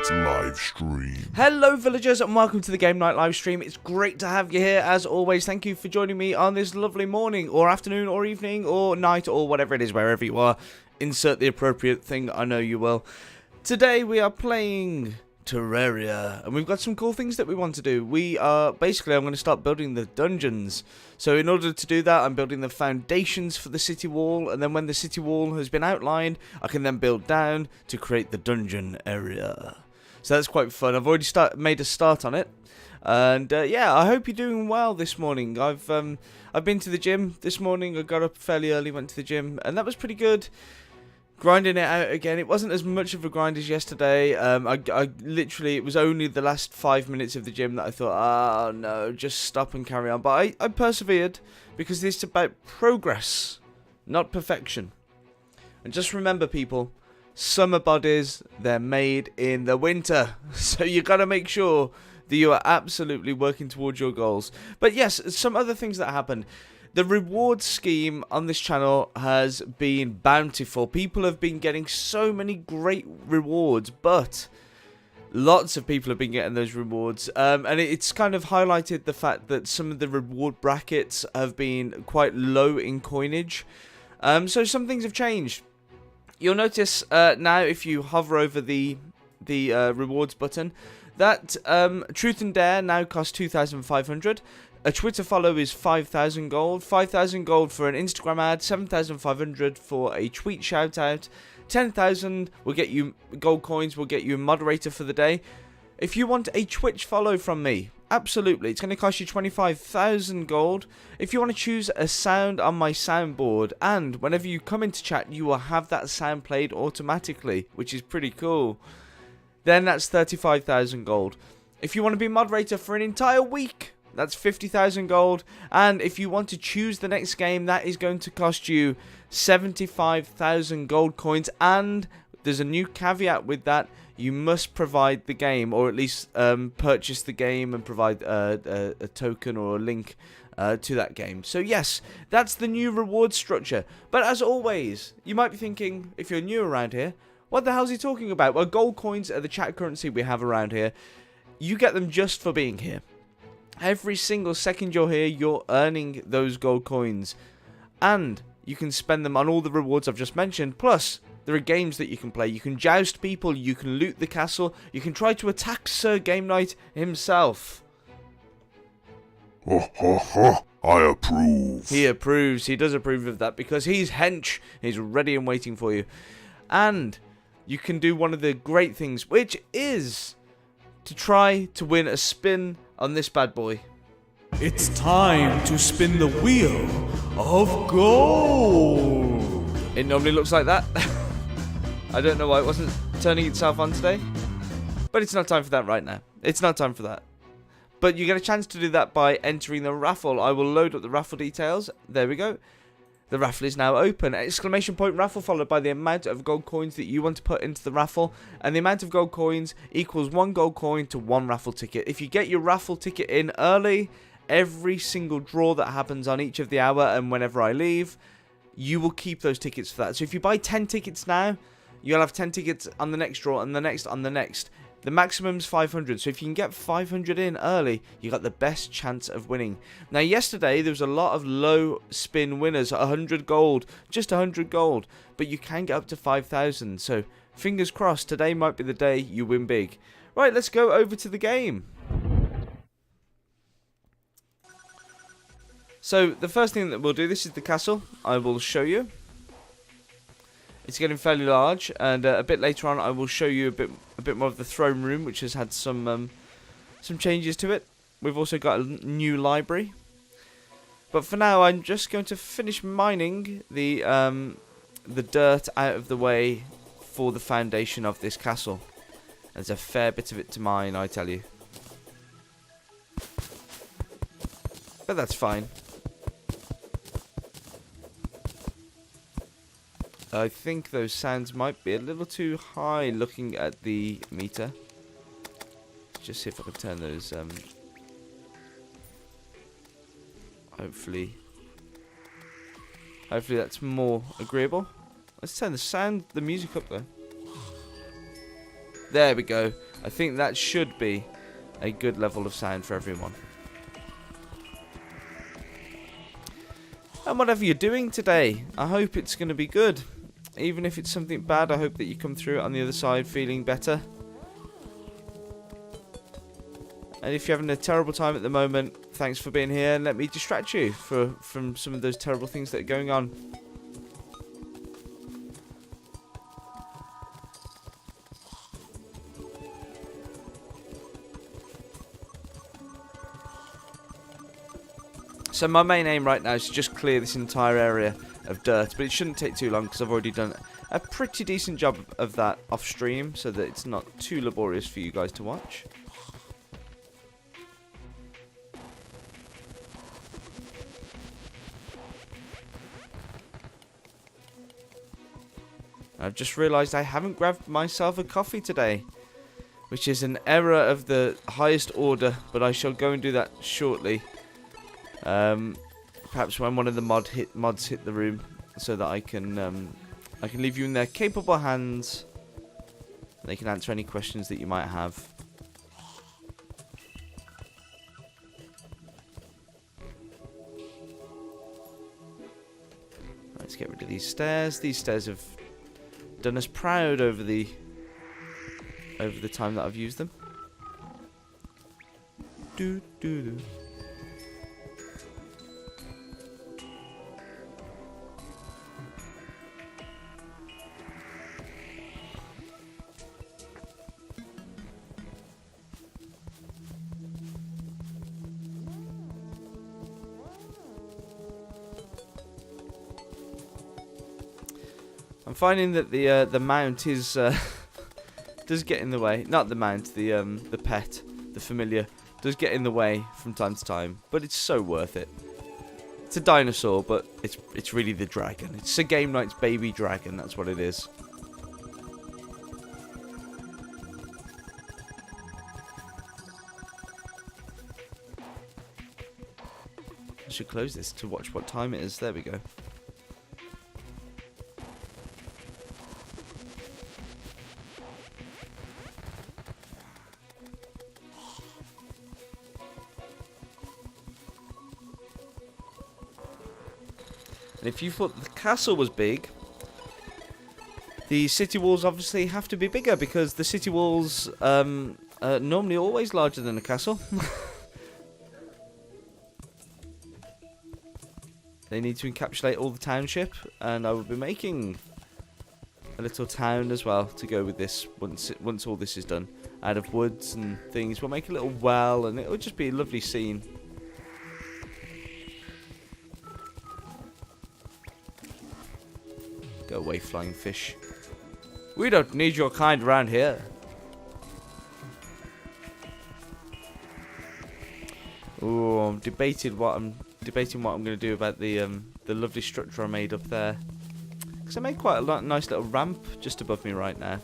Night Livestream. Hello villagers and welcome to the Game Night Livestream. It's great to have you here as always. Thank you for joining me on this lovely morning or afternoon or evening or night or whatever it is, wherever you are. Insert the appropriate thing, I know you will. Today we are playing Terraria and we've got some cool things that we want to do. I'm going to start building the dungeons. So in order to do that, I'm building the foundations for the city wall, and then when the city wall has been outlined, I can then build down to create the dungeon area. So that's quite fun. I've already made a start on it, and yeah, I hope you're doing well this morning. I've been to the gym this morning. I got up fairly early, went to the gym, and that was pretty good. Grinding it out again. It wasn't as much of a grind as yesterday. I literally, it was only the last 5 minutes of the gym that I thought, oh no, just stop and carry on. But I persevered because it's about progress, not perfection. And just remember, people, summer bodies, they're made in the winter. So you got to make sure that you are absolutely working towards your goals. But yes, some other things that happened. The reward scheme on this channel has been bountiful. People have been getting so many great rewards, but lots of people have been getting those rewards. And it's kind of highlighted the fact that some of the reward brackets have been quite low in coinage. So some things have changed. You'll notice now if you hover over the rewards button that Truth and Dare now costs 2,500. A Twitter follow is 5,000 gold, 5,000 gold for an Instagram ad, 7,500 for a tweet shout out, 10,000 will get you gold coins, will get you a moderator for the day. If you want a Twitch follow from me, absolutely, it's going to cost you 25,000 gold. If you want to choose a sound on my soundboard, and whenever you come into chat, you will have that sound played automatically, which is pretty cool. Then that's 35,000 gold. If you want to be moderator for an entire week, that's 50,000 gold, and if you want to choose the next game, that is going to cost you 75,000 gold coins, and there's a new caveat with that. You must provide the game, or at least purchase the game and provide a token or a link to that game. So yes, that's the new reward structure. But as always, you might be thinking, if you're new around here, what the hell is he talking about? Well, gold coins are the chat currency we have around here. You get them just for being here. Every single second you're here, you're earning those gold coins. And you can spend them on all the rewards I've just mentioned. Plus, there are games that you can play. You can joust people, you can loot the castle, you can try to attack Sir Game Night himself. Ha ha ha, I approve. He approves, he does approve of that because he's hench. He's ready and waiting for you. And you can do one of the great things, which is to try to win a spin on this bad boy. It's time to spin the wheel of gold. It normally looks like that. I don't know why it wasn't turning itself on today. But it's not time for that right now. It's not time for that. But you get a chance to do that by entering the raffle. I will load up the raffle details. There we go. The raffle is now open. Exclamation point raffle followed by the amount of gold coins that you want to put into the raffle. And the amount of gold coins equals 1 gold coin to 1 raffle ticket. If you get your raffle ticket in early, every single draw that happens on each of the hour and whenever I leave, you will keep those tickets for that. So if you buy 10 tickets now, you'll have 10 tickets on the next draw and the next on the next. The maximum's 500, so if you can get 500 in early, you got the best chance of winning. Now, yesterday, there was a lot of low spin winners, 100 gold, just 100 gold, but you can get up to 5,000, so fingers crossed, today might be the day you win big. Right, let's go over to the game. So, the first thing that we'll do, this is the castle, I will show you. It's getting fairly large, and a bit later on I will show you a bit more of the throne room, which has had some changes to it. We've also got a new library. But for now, I'm just going to finish mining the dirt out of the way for the foundation of this castle. There's a fair bit of it to mine, I tell you. But that's fine. I think those sounds might be a little too high looking at the meter. Let's just see if I can turn those, hopefully that's more agreeable. Let's turn the music up though. There we go. I think that should be a good level of sound for everyone. And whatever you're doing today, I hope it's going to be good. Even if it's something bad, I hope that you come through it on the other side feeling better. And if you're having a terrible time at the moment, thanks for being here, and let me distract you from some of those terrible things that are going on. So my main aim right now is to just clear this entire area of dirt, but it shouldn't take too long because I've already done a pretty decent job of that off stream, so that it's not too laborious for you guys to watch. I've just realised I haven't grabbed myself a coffee today, which is an error of the highest order, but I shall go and do that shortly. Perhaps when one of the mods hit the room, so that I can leave you in their capable hands. They can answer any questions that you might have. Let's get rid of these stairs. These stairs have done us proud over the time that I've used them. Do do do. I'm finding that the mount is does get in the way. Not the mount, the pet, the familiar does get in the way from time to time, but it's so worth it. It's a dinosaur, but it's really the dragon. It's a Game Night's baby dragon. That's what it is. I should close this to watch what time it is. There we go. And if you thought the castle was big, the city walls obviously have to be bigger, because the city walls are normally always larger than a castle. They need to encapsulate all the township, and I will be making a little town as well to go with this once all this is done. Out of woods and things, we'll make a little well, and it will just be a lovely scene. Go away, flying fish. We don't need your kind around here. Ooh, I'm debating what I'm going to do about the lovely structure I made up there. Because I made quite a nice little ramp just above me right now.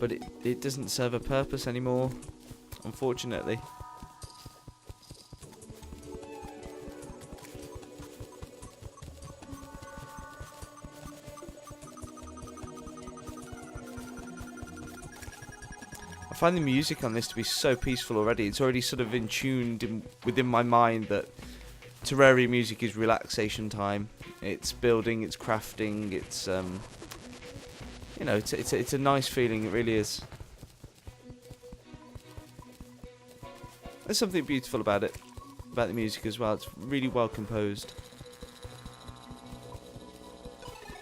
But it doesn't serve a purpose anymore, unfortunately. I find the music on this to be so peaceful already. It's already sort of within my mind that Terraria music is relaxation time. It's building, it's crafting, it's you know, it's a nice feeling. It really is. There's something beautiful about it, about the music as well. It's really well composed.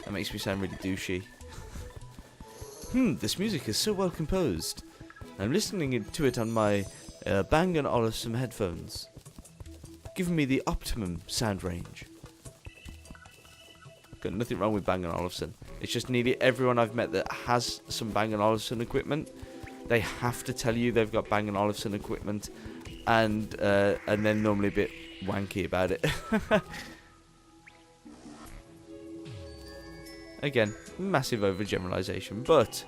That makes me sound really douchey. This music is so well composed. I'm listening to it on my Bang & Olufsen headphones, giving me the optimum sound range. Got nothing wrong with Bang & Olufsen. It's just nearly everyone I've met that has some Bang & Olufsen equipment, they have to tell you they've got Bang & Olufsen equipment, and then normally a bit wanky about it. Again, massive overgeneralization, but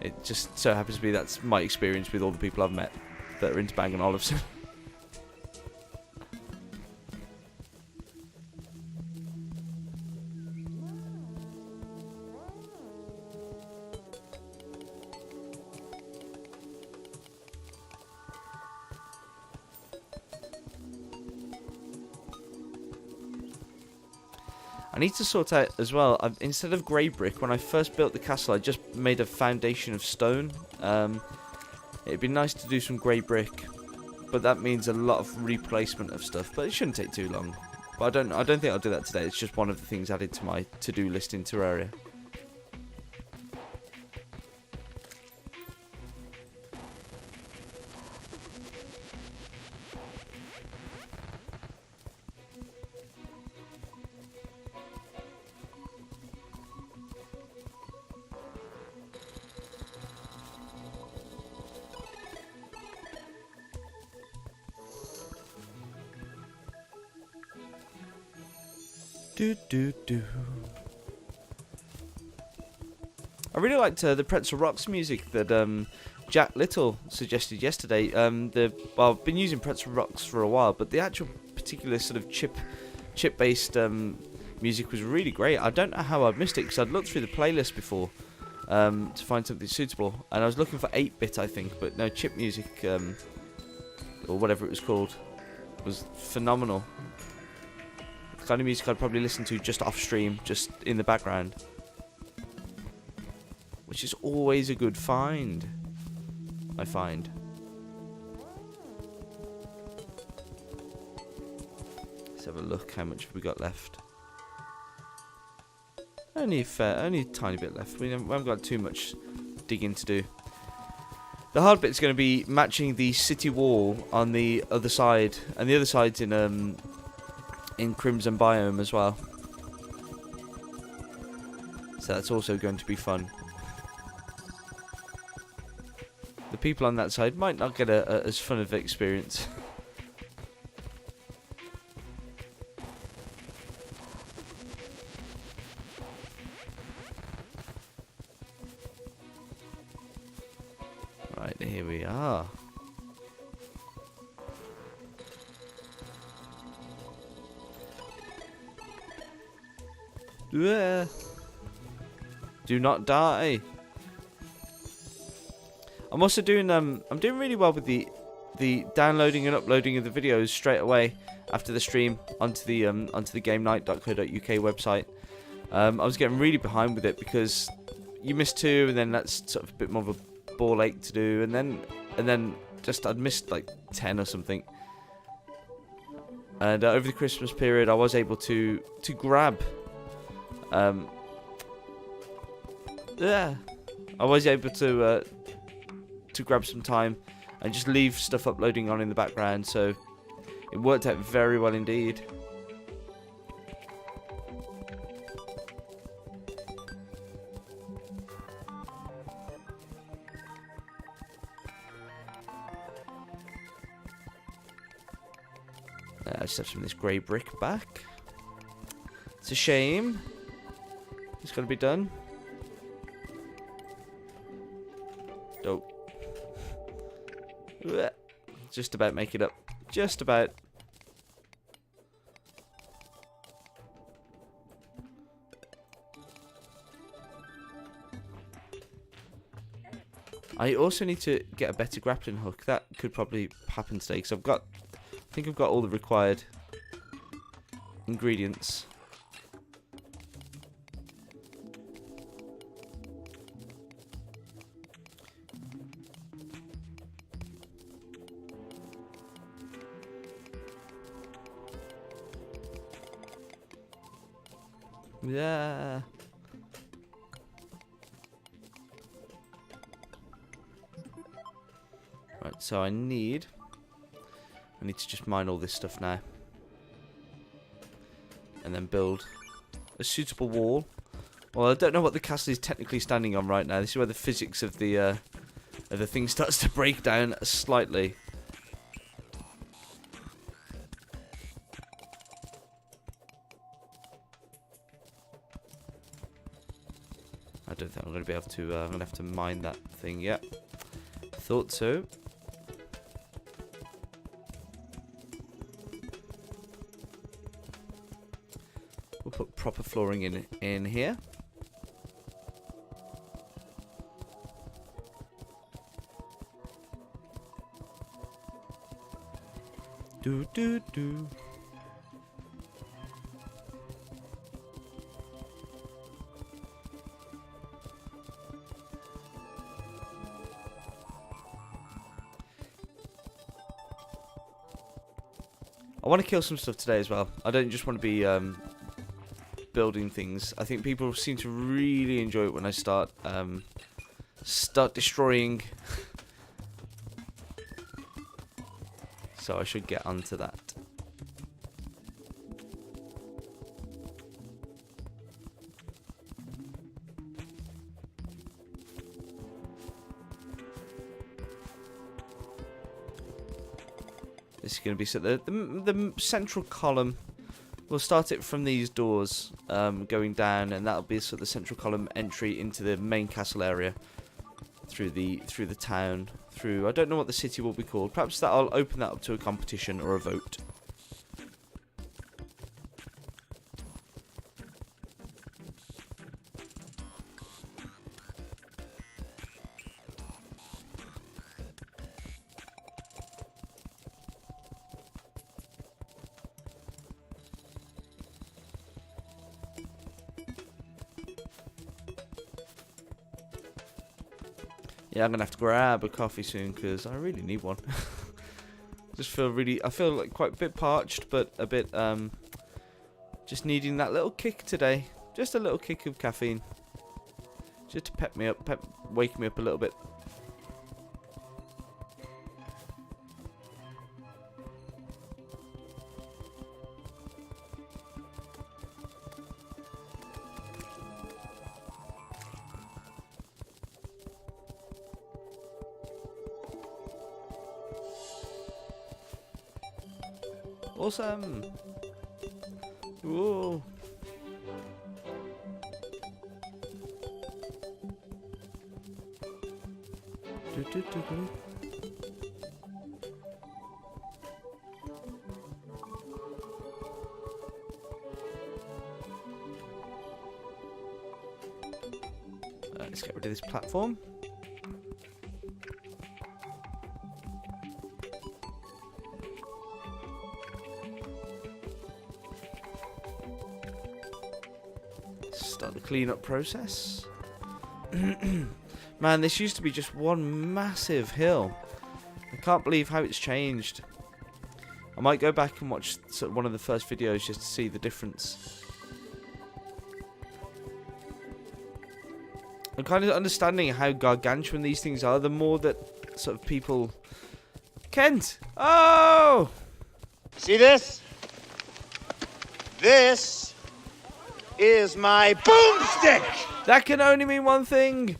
it just so happens to be that's my experience with all the people I've met that are into Bang & Olufsen. I need to sort out as well, instead of grey brick, when I first built the castle, I just made a foundation of stone. It'd be nice to do some grey brick, but that means a lot of replacement of stuff, but it shouldn't take too long. But I don't think I'll do that today. It's just one of the things added to my to-do list in Terraria. I really liked the Pretzel Rocks music that Jack Little suggested yesterday. Well, I've been using Pretzel Rocks for a while, but the actual particular sort of chip-based music was really great. I don't know how I've missed it, because I'd looked through the playlist before to find something suitable, and I was looking for 8-bit, I think, but no, chip music, or whatever it was called, was phenomenal. The kind of music I'd probably listen to just off stream, just in the background, which is always a good find, I find. Let's have a look. How much have we got left? Only a tiny bit left. We haven't got too much digging to do. The hard bit's going to be matching the city wall on the other side, and the other side's in Crimson Biome as well. So that's also going to be fun. The people on that side might not get as fun of an experience. Right, here we are. Do not die. I'm also doing I'm doing really well with the downloading and uploading of the videos straight away after the stream onto the gamenight.co.uk website. I was getting really behind with it because you miss 2, and then that's sort of a bit more of a ball ache to do, and then just I'd missed like 10 or something. And over the Christmas period, I was able to grab. I was able to grab some time and just leave stuff uploading on in the background, so it worked out very well indeed. I just have some of this grey brick back. It's a shame. It's got to be done. Dope. Just about make it up. Just about. I also need to get a better grappling hook. That could probably happen today, because I think I've got all the required ingredients. Yeah. Right, so I need to just mine all this stuff now, and then build a suitable wall. Well, I don't know what the castle is technically standing on right now. This is where the physics of the thing starts to break down slightly. I don't think I'm going to be able to. I'm going to have to mine that thing. Yeah, thought so. We'll put proper flooring in here. Do do do. I want to kill some stuff today as well. I don't just want to be building things. I think people seem to really enjoy it when I start destroying. So I should get onto that. This is going to be so the central column. We'll start it from these doors going down, and that'll be sort of the central column entry into the main castle area through the town. I don't know what the city will be called. Perhaps that I'll open that up to a competition or a vote. Yeah, I'm gonna have to grab a coffee soon because I really need one. I feel like quite a bit parched, but a bit just needing that little kick today. Just a little kick of caffeine, just to pep me up, wake me up a little bit. Awesome. Whoa. Let's get rid of this platform. Start the cleanup process. Man, this used to be just one massive hill. I can't believe how it's changed. I might go back and watch sort of one of the first videos just to see the difference. I'm kind of understanding how gargantuan these things are the more that sort of people... Kent! Oh! See this? This is my boomstick! That can only mean one thing.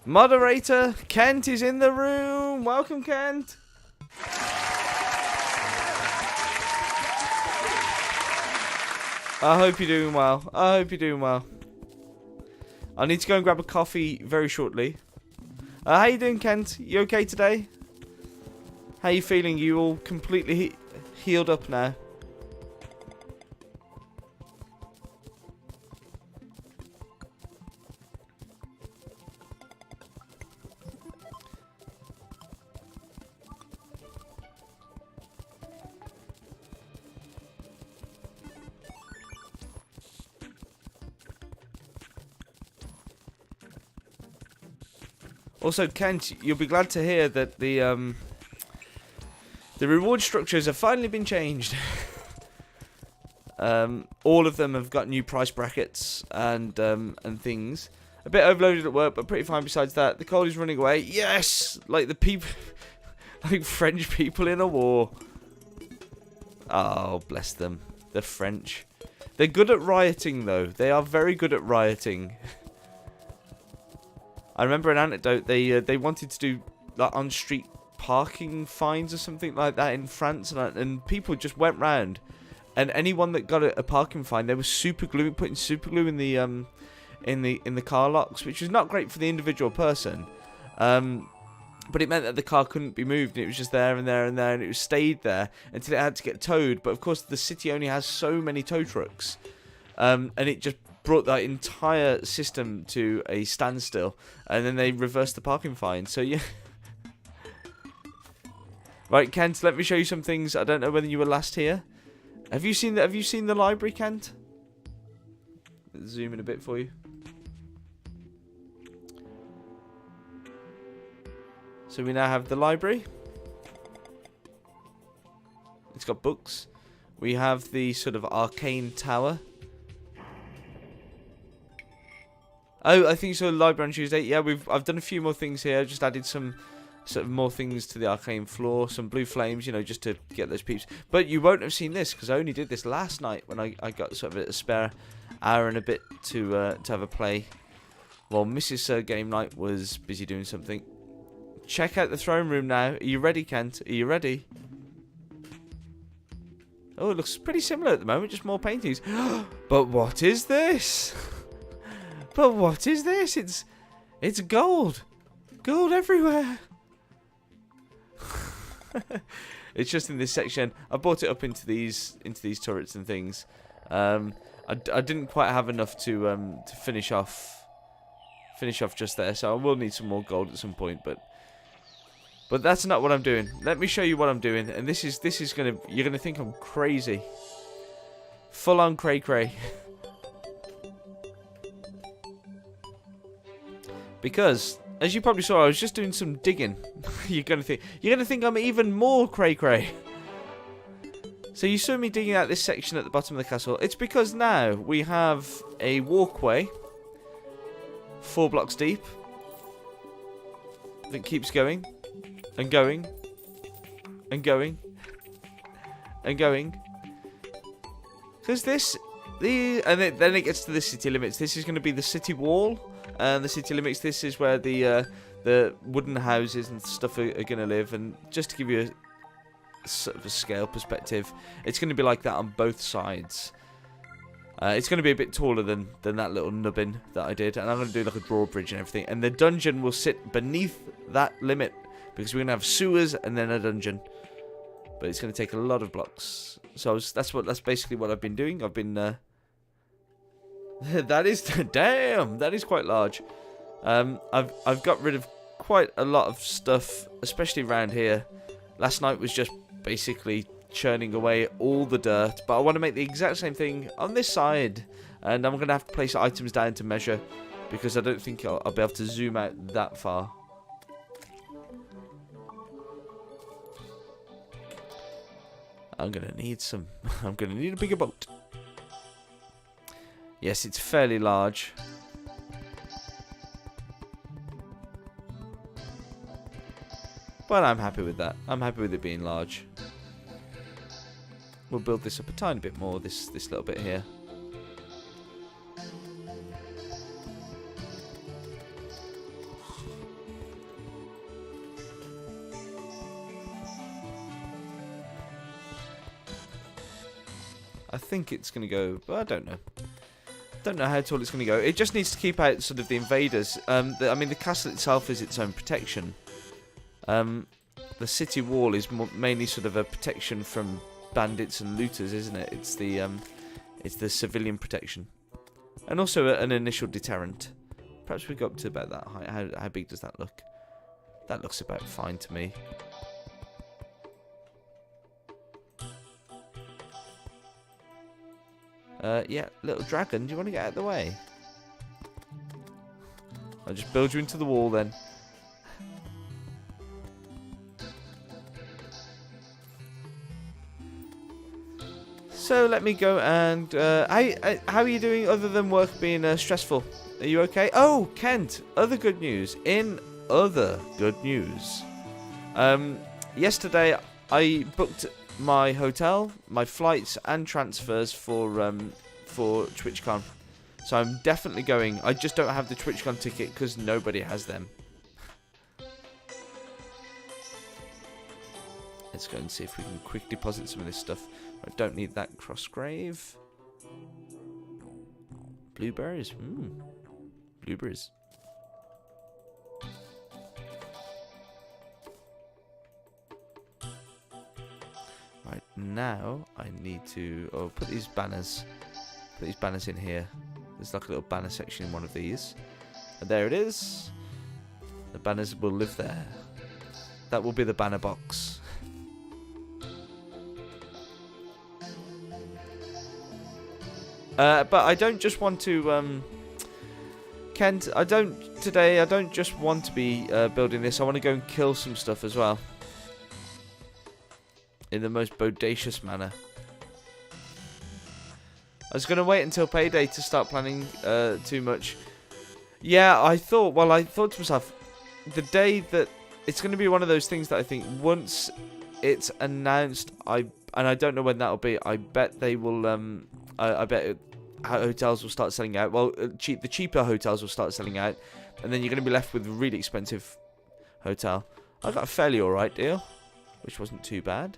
Moderator, Kent is in the room. Welcome, Kent. I hope you're doing well. I hope you're doing well. I need to go and grab a coffee very shortly. How you doing, Kent? You okay today? How you feeling? You all completely healed up now? Also, Kent, you'll be glad to hear that the reward structures have finally been changed. All of them have got new price brackets and things. A bit overloaded at work, but pretty fine besides that. The cold is running away. Yes! Like the people... like French people in a war. Oh, bless them. The French. They're good at rioting, though. They are very good at rioting. I remember an anecdote. They wanted to do like on-street parking fines or something like that in France, and people just went round, and anyone that got a parking fine, they were putting super glue in the car locks, which was not great for the individual person. But it meant that the car couldn't be moved, and it was just there and there and there, and it was stayed there until it had to get towed. But of course, the city only has so many tow trucks, and it just brought that entire system to a standstill, and then they reversed the parking fine. So yeah. Right, Kent, let me show you some things. I don't know whether you were last here. Have you seen the library, Kent? Let's zoom in a bit for you. So we now have the library. It's got books. We have the sort of arcane tower. Oh, I think so. Library on Tuesday. Yeah, I've done a few more things here. Just added some sort of more things to the arcane floor. Some blue flames, you know, just to get those peeps. But you won't have seen this because I only did this last night when I got sort of a spare hour and a bit to have a play. While Mrs. Game Night was busy doing something. Check out the throne room now. Are you ready, Kent? Are you ready? Oh, it looks pretty similar at the moment, just more paintings. But what is this? But what is this? It's gold. Gold everywhere. It's just in this section. I brought it up into these turrets and things. I didn't quite have enough to finish off just there, so I will need some more gold at some point, but that's not what I'm doing. Let me show you what I'm doing, and this is you're gonna think I'm crazy. Full on cray. Because, as you probably saw, I was just doing some digging. You're gonna think I'm even more cray. So you saw me digging out this section at the bottom of the castle. It's because now we have a walkway 4 blocks deep that keeps going and going and going and going. Because then it gets to the city limits. This is going to be the city wall. And the city limits, this is where the wooden houses and stuff are going to live. And just to give you a sort of a scale perspective, it's going to be like that on both sides. It's going to be a bit taller than that little nubbin that I did. And I'm going to do like a drawbridge and everything. And the dungeon will sit beneath that limit. Because we're going to have sewers and then a dungeon. But it's going to take a lot of blocks. So that's basically what I've been doing. I've been... that is damn. That is quite large. I've got rid of quite a lot of stuff, especially around here. Last night was just basically churning away all the dirt, but I want to make the exact same thing on this side, and I'm gonna have to place items down to measure because I don't think I'll be able to zoom out that far. I'm gonna need a bigger boat. Yes, it's fairly large. But I'm happy with that. I'm happy with it being large. We'll build this up a tiny bit more, this little bit here. I think it's going to go... Well, I don't know. Don't know how tall it's going to go. It just needs to keep out sort of the invaders. I mean, the castle itself is its own protection. The city wall is mainly sort of a protection from bandits and looters, isn't it? It's the civilian protection, and also an initial deterrent. Perhaps we go up to about that height. How big does that look? That looks about fine to me. Yeah, little dragon, do you want to get out of the way? I'll just build you into the wall then. So let me go and... how are you doing other than work being stressful? Are you okay? Oh, Kent, other good news. In other good news. Yesterday I booked my hotel, my flights and transfers for TwitchCon. So I'm definitely going. I just don't have the TwitchCon ticket because nobody has them. Let's go and see if we can quick deposit some of this stuff. I don't need that crossgrave. Blueberries. Blueberries. Right, now I need to put these banners. Put these banners in here. There's like a little banner section in one of these. And there it is. The banners will live there. That will be the banner box. But I don't just want to, Kent, I don't just want to be building this. I want to go and kill some stuff as well. In the most bodacious manner. I was going to wait until payday to start planning too much. Yeah, I thought to myself, the day that it's going to be one of those things that I think once it's announced, and I don't know when that'll be. I bet they will. I bet hotels will start selling out. Well, the cheaper hotels will start selling out, and then you're going to be left with a really expensive hotel. I got a fairly alright deal, which wasn't too bad.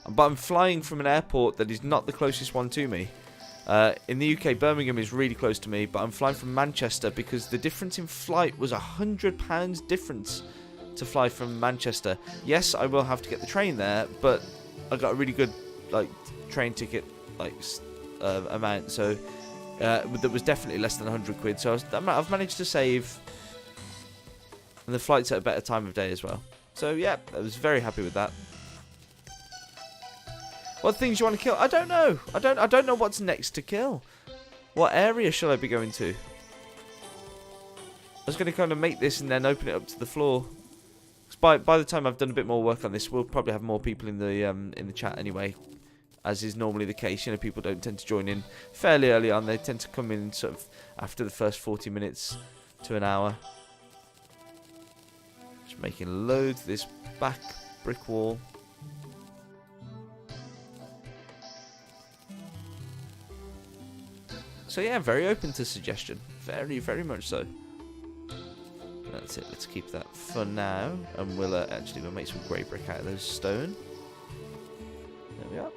But I'm flying from an airport that is not the closest one to me. In the UK, Birmingham is really close to me, but I'm flying from Manchester because the difference in flight was £100 difference to fly from Manchester. Yes, I will have to get the train there, but I got a really good train ticket amount, so that was definitely less than 100 quid. So I've managed to save, and the flight's at a better time of day as well. So yeah, I was very happy with that. What things you want to kill? I don't know. I don't know what's next to kill. What area shall I be going to? I was going to kind of make this and then open it up to the floor. By the time I've done a bit more work on this, we'll probably have more people in the chat anyway, as is normally the case. You know, people don't tend to join in fairly early on. They tend to come in sort of after the first 40 minutes to an hour. Just making loads of this back brick wall. So yeah, very open to suggestion. Very, very much so. That's it. Let's keep that for now, and we'll make some grey brick out of those stone. There we are.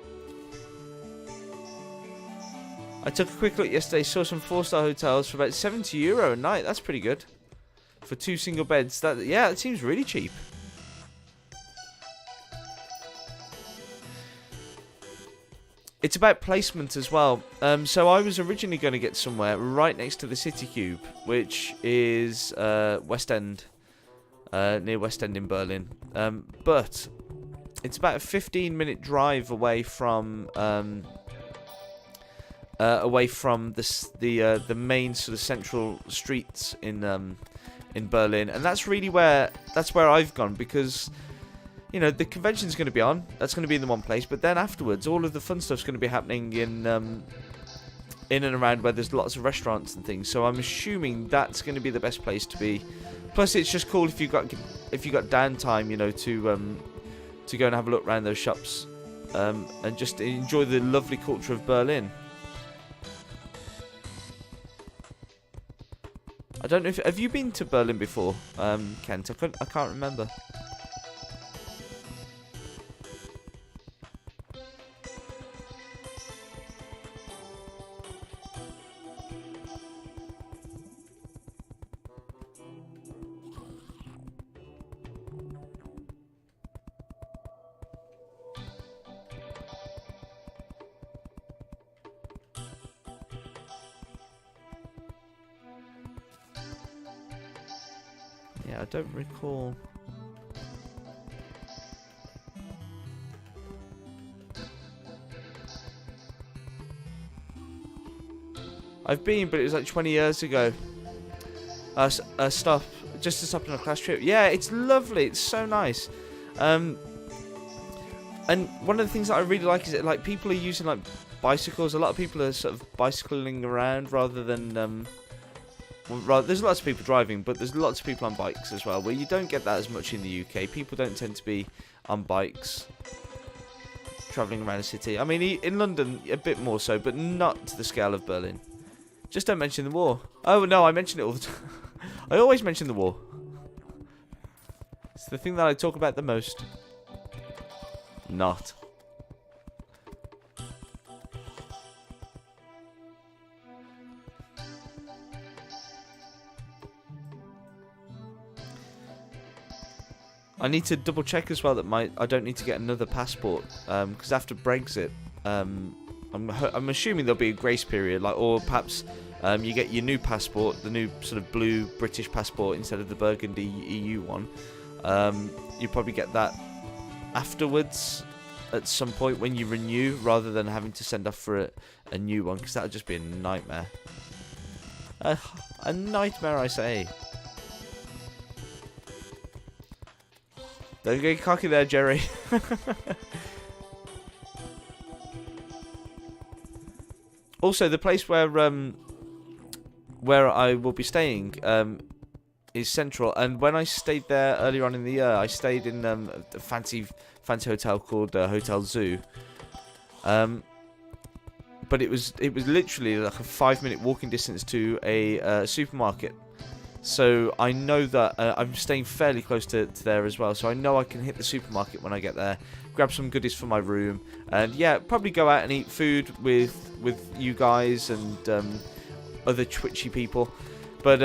I took a quick look yesterday. Saw some 4-star hotels for about €70 a night. That's pretty good for 2 single beds. That seems really cheap. It's about placement as well. So I was originally going to get somewhere right next to the City Cube, which is West End, near West End in Berlin. But it's about a 15-minute drive away from the main sort of central streets in Berlin, and that's where I've gone because, you know, the convention's going to be on. That's going to be in the one place. But then afterwards, all of the fun stuff's going to be happening in and around where there's lots of restaurants and things. So I'm assuming that's going to be the best place to be. Plus, it's just cool if you got downtime, you know, to go and have a look around those shops and just enjoy the lovely culture of Berlin. I don't know if have you been to Berlin before, Kent? I can't remember. Yeah, I don't recall. I've been, but it was like 20 years ago. Just to stop on a class trip. Yeah, it's lovely. It's so nice. And one of the things that I really like is that like people are using like bicycles. A lot of people are sort of bicycling around rather than there's lots of people driving, but there's lots of people on bikes as well, where you don't get that as much in the UK. People don't tend to be on bikes travelling around the city. I mean, in London, a bit more so, but not to the scale of Berlin. Just don't mention the war. Oh, no, I mention it all the time. I always mention the war. It's the thing that I talk about the most. Not. I need to double check as well that I don't need to get another passport because after Brexit, I'm assuming there'll be a grace period, or perhaps you get your new passport, the new sort of blue British passport instead of the burgundy EU one. You probably get that afterwards at some point when you renew, rather than having to send off for a new one, because that would just be a nightmare. A nightmare, I say. Don't get cocky there, Jerry. Also, the place where I will be staying is central, and when I stayed there earlier on in the year, I stayed in a fancy hotel called Hotel Zoo. But it was literally like a 5-minute walking distance to a supermarket. So I know that I'm staying fairly close to there as well. So I know I can hit the supermarket when I get there, grab some goodies for my room, and yeah, probably go out and eat food with you guys and other twitchy people. But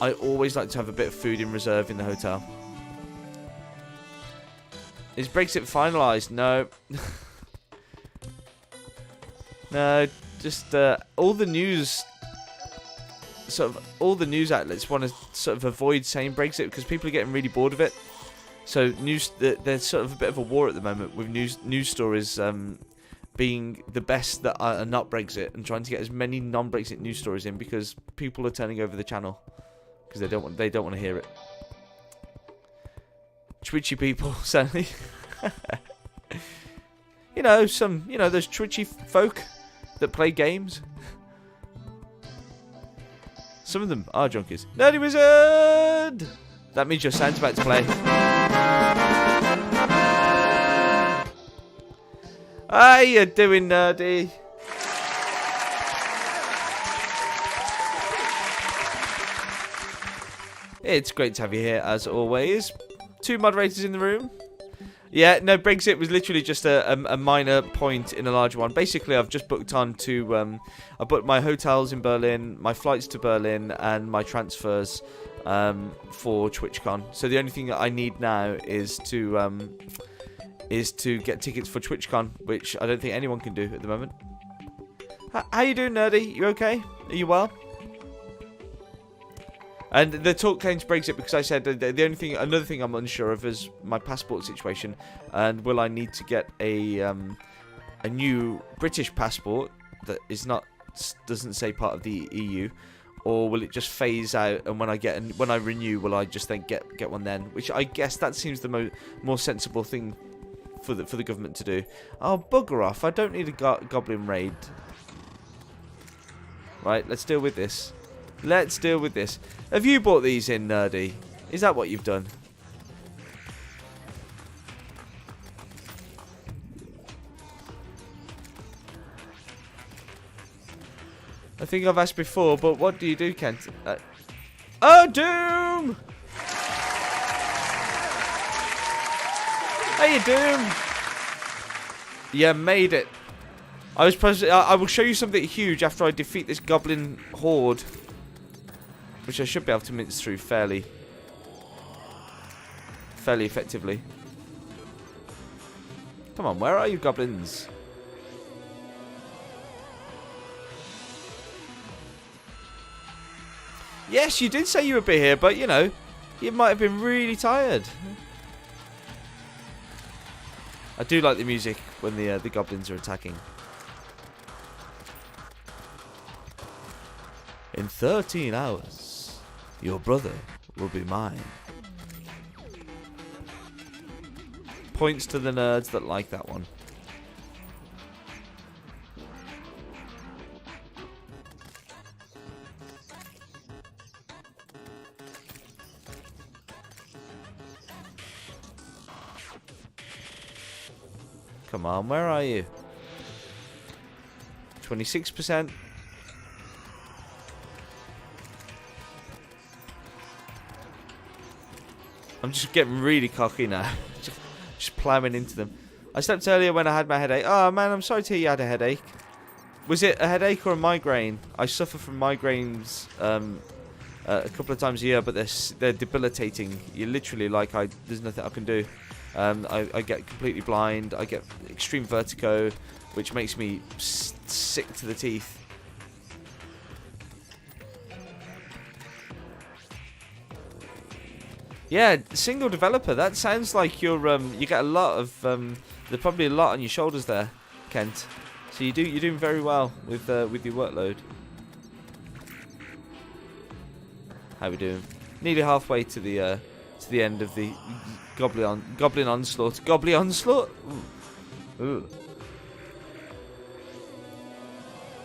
I always like to have a bit of food in reserve in the hotel. Is Brexit finalised? No. No, just all the news outlets want to sort of avoid saying Brexit because people are getting really bored of it. So there's sort of a bit of a war at the moment with news stories being the best that are not Brexit, and trying to get as many non-Brexit news stories in because people are turning over the channel because they don't want to hear it. Twitchy people, sadly. Those twitchy folk that play games. Some of them are junkies. Nerdy Wizard! That means your sound's about to play. How you doing, Nerdy? It's great to have you here, as always. 2 moderators in the room. Yeah, no, Brexit was literally just a minor point in a larger one. Basically, I've just booked on to... I booked my hotels in Berlin, my flights to Berlin, and my transfers for TwitchCon. So the only thing that I need now is to get tickets for TwitchCon, which I don't think anyone can do at the moment. How you doing, Nerdy? You okay? Are you well? And the talk came to Brexit because I said another thing I'm unsure of is my passport situation, and will I need to get a new British passport that doesn't say part of the EU, or will it just phase out? And when I renew, will I just then get one then? Which I guess that seems the more sensible thing for the government to do. Oh, bugger off! I don't need a goblin raid. Right, let's deal with this. Let's deal with this. Have you bought these in, Nerdy? Is that what you've done? I think I've asked before, but what do you do, Kent? Oh, Doom! Hey, Doom! Yeah, made it. I will show you something huge after I defeat this goblin horde, which I should be able to mince through fairly effectively. Come on, where are you, goblins? Yes, you did say you would be here, but you might have been really tired. I do like the music when the goblins are attacking. In 13 hours, your brother will be mine. Points to the nerds that like that one. Come on, where are you? 26%. I'm just getting really cocky now. just ploughing into them. I slept earlier when I had my headache. Oh man, I'm sorry to hear you had a headache. Was it a headache or a migraine? I suffer from migraines a couple of times a year, but they're debilitating. You're literally like, there's nothing I can do. I get completely blind. I get extreme vertigo, which makes me sick to the teeth. Yeah, single developer. That sounds like you get a lot of there's probably a lot on your shoulders there, Kent. So you're doing very well with your workload. How we doing? Nearly halfway to the end of the goblin onslaught. Goblin onslaught. Ooh.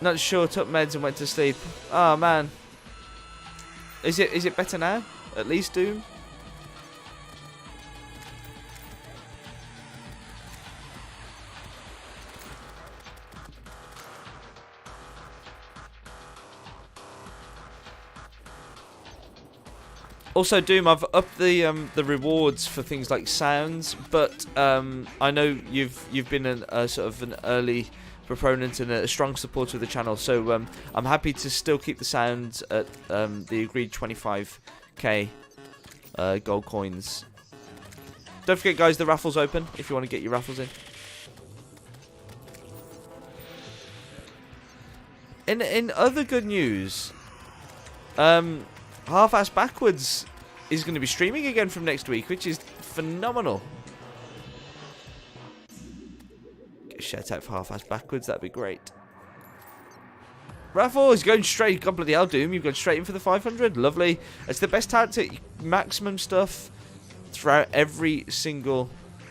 Not sure. Took meds and went to sleep. Oh man. Is it better now? At least Doom. Also, Doom, I've upped the rewards for things like sounds, but I know you've been a sort of an early proponent and a strong supporter of the channel, so I'm happy to still keep the sounds at the agreed 25k gold coins. Don't forget, guys, the raffle's open if you want to get your raffles in. In other good news, Half-Ass Backwards is going to be streaming again from next week, which is phenomenal. Get a shout out for Half-Ass Backwards, that'd be great. Raffle is going straight. God bloody hell, Doom, you've gone straight in for the 500. Lovely. It's the best tactic, maximum stuff throughout every single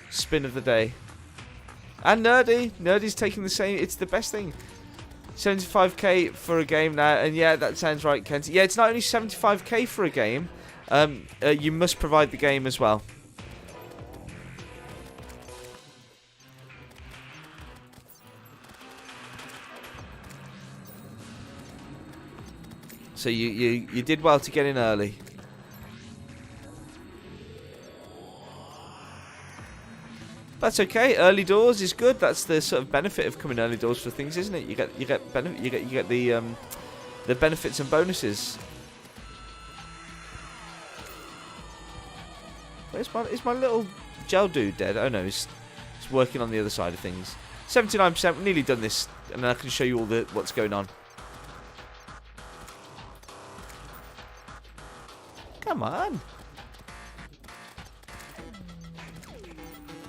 spin of the day. And Nerdy's taking the same. It's the best thing. 75k for a game now, and yeah, that sounds right, Kent. Yeah, it's not only 75k for a game. You must provide the game as well. So you did well to get in early. That's okay. Early doors is good. That's the sort of benefit of coming early doors for things, isn't it? You get the benefits and bonuses. Is my little gel dude dead? Oh no, he's working on the other side of things. 79%. We've nearly done this, and then I can show you all what's going on. Come on.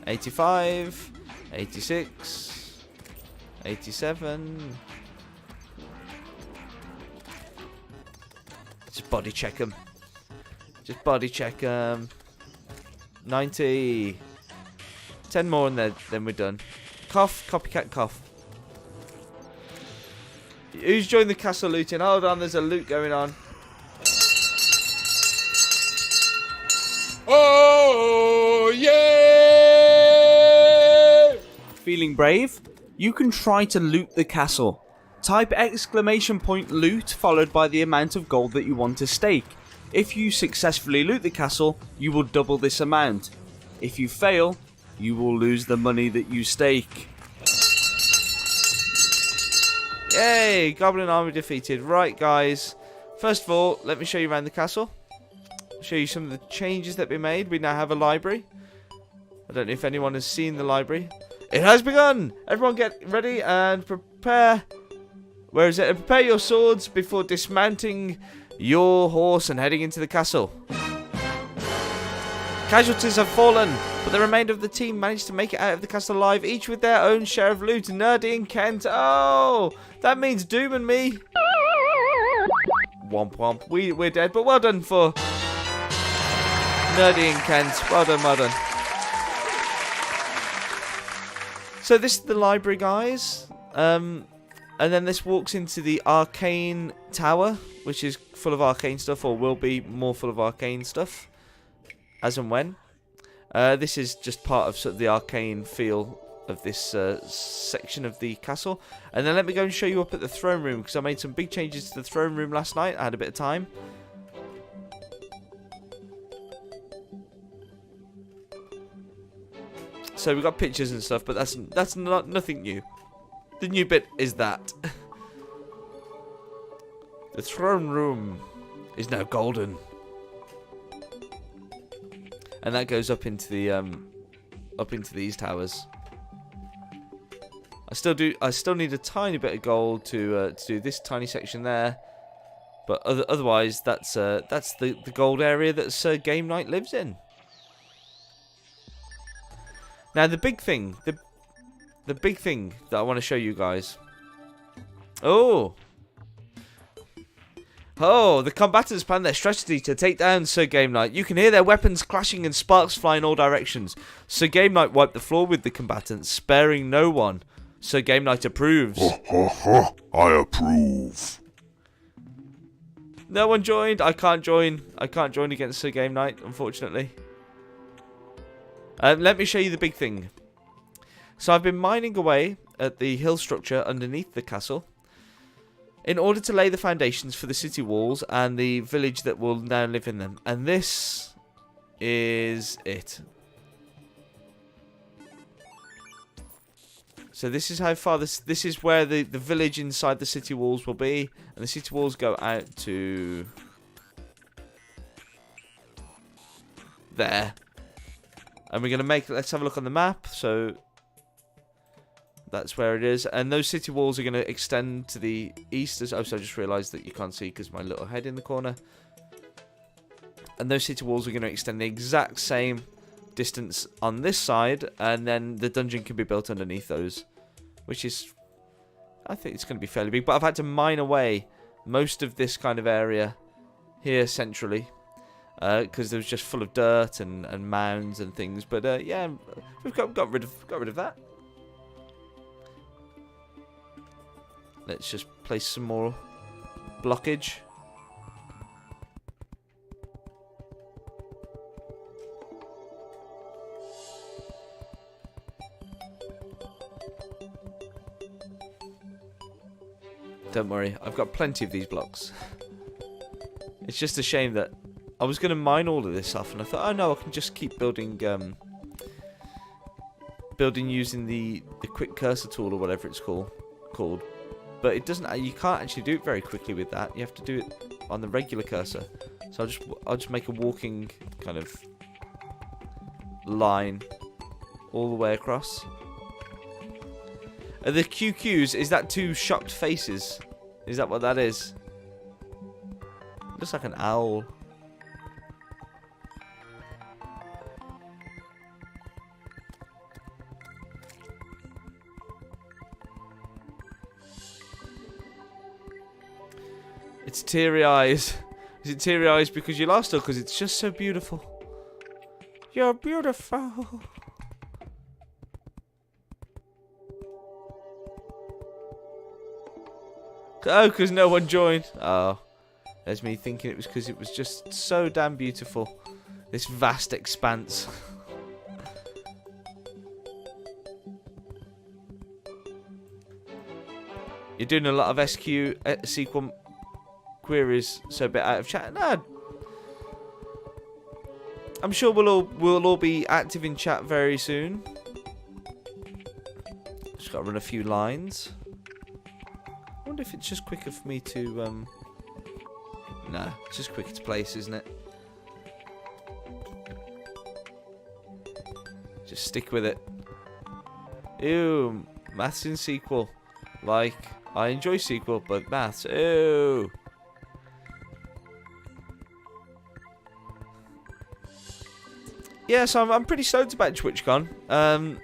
85, 86, 87. Just body check them. Just body check them. 90. 10 more and then we're done. Cough, copycat cough. Who's joined the castle looting? Hold on, there's a loot going on. Oh, yeah! Feeling brave? You can try to loot the castle. Type !loot followed by the amount of gold that you want to stake. If you successfully loot the castle, you will double this amount. If you fail, you will lose the money that you stake. Yay! Goblin army defeated. Right, guys. First of all, let me show you around the castle. Show you some of the changes that we made. We now have a library. I don't know if anyone has seen the library. It has begun! Everyone get ready and prepare. Where is it? Prepare your swords before dismounting your horse and heading into the castle. Casualties have fallen, but the remainder of the team managed to make it out of the castle alive, each with their own share of loot. Nerdy and Kent. Oh, that means Doom and me. Womp womp. We're dead, but well done for Nerdy and Kent. Well done, well done. So this is the library, guys. And then this walks into the arcane tower, which is full of arcane stuff, or will be more full of arcane stuff, as and when. This is just part of sort of the arcane feel of this section of the castle. And then let me go and show you up at the throne room, because I made some big changes to the throne room last night. I had a bit of time. So we've got pictures and stuff, but that's nothing new. The new bit is that. The throne room is now golden. And that goes up into these towers. I still need a tiny bit of gold to do this tiny section there. But otherwise that's the gold area that Game Night lives in. Now the big thing, the big thing that I want to show you guys. Oh, the combatants plan their strategy to take down Sir Game Night. You can hear their weapons clashing and sparks fly in all directions. Sir Game Night wiped the floor with the combatants, sparing no one. Sir Game Night approves. Ha ha ha. I approve. No one joined. I can't join. I can't join against Sir Game Night, unfortunately. Let me show you the big thing. So I've been mining away at the hill structure underneath the castle in order to lay the foundations for the city walls and the village that will now live in them. And this is it. So this is how far this is where the village inside the city walls will be, and the city walls go out to there. And we're gonna let's have a look on the map. So that's where it is, and those city walls are gonna extend to the east. Oh, so I just realised that you can't see because my little head in the corner. And those city walls are gonna extend the exact same distance on this side, and then the dungeon can be built underneath those, which is, I think it's going to be fairly big. But I've had to mine away most of this kind of area here centrally because it was just full of dirt and mounds and things. But yeah, we've got rid of that. Let's just place some more blockage. Don't worry, I've got plenty of these blocks. It's just a shame that I was going to mine all of this off, and I thought, oh no, I can just keep building using the quick cursor tool or whatever it's called. But it doesn't. You can't actually do it very quickly with that. You have to do it on the regular cursor. So I'll just make a walking kind of line all the way across. Are the QQs, is that two shocked faces? Is that what that is? Looks like an owl. It's teary eyes. Is it teary eyes because you lost, or because it's just so beautiful? You're beautiful. Oh, because no one joined. Oh, there's me thinking it was because it was just so damn beautiful. This vast expanse. You're doing a lot of SQL queries, so a bit out of chat. No, I'm sure we'll all be active in chat very soon. Just got to run a few lines. I wonder if it's just quicker for me to, no, it's just quicker to place, isn't it? Just stick with it. Ew, maths in SQL. Like, I enjoy SQL, but maths, ew. Yeah, so I'm pretty stoked about TwitchCon.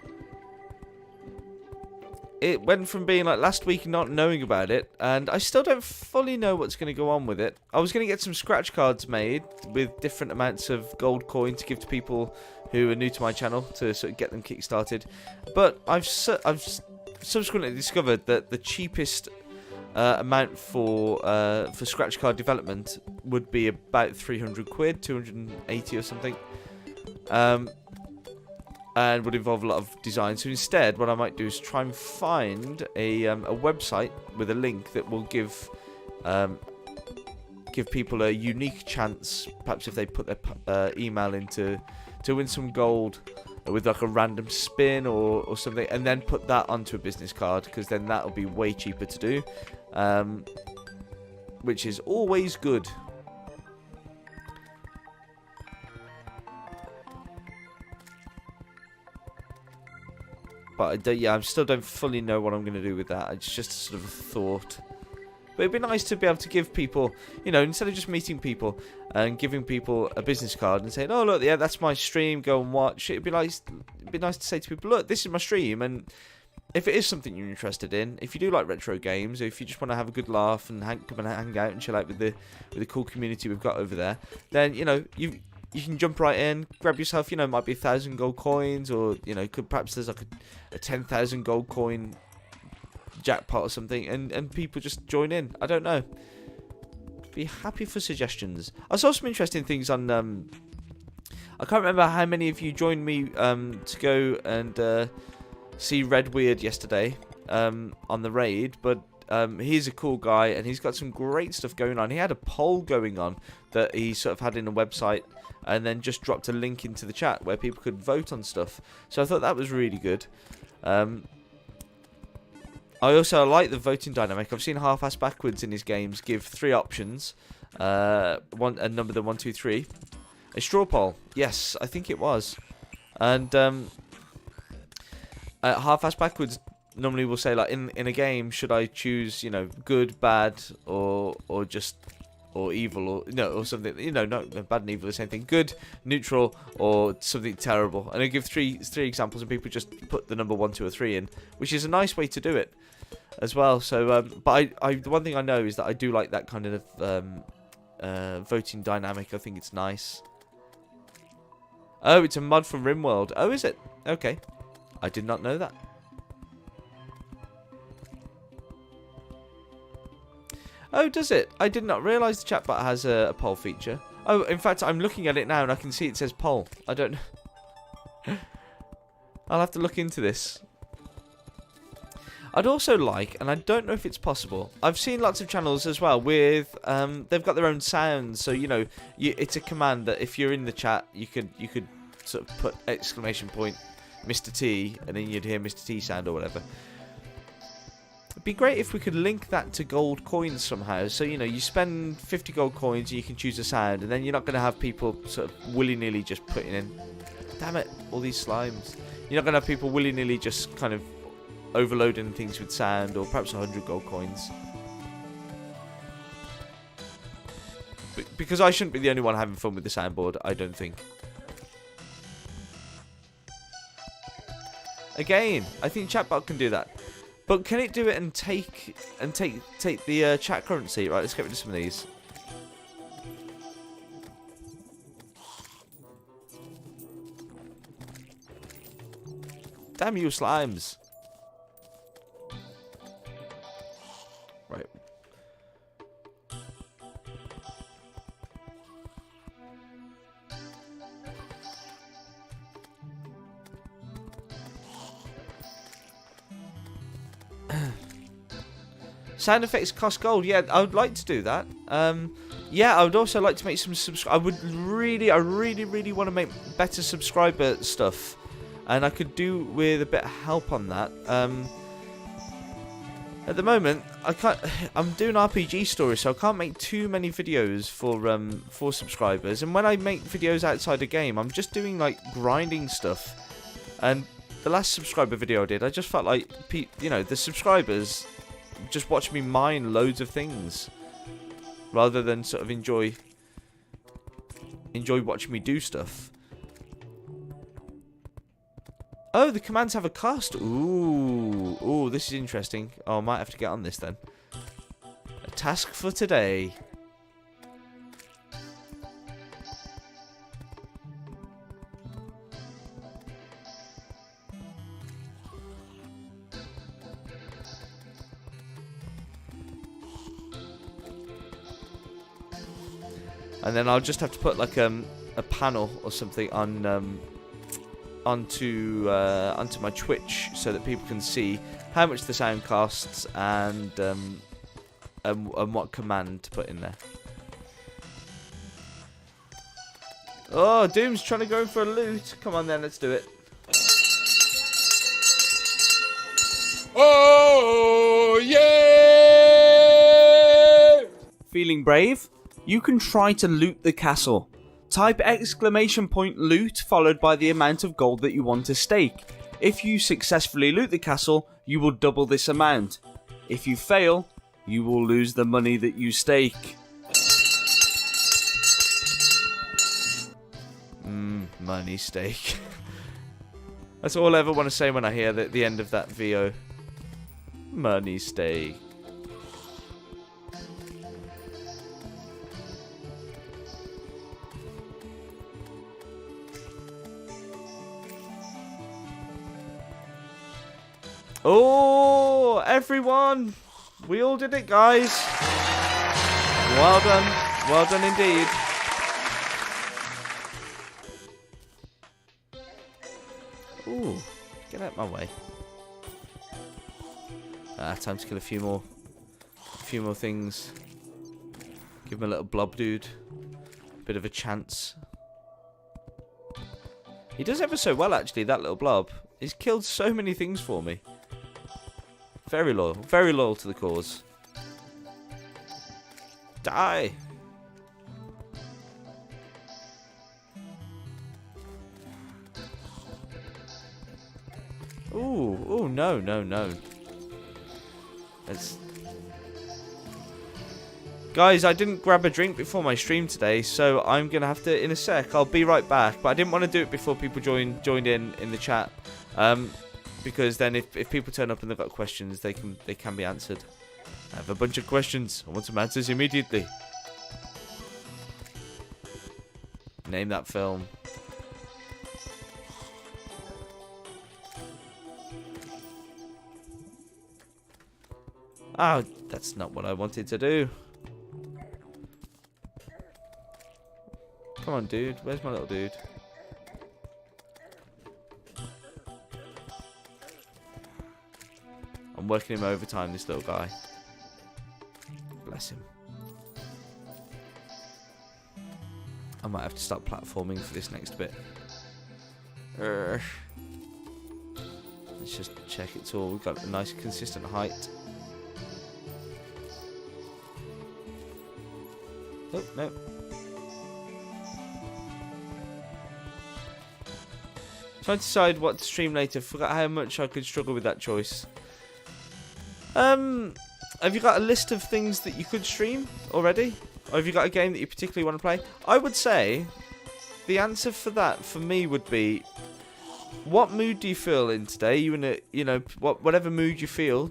It went from being like last week not knowing about it, and I still don't fully know what's going to go on with it. I was going to get some scratch cards made with different amounts of gold coin to give to people who are new to my channel to sort of get them kick-started. But I've subsequently discovered that the cheapest amount for scratch card development would be about 300 quid, 280 or something. And would involve a lot of design. So instead, what I might do is try and find a website with a link that will give people a unique chance, perhaps if they put their email in to win some gold with like a random spin or something, and then put that onto a business card, because then that'll be way cheaper to do, which is always good. But I still don't fully know what I'm going to do with that. It's just sort of a thought. But it'd be nice to be able to give people, you know, instead of just meeting people and giving people a business card and saying, "Oh look, yeah, that's my stream. Go and watch." It'd be nice to say to people, "Look, this is my stream." And if it is something you're interested in, if you do like retro games, or if you just want to have a good laugh and come and hang out and chill out with the cool community we've got over there, then you know you can jump right in, grab yourself, you know, it might be 1,000 gold coins, or, you know, perhaps there's like a 10,000 gold coin jackpot or something, and people just join in. I don't know. Be happy for suggestions. I saw some interesting things on. I can't remember how many of you joined me to go and see Red Weird yesterday on the raid, but he's a cool guy and he's got some great stuff going on. He had a poll going on that he sort of had in a website, and then just dropped a link into the chat where people could vote on stuff. So I thought that was really good. I also like the voting dynamic. I've seen Half-Ass Backwards in his games give 3 options. A number than 1, 2, 3. A straw poll. Yes, I think it was. And Half-Ass Backwards normally will say, like, in a game, should I choose, you know, good, bad, or just, or evil, or no, or something, you know, not bad and evil, the same thing. Good, neutral, or something terrible. And I give three examples, and people just put the number 1, 2, or 3 in, which is a nice way to do it as well. So, but the one thing I know is that I do like that kind of voting dynamic. I think it's nice. Oh, it's a mod from RimWorld. Oh, is it? Okay, I did not know that. Oh, does it? I did not realise the chatbot has a poll feature. Oh, in fact, I'm looking at it now and I can see it says poll. I don't know. I'll have to look into this. I'd also like, and I don't know if it's possible, I've seen lots of channels as well with, they've got their own sounds. So, you know, it's a command that if you're in the chat, you could sort of put exclamation point Mr. T, and then you'd hear Mr. T sound or whatever. It'd be great if we could link that to gold coins somehow. So, you know, you spend 50 gold coins and you can choose a sound, and then you're not going to have people sort of willy-nilly just putting in... Damn it, all these slimes. You're not going to have people willy-nilly just kind of overloading things with sound, or perhaps 100 gold coins. Because I shouldn't be the only one having fun with the soundboard, I don't think. Again, I think chatbot can do that. But can it do it and take the chat currency? Right, let's get rid of some of these. Damn you, slimes. Right. Sound effects cost gold. Yeah, I would like to do that. Yeah, I would also like to make some I really want to make better subscriber stuff, and I could do with a bit of help on that. At the moment, I'm doing RPG stories, so I can't make too many videos for subscribers. And when I make videos outside the game, I'm just doing like grinding stuff. And the last subscriber video I did, I just felt like you know, the subscribers just watch me mine loads of things rather than sort of enjoy watching me do stuff. Oh, the commands have a cost. Ooh, this is interesting. Oh, I might have to get on this then. A task for today. And then I'll just have to put like a panel or something on onto my Twitch so that people can see how much the sound costs and what command to put in there. Oh, Doom's trying to go in for a loot. Come on then, let's do it. Oh, yeah! Feeling brave? You can try to loot the castle. Type exclamation point loot followed by the amount of gold that you want to stake. If you successfully loot the castle, you will double this amount. If you fail, you will lose the money that you stake. Money stake. That's all I ever want to say when I hear the end of that VO. Money stake. Oh, everyone. We all did it, guys. Well done. Well done indeed. Ooh, get out my way. Time to kill a few more things. Give him a little blob dude. Bit of a chance. He does ever so well, actually, that little blob. He's killed so many things for me. Very loyal to the cause. Die! Ooh, no. Guys, I didn't grab a drink before my stream today, so I'm going to have to, in a sec, I'll be right back. But I didn't want to do it before people joined in the chat. Because then if people turn up and they've got questions, they can be answered. I have a bunch of questions. I want some answers immediately. Name that film. Oh, that's not what I wanted to do. Come on, dude. Where's my little dude? I'm working him overtime, this little guy. Bless him. I might have to start platforming for this next bit. Let's just check it's all. We've got a nice consistent height. Oh, no. Trying to decide what to stream later. Forgot how much I could struggle with that choice. Have you got a list of things that you could stream already? Or have you got a game that you particularly want to play? I would say the answer for that for me would be, what mood do you feel in today? You in a, whatever mood you feel,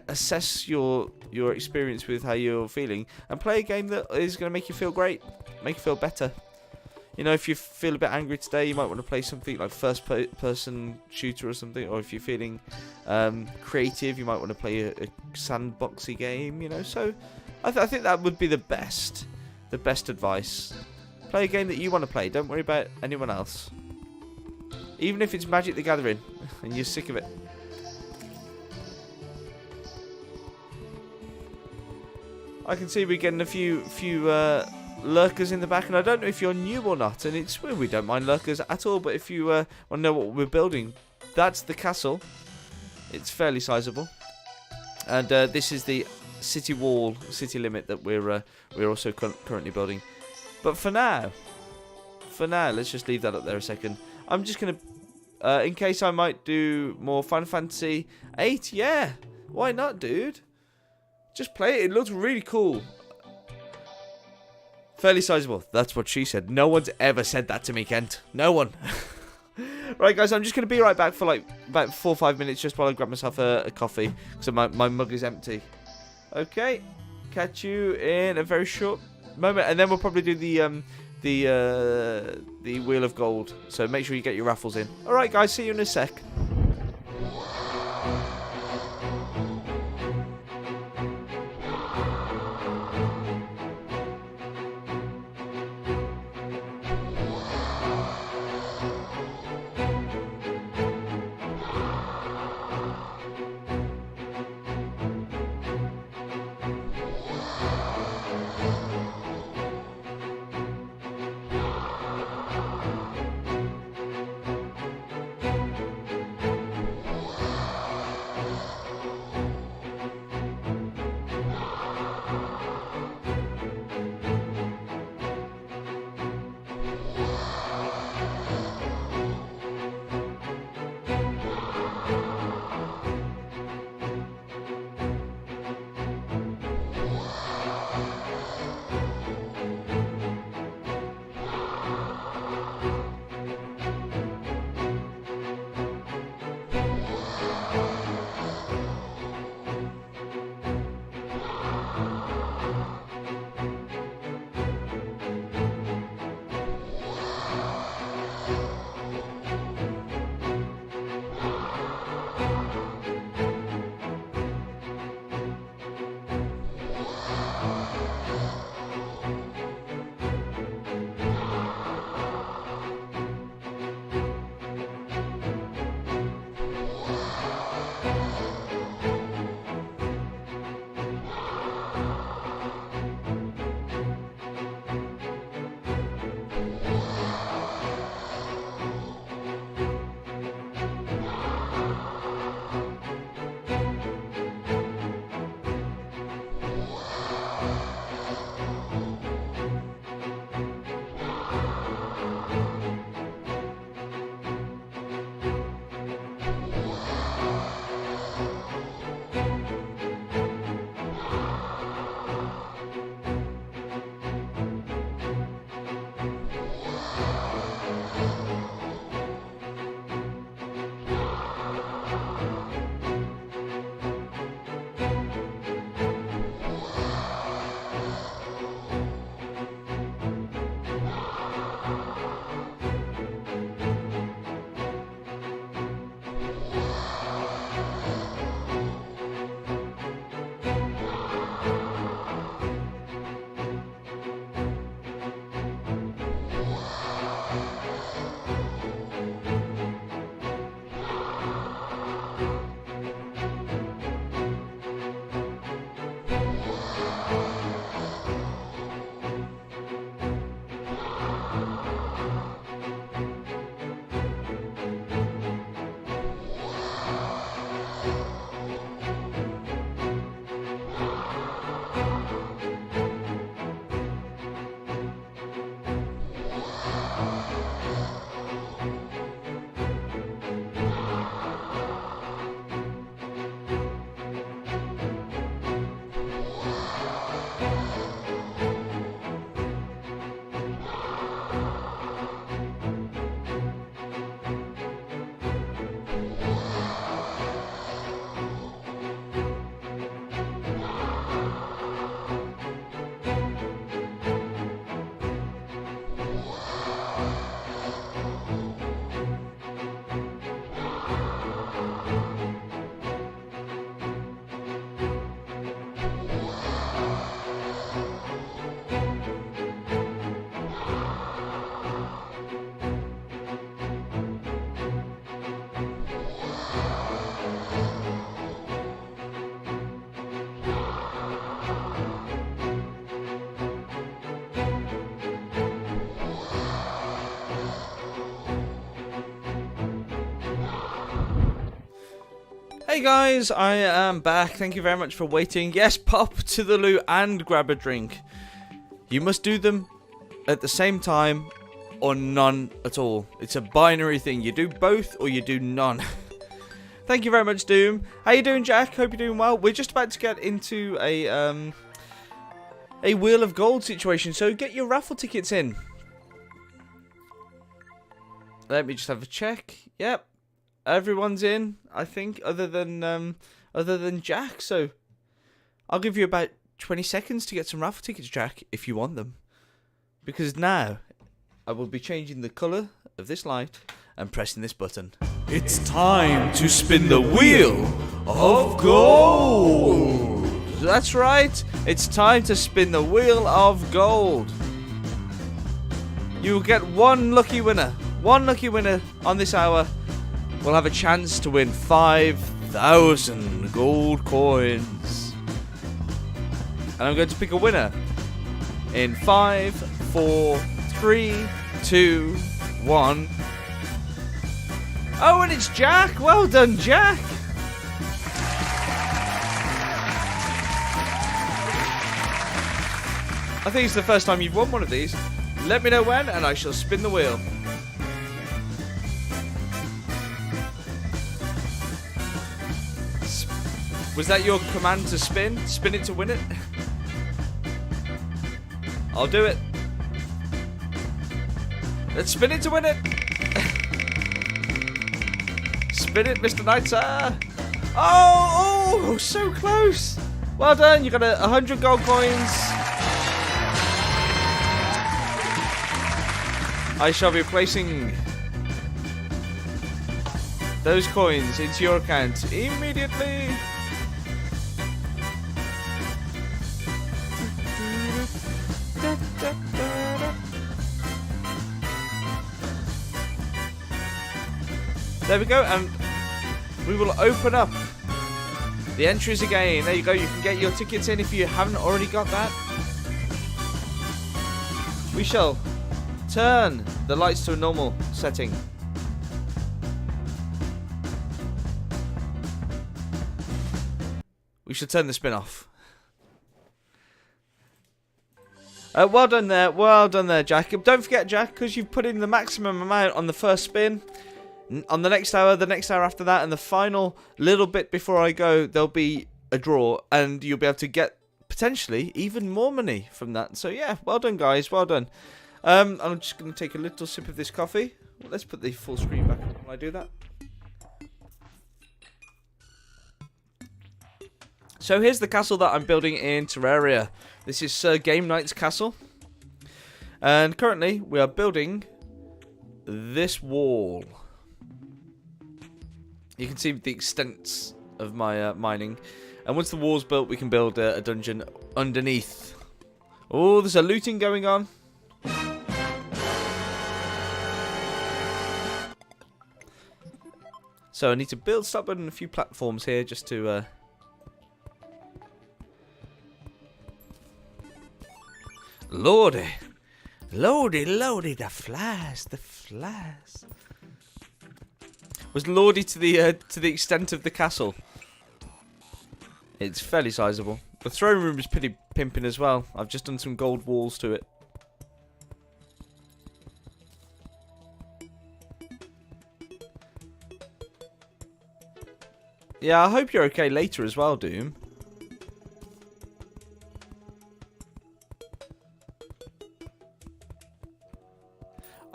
assess your experience with how you're feeling and play a game that is going to make you feel great, make you feel better. You know, if you feel a bit angry today, you might want to play something like first-person shooter or something. Or if you're feeling creative, you might want to play a sandboxy game. You know, so I think that would be the best advice. Play a game that you want to play. Don't worry about anyone else. Even if it's Magic the Gathering and you're sick of it. I can see we're getting a few lurkers in the back, and I don't know if you're new or not, and we don't mind lurkers at all, but if you want to know what we're building, that's the castle. It's fairly sizable, and this is the city limit that we're also currently building. But for now, let's just leave that up there a second. I'm just gonna in case I might do more Final Fantasy 8. Yeah, why not, dude? Just play it. It looks really cool. Fairly sizable. That's what she said. No one's ever said that to me, Kent. No one. Right, guys, I'm just going to be right back for like about 4 or 5 minutes just while I grab myself a coffee. So my mug is empty. Okay. Catch you in a very short moment. And then we'll probably do the Wheel of Gold. So make sure you get your raffles in. Alright, guys. See you in a sec. Hey guys, I am back. Thank you very much for waiting. Yes, pop to the loo and grab a drink. You must do them at the same time or none at all. It's a binary thing. You do both or you do none. Thank you very much, Doom. How you doing, Jack? Hope you're doing well. We're just about to get into a Wheel of Gold situation, so get your raffle tickets in. Let me just have a check. Yep. Everyone's in, I think, other than Jack. So I'll give you about 20 seconds to get some raffle tickets, Jack, if you want them. Because now I will be changing the colour of this light and pressing this button. It's time to spin the wheel of gold. That's right. It's time to spin the wheel of gold. You will get one lucky winner. One lucky winner on this hour will have a chance to win 5,000 gold coins. And I'm going to pick a winner in 5, 4, 3, 2, 1. Oh, and it's Jack. Well done, Jack. I think it's the first time you've won one of these. Let me know when, and I shall spin the wheel. Was that your command to spin? Spin it to win it? I'll do it. Let's spin it to win it. Spin it, Mr. Nightsir. Oh, so close. Well done. You got 100 gold coins. I shall be placing those coins into your account immediately. There we go, and we will open up the entries again. There you go, you can get your tickets in if you haven't already got that. We shall turn the lights to a normal setting. We should turn the spin off. Well done there, Jack. Don't forget, Jack, because you've put in the maximum amount on the first spin. On the next hour after that, and the final little bit before I go, there'll be a draw, and you'll be able to get potentially even more money from that. So yeah, well done, guys. Well done. I'm just going to take a little sip of this coffee. Well, let's put the full screen back up while I do that. So here's the castle that I'm building in Terraria. This is Sir Game Knight's castle. And currently we are building this wall. You can see the extent of my mining. And once the wall's built, we can build a dungeon underneath. Oh, there's a looting going on. So I need to start building a few platforms here just to... Lordy, the flies. Was lordy to the extent of the castle. It's fairly sizable. The throne room is pretty pimping as well. I've just done some gold walls to it. Yeah, I hope you're okay later as well, Doom.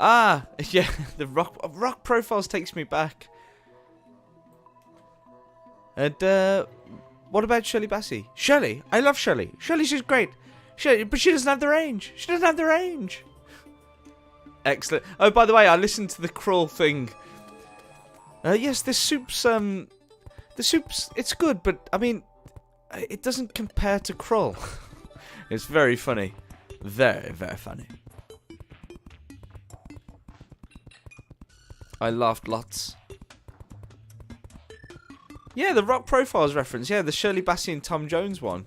Ah, yeah, the rock profiles takes me back. And what about Shirley Bassey? Shirley, I love Shirley. Shirley's just great. Shirley, but she doesn't have the range. She doesn't have the range. Excellent. Oh, by the way, I listened to the Krull thing. Yes, this soup's it's good, but I mean, it doesn't compare to Krull. It's very funny, very funny. I laughed lots. Yeah, the Rock Profiles reference. Yeah, the Shirley Bassey and Tom Jones one.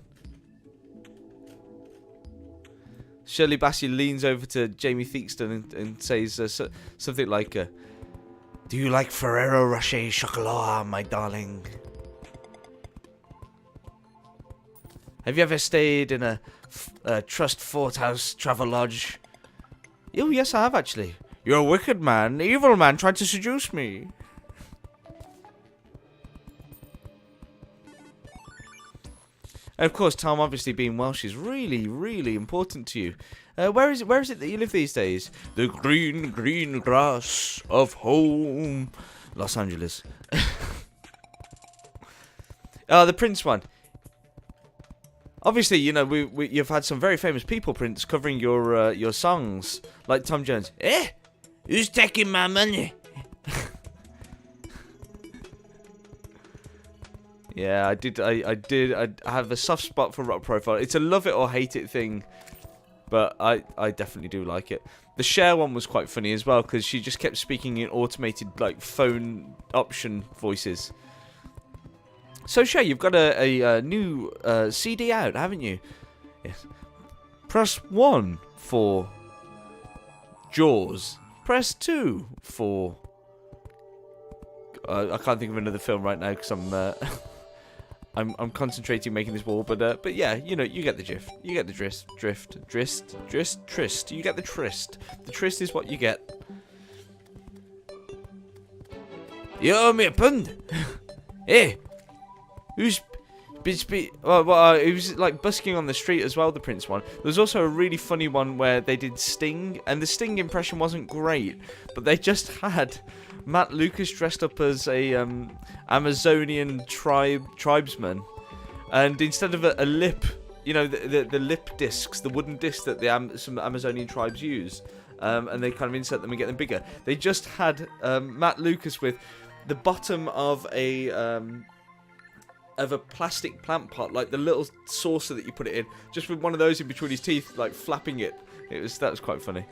Shirley Bassey leans over to Jamie Theakston and says something like, "Do you like Ferrero Rocher chocolat, my darling? Have you ever stayed in a Trust Fort House Travel Lodge?" Oh, yes, I have actually. You're a wicked man, evil man, trying to seduce me. And of course, Tom, obviously being Welsh, is really important to you. Where is it that you live these days? The green grass of home, Los Angeles. The Prince one. Obviously, you know you've had some very famous people, Prince, covering your songs, like Tom Jones. Eh? Who's taking my money? Yeah, I have a soft spot for Rock Profile. It's a love it or hate it thing, but I definitely do like it. The Cher one was quite funny as well because she just kept speaking in automated like phone option voices. So Cher, you've got a new CD out, haven't you? Yes. Press 1 for Jaws. Press 2 for... I can't think of another film right now because I'm concentrating making this wall, but yeah, you know, you get the drift. You get the tryst. You get the tryst. The tryst is what you get. You owe me a pound. Hey, who's been he was like busking on the street as well, the Prince one. There was also a really funny one where they did Sting, and the Sting impression wasn't great, but they just had Matt Lucas dressed up as a Amazonian tribesman, and instead of a lip, you know, the lip discs, the wooden discs that some Amazonian tribes use, and they kind of insert them and get them bigger, they just had Matt Lucas with the bottom of a plastic plant pot, like the little saucer that you put it in, just with one of those in between his teeth, like flapping it. That was quite funny.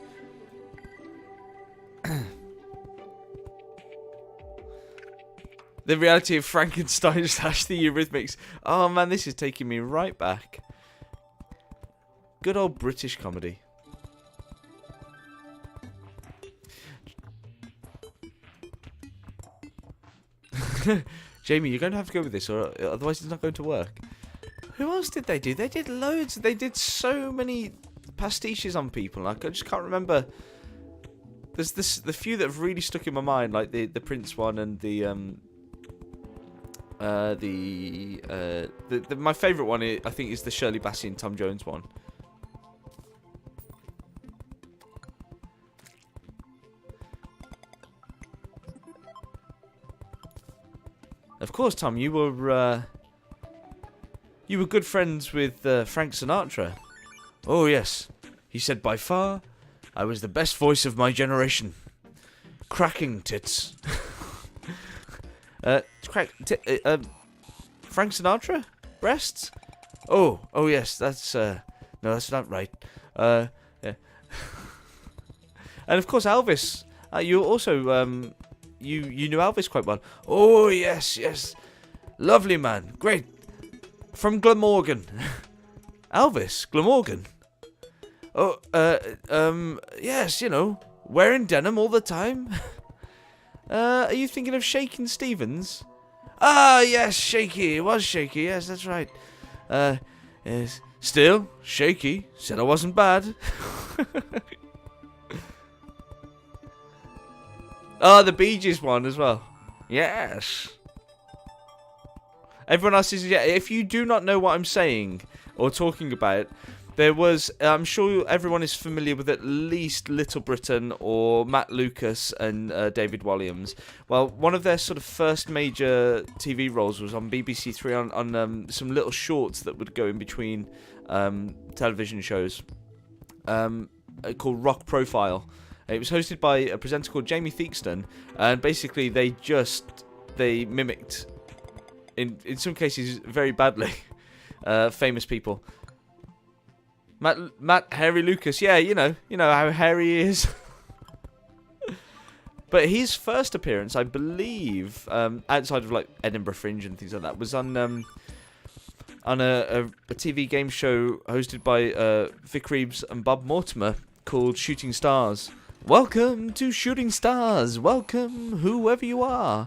The reality of Frankenstein / the Eurythmics. Oh man, this is taking me right back. Good old British comedy. Jamie, you're going to have to go with this, or otherwise it's not going to work. Who else did they do? They did loads. They did so many pastiches on people. Like, I just can't remember. There's the few that have really stuck in my mind, like the Prince one and my favourite one, I think, is the Shirley Bassey and Tom Jones one. Of course, Tom, you were good friends with Frank Sinatra. Oh, yes. He said by far, I was the best voice of my generation. Cracking tits. Frank Sinatra? Breasts? Oh, yes, that's, no, that's not right. Yeah. And of course, Elvis. You also, you knew Elvis quite well. Oh, yes. Lovely man. Great. From Glamorgan. Elvis? Glamorgan? Oh, yes, wearing denim all the time. Are you thinking of Shakin' Stevens? Ah, yes, Shaky. It was Shaky. Yes, that's right. Yes. Still, Shaky said I wasn't bad. Oh, the Bee Gees one as well. Yes. Everyone else is... Yeah, if you do not know what I'm saying or talking about, there was... I'm sure everyone is familiar with at least Little Britain or Matt Lucas and David Walliams. Well, one of their sort of first major TV roles was on BBC Three on some little shorts that would go in between television shows called Rock Profile. It was hosted by a presenter called Jamie Theakston, and basically they mimicked, in some cases very badly, famous people. Matt Harry Lucas, yeah, you know how hairy he is. But his first appearance, I believe, outside of like Edinburgh Fringe and things like that, was on a TV game show hosted by Vic Reeves and Bob Mortimer called Shooting Stars. Welcome to Shooting Stars. Welcome, whoever you are.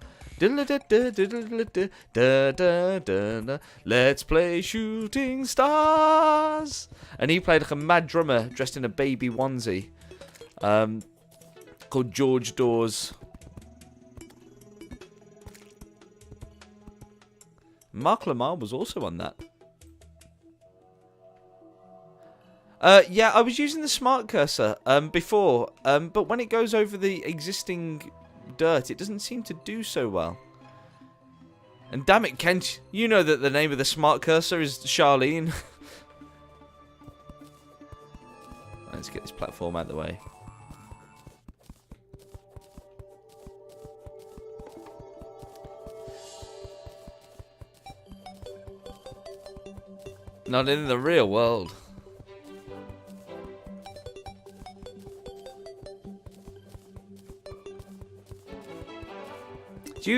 Let's play Shooting Stars. And he played like a mad drummer dressed in a baby onesie, called George Dawes. Mark Lamar was also on that. Yeah, I was using the smart cursor before, but when it goes over the existing dirt, it doesn't seem to do so well. And damn it, Kent, you know that the name of the smart cursor is Charlene. Let's get this platform out of the way. Not in the real world. Do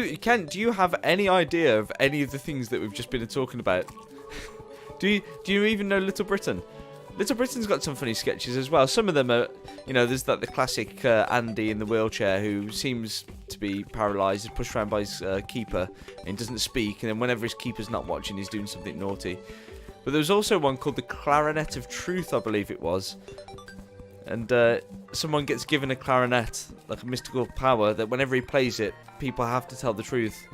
you have any idea of any of the things that we've just been talking about? Do you even know Little Britain? Little Britain's got some funny sketches as well. Some of them are, there's the classic Andy in the wheelchair who seems to be paralysed, is pushed around by his keeper and doesn't speak, and then whenever his keeper's not watching, he's doing something naughty. But there was also one called the Clarinet of Truth, I believe it was. And someone gets given a clarinet, like a mystical power, that whenever he plays it, people have to tell the truth.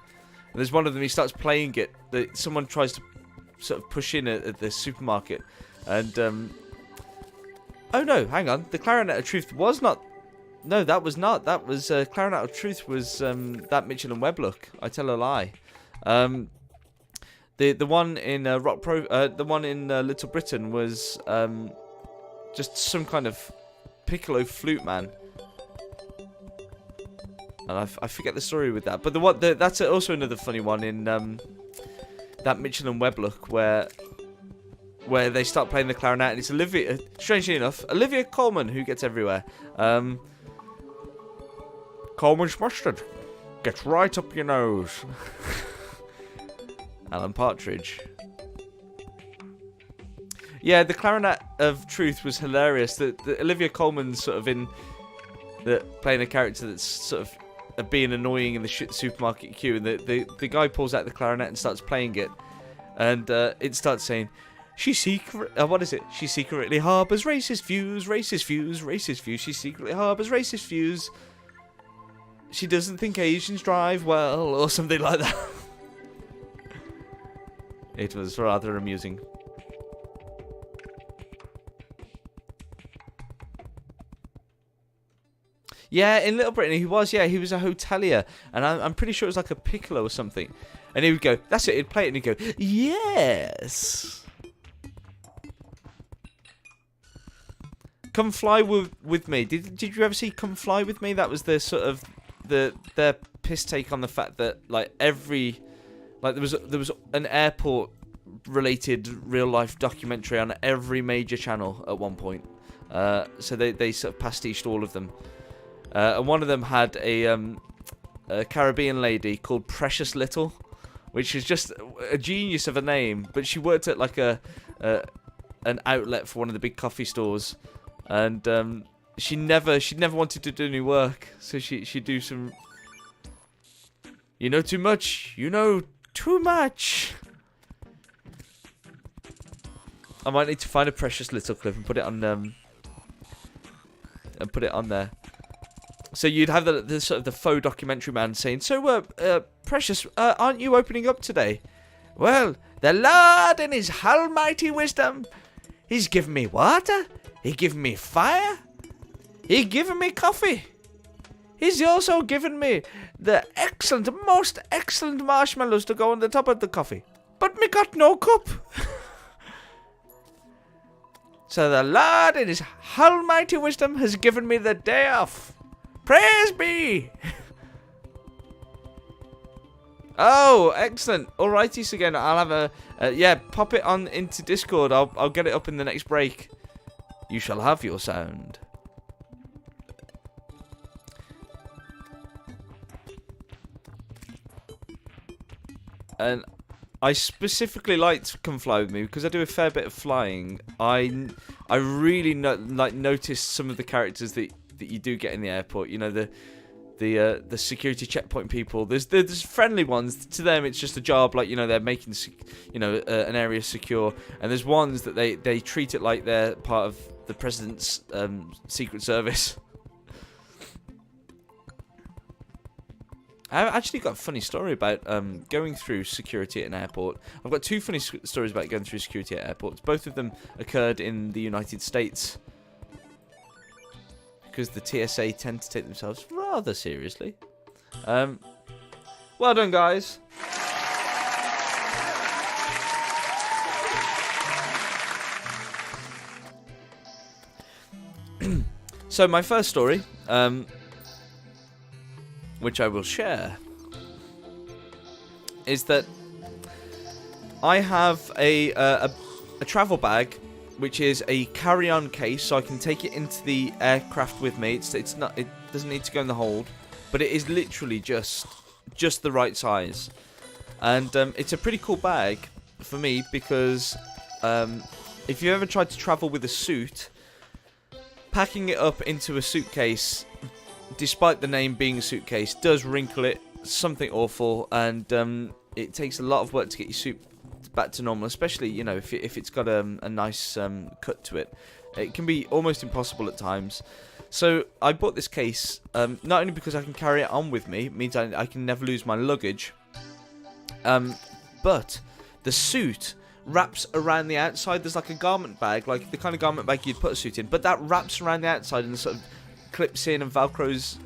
And there's one of them, he starts playing it, that someone tries to sort of push in at the supermarket. And, oh no, hang on. The Clarinet of Truth was not... No, that was not. That was, Clarinet of Truth was that Mitchell and Webb look. I tell a lie. The one in the one in Little Britain was just some kind of piccolo flute man. And I forget the story with that. But that's also another funny one in that Mitchell and Webb look where they start playing the clarinet, and it's Olivia. Strangely enough, Olivia Colman who gets everywhere. Colman's mustard gets right up your nose. Alan Partridge. Yeah, the Clarinet of Truth was hilarious. The Olivia Colman's sort of playing a character that's sort of being annoying in the supermarket queue, and the guy pulls out the clarinet and starts playing it, and it starts saying, She secretly harbours racist views, racist views, racist views. She secretly harbours racist views. She doesn't think Asians drive well, or something like that. It was rather amusing. Yeah, in Little Britain he was a hotelier, and I'm pretty sure it was like a piccolo or something. And he would go, that's it, he'd play it and he'd go, yes. Come Fly with Me. Did you ever see Come Fly With Me? That was the sort of their piss take on the fact that like there was an airport related real life documentary on every major channel at one point. So they sort of pastiched all of them. And one of them had a Caribbean lady called Precious Little, which is just a genius of a name. But she worked at like an outlet for one of the big coffee stores. And she never wanted to do any work, so she'd do some. You know too much. You know too much. I might need to find a Precious Little clip and put it on there. So you'd have the sort of the faux documentary man saying, "So, Precious, aren't you opening up today?" Well, the Lord in His almighty wisdom, He's given me water. He given me fire. He given me coffee. He's also given me the most excellent marshmallows to go on the top of the coffee. But me got no cup. So the Lord in His almighty wisdom has given me the day off. Praise be. Oh, excellent. Alrighty, so again, I'll have a pop it on into Discord. I'll get it up in the next break. You shall have your sound. And I specifically liked Come Fly With Me because I do a fair bit of flying. I really noticed some of the characters that you do get in the airport. You know, the security checkpoint people. There's friendly ones. To them, it's just a job. Like, you know, they're making an area secure. And there's ones that they treat it like they're part of the president's secret service. I've actually got a funny story about going through security at an airport. I've got two funny stories about going through security at airports. Both of them occurred in the United States. Because the TSA tend to take themselves rather seriously. Well done, guys. So my first story, which I will share, is that I have a travel bag, which is a carry-on case, so I can take it into the aircraft with me. It doesn't need to go in the hold, but it is literally just the right size, and it's a pretty cool bag for me because if you ever tried to travel with a suit, packing it up into a suitcase, despite the name being a suitcase, does wrinkle it something awful, and it takes a lot of work to get your suit back to normal, especially, you know, if it's got a nice cut to it. It can be almost impossible at times. So I bought this case not only because I can carry it on with me, it means I can never lose my luggage, but the suit wraps around the outside. There's like a garment bag, like the kind of garment bag you'd put a suit in, but that wraps around the outside and sort of clips in and velcros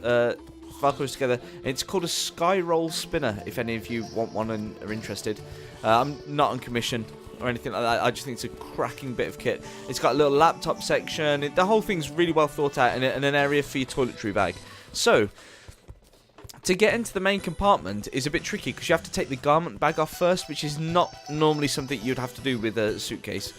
together. And it's called a sky roll spinner, if any of you want one and are interested. I'm not on commission or anything like that. I just think it's a cracking bit of kit. It's got a little laptop section. The whole thing's really well thought out, and an area for your toiletry bag. So to get into the main compartment is a bit tricky because you have to take the garment bag off first, which is not normally something you'd have to do with a suitcase.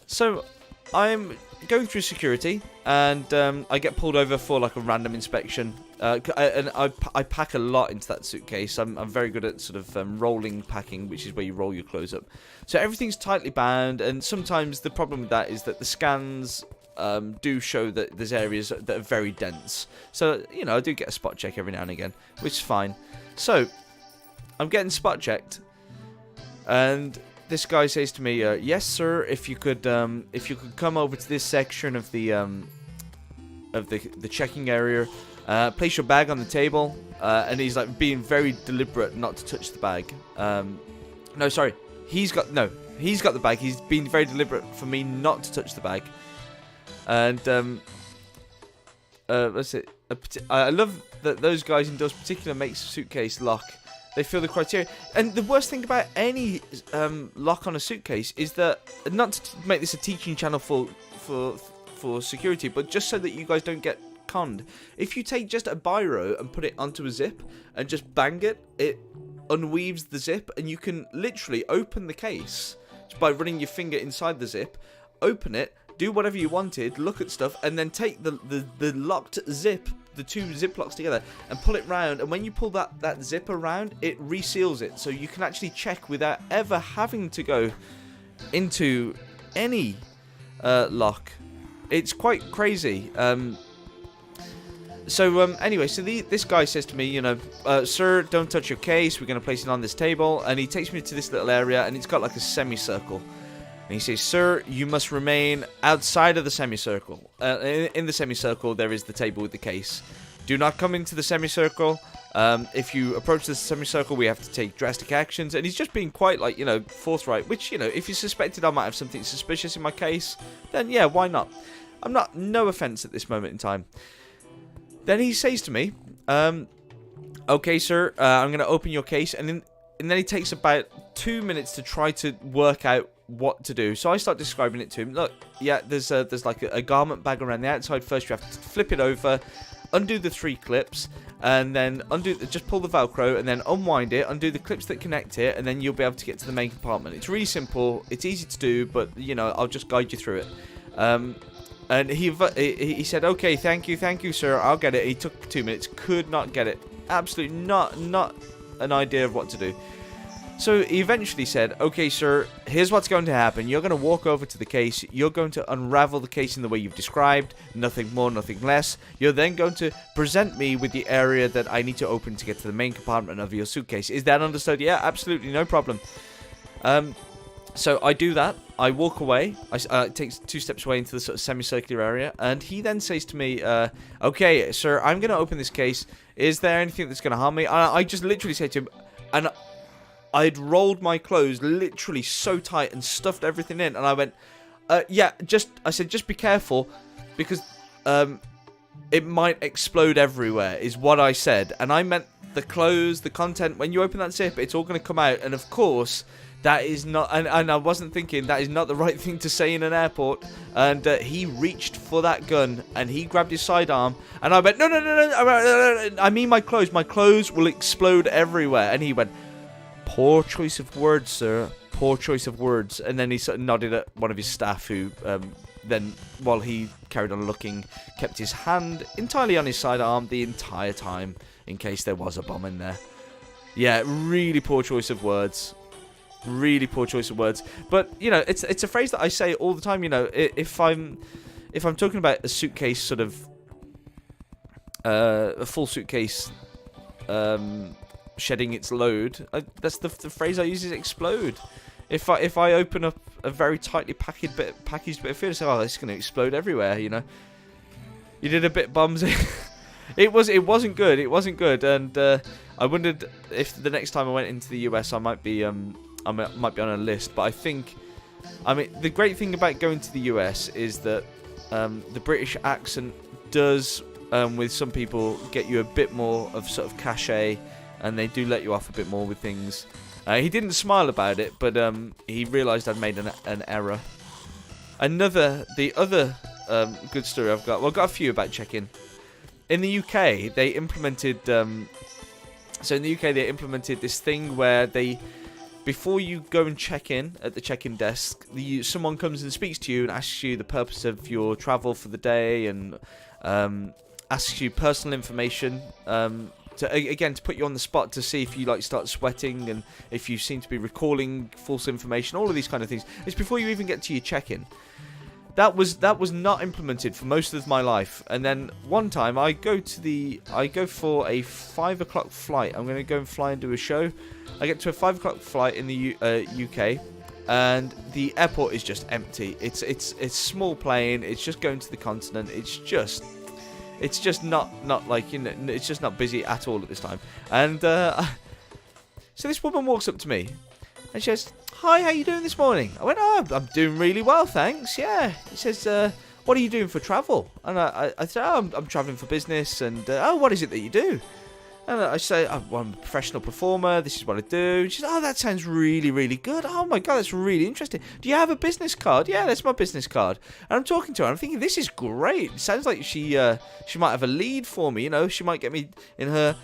So I'm going through security, and I get pulled over for like a random inspection. And I pack a lot into that suitcase. I'm very good at sort of rolling packing, which is where you roll your clothes up. So everything's tightly bound, and sometimes the problem with that is that the scans do show that there's areas that are very dense. So, you know, I do get a spot check every now and again, which is fine. So I'm getting spot checked, and this guy says to me, "Yes, sir. If you could come over to this section of the checking area, place your bag on the table." And he's like being very deliberate not to touch the bag. No, sorry. He's got the bag. He's been very deliberate for me not to touch the bag. And what's it? I love that those guys in those particular makes suitcase lock. they fill the criteria. And the worst thing about any lock on a suitcase is that, not to make this a teaching channel for security, but just so that you guys don't get conned. If you take just a biro and put it onto a zip and just bang it, it unweaves the zip, and you can literally open the case by running your finger inside the zip, open it, do whatever you wanted, look at stuff, and then take the locked zip, the two zip locks together, and pull it round. And when you pull that zip around, it reseals it, so you can actually check without ever having to go into any lock. It's quite crazy. Anyway, this guy says to me, sir, don't touch your case. We're going to place it on this table. And he takes me to this little area, and it's got like a semicircle. And he says, sir, you must remain outside of the semicircle. In the semicircle, there is the table with the case. Do not come into the semicircle. If you approach the semicircle, we have to take drastic actions. And he's just being quite, forthright. Which, if you suspected I might have something suspicious in my case, then yeah, why not? I'm not, no offense at this moment in time. Then he says to me, okay, sir, I'm going to open your case. And then he takes about 2 minutes to try to work out what to do. So I start describing it to him. Look, yeah, there's like a garment bag around the outside. First, you have to flip it over, undo the 3 clips, and then just pull the Velcro, and then unwind it, undo the clips that connect it, and then you'll be able to get to the main compartment. It's really simple. It's easy to do, but, I'll just guide you through it. And he said, okay, thank you, sir, I'll get it. He took 2 minutes, could not get it. Absolutely not an idea of what to do. So he eventually said, okay, sir, here's what's going to happen. You're going to walk over to the case. You're going to unravel the case in the way you've described. Nothing more, nothing less. You're then going to present me with the area that I need to open to get to the main compartment of your suitcase. Is that understood? Yeah, absolutely, no problem. So I do that. I walk away. It takes 2 steps away into the sort of semicircular area. And he then says to me, okay, sir, I'm going to open this case. Is there anything that's going to harm me? I just literally say to him, and I'd rolled my clothes literally so tight and stuffed everything in. And I went, yeah, I said, just be careful, because it might explode everywhere, is what I said. And I meant the clothes, the content. When you open that zip, it's all going to come out. And of course, that is not, and I wasn't thinking, that is not the right thing to say in an airport. And he reached for that gun, and he grabbed his sidearm, and I went, no, I mean my clothes will explode everywhere. And he went, poor choice of words, sir, poor choice of words. And then he sort of nodded at one of his staff, who then, while he carried on looking, kept his hand entirely on his sidearm the entire time, in case there was a bomb in there. Yeah, really poor choice of words. Really poor choice of words. But it's a phrase that I say all the time. If I'm talking about a suitcase, sort of a full suitcase shedding its load, that's the phrase I use, is explode. If I open up a very tightly packaged bit of food, I say, oh, it's going to explode everywhere. You did a bit bums. It wasn't good. And I wondered if the next time I went into the US, I might be on a list. But the great thing about going to the US is that the British accent does, with some people, get you a bit more of sort of cachet, and they do let you off a bit more with things. He didn't smile about it, but he realised I'd made an error. The other good story I've got a few about check-in. In the UK, they implemented this thing where before you go and check in at the check-in desk, someone comes and speaks to you and asks you the purpose of your travel for the day, and asks you personal information, to put you on the spot, to see if you start sweating and if you seem to be recalling false information, all of these kind of things. It's before you even get to your check-in. That was not implemented for most of my life. And then one time I go for a 5 o'clock flight. I'm going to go and fly and do a show. I get to a 5 o'clock flight in the UK, and the airport is just empty. It's small plane. It's just going to the continent. It's just not it's just not busy at all at this time. And so this woman walks up to me, and she says, "Hi, how you doing this morning?" I went, "Oh, I'm doing really well, thanks. Yeah." He says, "What are you doing for travel?" And I said, "Oh, I'm traveling for business." And "Oh, what is it that you do?" And I say, oh, well, I'm a professional performer, this is what I do. And she's like, oh, that sounds really, really good. Oh my god, that's really interesting. Do you have a business card? Yeah, that's my business card. And I'm talking to her, I'm thinking, this is great. It sounds like she might have a lead for me, you know, she might get me in her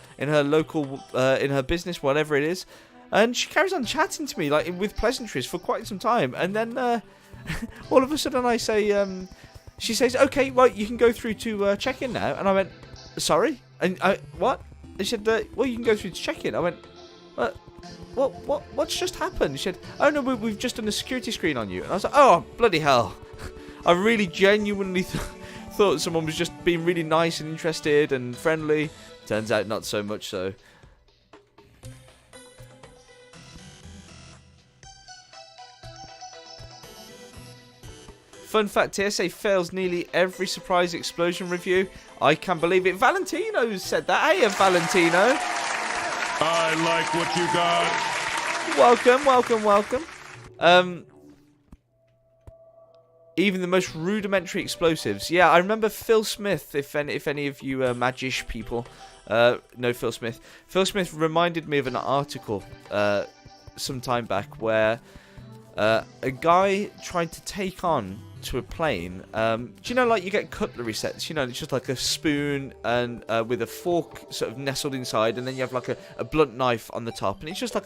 local, in her business, whatever it is. And she carries on chatting to me, like, with pleasantries for quite some time. And then, all of a sudden I say, she says, okay, well, you can go through to check-in now. And I went, sorry? And what? They said, well, you can go through to check-in. I went, what's just happened? She said, oh, no, we've just done a security screen on you. And I was like, oh, bloody hell. I really genuinely thought someone was just being really nice and interested and friendly. Turns out not so much so. Fun fact, TSA fails nearly every surprise explosion review. I can't believe it. Valentino said that. Hey, Valentino. I like what you got. Welcome, welcome, welcome. Even the most rudimentary explosives. Yeah, I remember Phil Smith, if any of you magish people know Phil Smith. Phil Smith reminded me of an article some time back where a guy tried to take on to a plane. Do you know, like, you get cutlery sets, you know, it's just like a spoon and with a fork sort of nestled inside, and then you have like a blunt knife on the top, and it's just like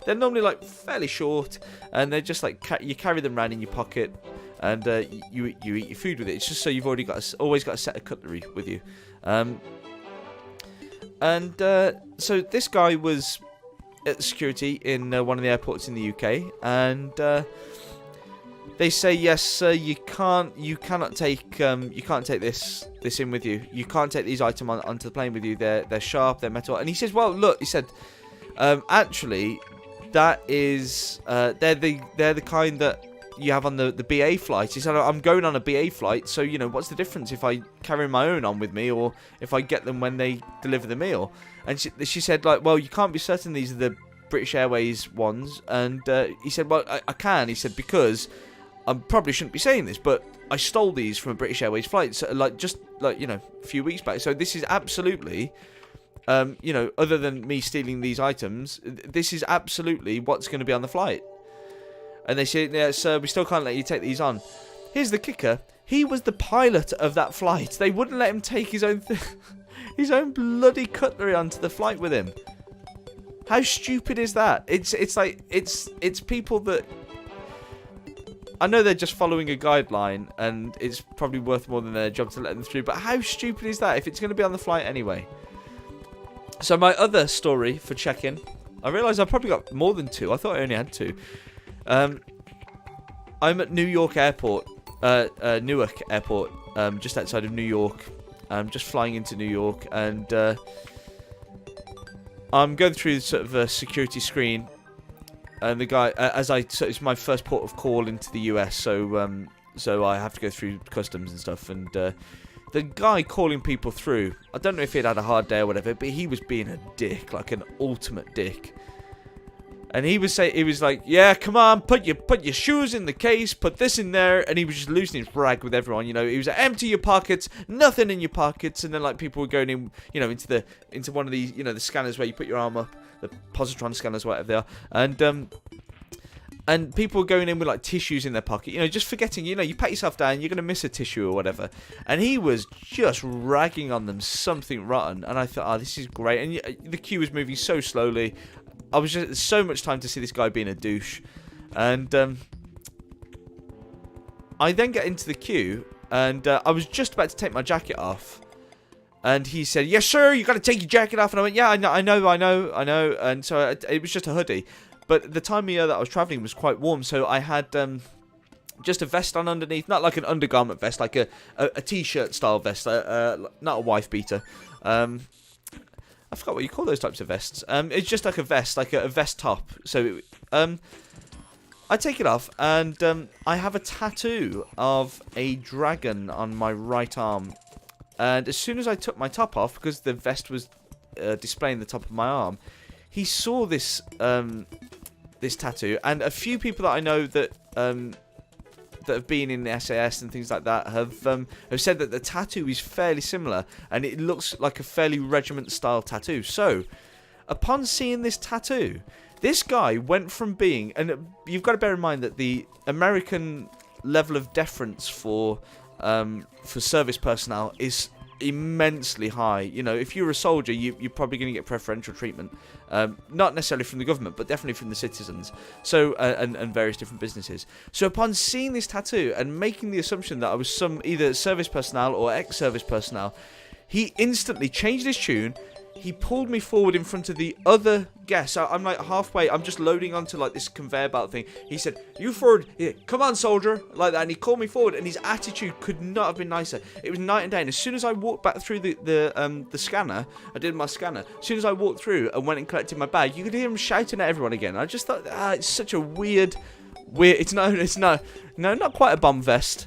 they're normally like fairly short, and they're just like you carry them around in your pocket, and you eat your food with it. It's just so you've already always got a set of cutlery with you. So this guy was at security in one of the airports in the UK, and they say, yes, sir, you cannot take this in with you. You can't take these items onto the plane with you. They're sharp, they're metal. And he says, well, look, he said, actually, that is they're the kind that you have on the BA flight. He said, I'm going on a BA flight, so, you know, what's the difference if I carry my own on with me or if I get them when they deliver the meal? And she said, like, well, you can't be certain these are the British Airways ones. And he said, well, I can. He said, because I probably shouldn't be saying this, but I stole these from a British Airways flight, so, just you know, a few weeks back. So this is absolutely, you know, other than me stealing these items, this is absolutely what's going to be on the flight. And they said, yeah, sir, we still can't let you take these on. Here's the kicker: he was the pilot of that flight. They wouldn't let him take his own his own bloody cutlery onto the flight with him. How stupid is that? It's like it's people that, I know they're just following a guideline, and it's probably worth more than their job to let them through, but how stupid is that if it's going to be on the flight anyway? So my other story for check-in, I realise I've probably got more than two. I thought I only had two. I'm at New York Airport, Newark Airport, just outside of New York. I'm just flying into New York, and I'm going through sort of a security screen. And the guy, so it's my first port of call into the US, so I have to go through customs and stuff. And the guy calling people through, I don't know if he'd had a hard day or whatever, but he was being a dick, like an ultimate dick. And he was like, yeah, come on, put your shoes in the case, put this in there, and he was just losing his rag with everyone. You know, he was like, empty your pockets, nothing in your pockets, and then like people were going in, you know, into one of these, you know, the scanners where you put your arm up, the positron scanners, whatever they are, and people were going in with like tissues in their pocket, you know, just forgetting, you know, you pat yourself down, you're gonna miss a tissue or whatever, and he was just ragging on them something rotten, and I thought, oh, this is great, and the queue was moving so slowly. I was just so much time to see this guy being a douche, and I then get into the queue, and I was just about to take my jacket off, and he said, "Yes, sir, you got to take your jacket off." And I went, "Yeah, I know." And so it was just a hoodie, but the time of year that I was traveling was quite warm, so I had just a vest on underneath, not like an undergarment vest, like a t-shirt style vest, not a wife beater. I forgot what you call those types of vests. It's just like a vest, like a vest top. So, I take it off, and I have a tattoo of a dragon on my right arm. And as soon as I took my top off, because the vest was displaying the top of my arm, he saw this this tattoo. And a few people that I know that that have been in the SAS and things like that have said that the tattoo is fairly similar, and it looks like a fairly regiment-style tattoo. So, upon seeing this tattoo, this guy went from being, and you've got to bear in mind that the American level of deference for service personnel is immensely high. You know, if you're a soldier, you're probably going to get preferential treatment, not necessarily from the government, but definitely from the citizens. So and various different businesses. So upon seeing this tattoo and making the assumption that I was some either service personnel or ex-service personnel, he instantly changed his tune. He pulled me forward in front of the other guests. I'm like halfway. I'm just loading onto like this conveyor belt thing. He said, "You forward, here, come on, soldier," like that. And he called me forward, and his attitude could not have been nicer. It was night and day. And as soon as I walked back through the scanner, I did my scanner. As soon as I walked through and went and collected my bag, you could hear him shouting at everyone again. I just thought, it's such a weird. It's not quite a bomb vest.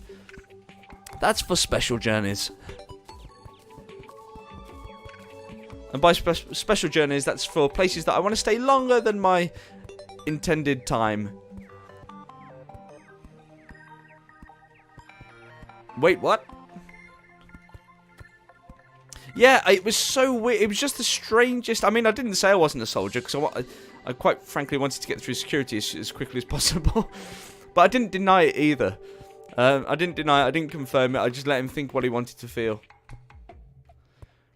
That's for special journeys. And by special journeys, that's for places that I want to stay longer than my intended time. Wait, what? Yeah, it was so weird. It was just the strangest. I mean, I didn't say I wasn't a soldier, because I quite frankly wanted to get through security as quickly as possible. But I didn't deny it either. I didn't deny it. I didn't confirm it. I just let him think what he wanted to feel.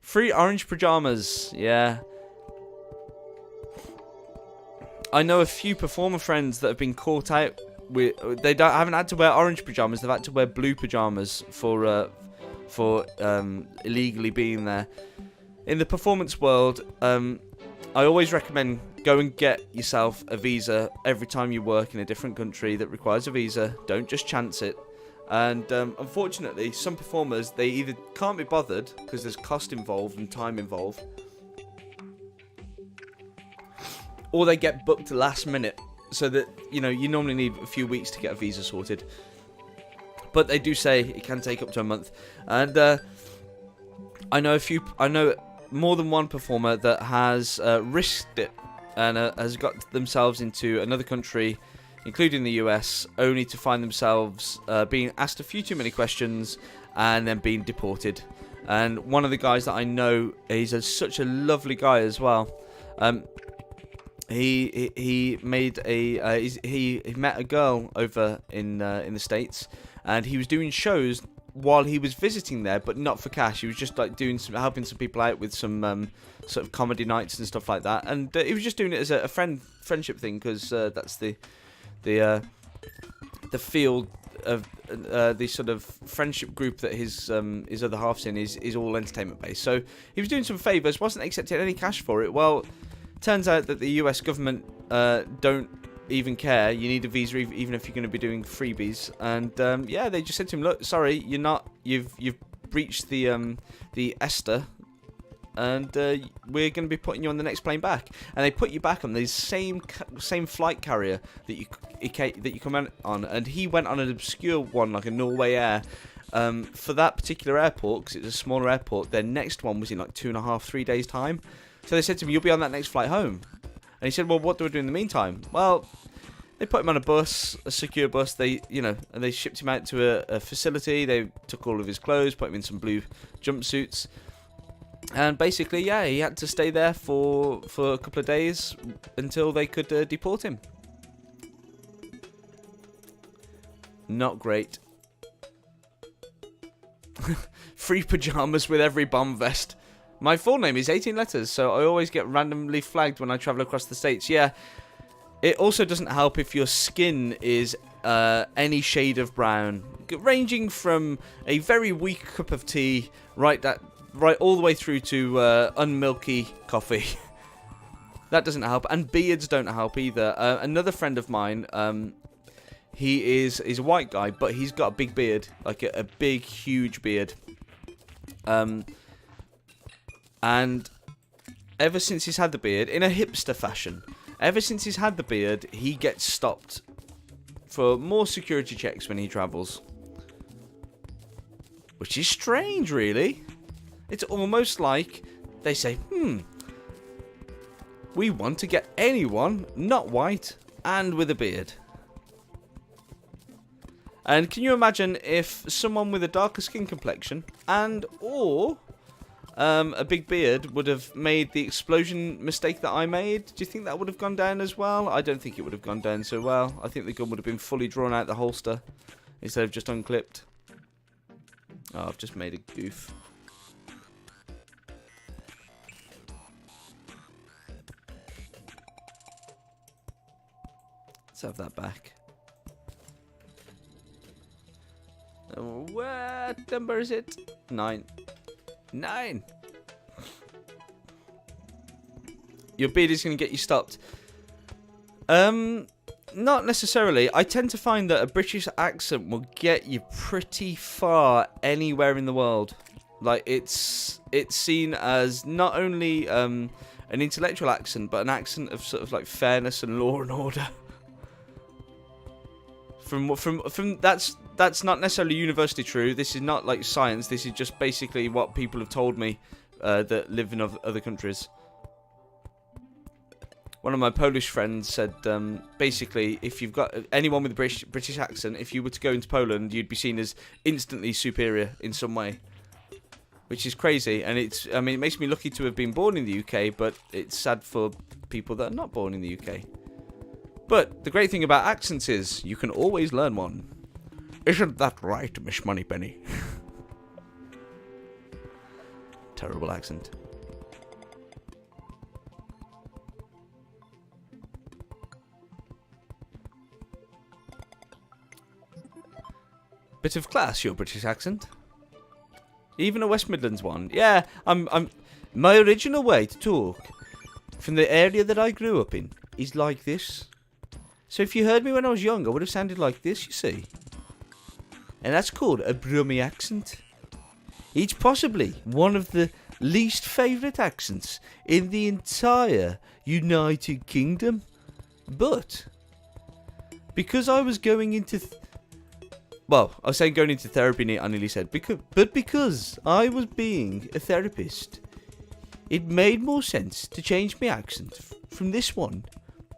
Free orange pajamas, yeah. I know a few performer friends that have been caught out with. They haven't had to wear orange pajamas. They've had to wear blue pajamas for illegally being there. In the performance world, I always recommend go and get yourself a visa every time you work in a different country that requires a visa. Don't just chance it. And unfortunately, some performers, they either can't be bothered because there's cost involved and time involved, or they get booked last minute, so that, you know, you normally need a few weeks to get a visa sorted. But they do say it can take up to a month. And I know more than one performer that has risked it and has got themselves into another country, including the US, only to find themselves being asked a few too many questions and then being deported. And one of the guys that I know, he's such a lovely guy as well. He met a girl over in the States, and he was doing shows while he was visiting there, but not for cash. He was just like helping some people out with some sort of comedy nights and stuff like that. And he was just doing it as a friendship thing, because that's the field of the sort of friendship group that his other half's in is all entertainment based. So he was doing some favours, wasn't accepting any cash for it. Well, turns out that the US government don't even care. You need a visa even if you're going to be doing freebies. And yeah, they just said to him, "Look, sorry, you've breached the ESTA. And we're going to be putting you on the next plane back." And they put you back on the same flight carrier that you come on. And he went on an obscure one, like a Norway Air. For that particular airport, because it's a smaller airport, their next one was in like 2.5-3 days time. So they said to him, "You'll be on that next flight home." And he said, "Well, what do I do in the meantime?" Well, they put him on a bus, a secure bus. And they shipped him out to a facility. They took all of his clothes, put him in some blue jumpsuits. And basically, yeah, he had to stay there for a couple of days until they could deport him. Not great. Free pajamas with every bomb vest. My full name is 18 letters, so I always get randomly flagged when I travel across the States. Yeah, it also doesn't help if your skin is any shade of brown, ranging from a very weak cup of tea right all the way through to unmilky coffee. That doesn't help, and beards don't help either. Another friend of mine, he's a white guy, but he's got a big beard, like a big, huge beard. And ever since he's had the beard, in a hipster fashion, he gets stopped for more security checks when he travels. Which is strange, really. It's almost like they say, we want to get anyone not white and with a beard. And can you imagine if someone with a darker skin complexion or a big beard would have made the explosion mistake that I made? Do you think that would have gone down as well? I don't think it would have gone down so well. I think the gun would have been fully drawn out the holster instead of just unclipped. Oh, I've just made a goof. Let's have that back. What number is it? 9. 9! Your beard is going to get you stopped. Not necessarily. I tend to find that a British accent will get you pretty far anywhere in the world. Like, it's seen as not only an intellectual accent, but an accent of sort of like fairness and law and order. From that's not necessarily universally true. This is not like science. This is just basically what people have told me that live in other countries. One of my Polish friends said, basically, if you've got anyone with a British accent, if you were to go into Poland, you'd be seen as instantly superior in some way, which is crazy. And I mean, it makes me lucky to have been born in the UK, but it's sad for people that are not born in the UK. But the great thing about accents is you can always learn one. Isn't that right, Miss Moneypenny? Terrible accent. Bit of class, your British accent. Even a West Midlands one. Yeah, I'm. My original way to talk from the area that I grew up in is like this. So if you heard me when I was young, I would have sounded like this, you see. And that's called a Brummie accent. It's possibly one of the least favourite accents in the entire United Kingdom. But because I was going into... well, I was saying going into therapy, I nearly said. Because I was being a therapist, it made more sense to change my accent from this one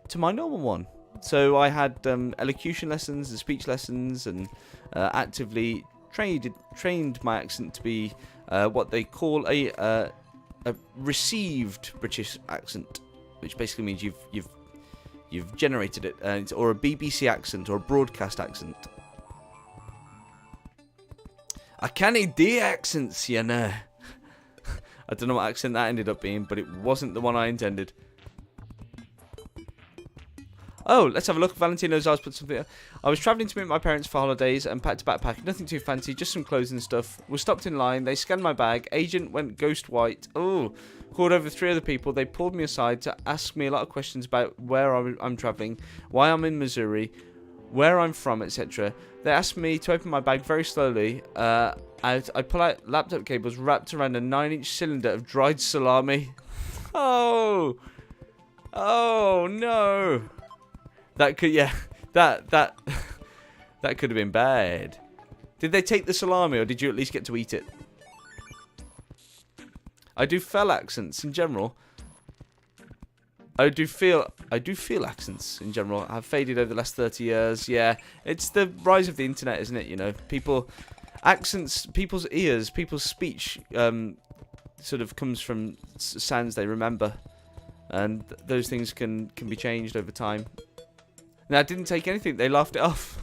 to my normal one. So I had elocution lessons and speech lessons, and actively trained my accent to be what they call a received British accent, which basically means you've generated it, or a BBC accent or a broadcast accent. I can't do accents, you know. I don't know what accent that ended up being, but it wasn't the one I intended. Oh, let's have a look. Valentino's eyes put something. I was travelling to meet my parents for holidays and packed a backpack. Nothing too fancy, just some clothes and stuff. Was stopped in line. They scanned my bag. Agent went ghost white. Oh, called over 3 other people. They pulled me aside to ask me a lot of questions about where I'm travelling, why I'm in Missouri, where I'm from, etc. They asked me to open my bag very slowly. I pull out laptop cables wrapped around a 9-inch cylinder of dried salami. Oh no. That could, yeah, that could have been bad. Did they take the salami, or did you at least get to eat it? I do feel accents in general. I do feel accents in general have faded over the last 30 years. Yeah, it's the rise of the internet, isn't it? You know, accents, people's ears, people's speech, sort of comes from sounds they remember, and those things can be changed over time. Now, I didn't take anything. They laughed it off.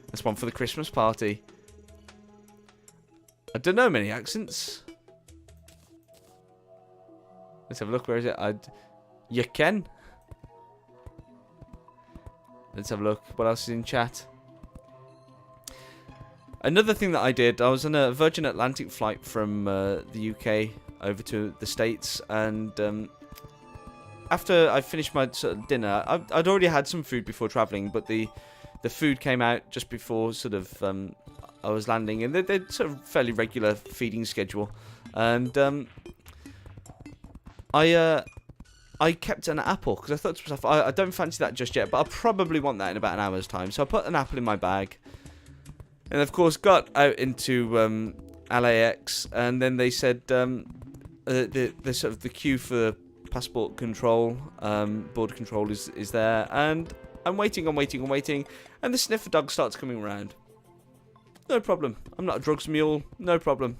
That's one for the Christmas party. I don't know many accents. Let's have a look. Where is it? You can. Let's have a look. What else is in chat? Another thing that I did, I was on a Virgin Atlantic flight from the UK over to the States, and after I finished my sort of dinner, I'd already had some food before travelling, but the food came out just before sort of I was landing, and they're sort of fairly regular feeding schedule, and I kept an apple because I thought to myself, I don't fancy that just yet, but I'll probably want that in about an hour's time. So I put an apple in my bag, and of course got out into LAX, and then they said the sort of the queue for passport control, border control is there, and I'm waiting, and the sniffer dog starts coming around. No problem. I'm not a drugs mule. No problem.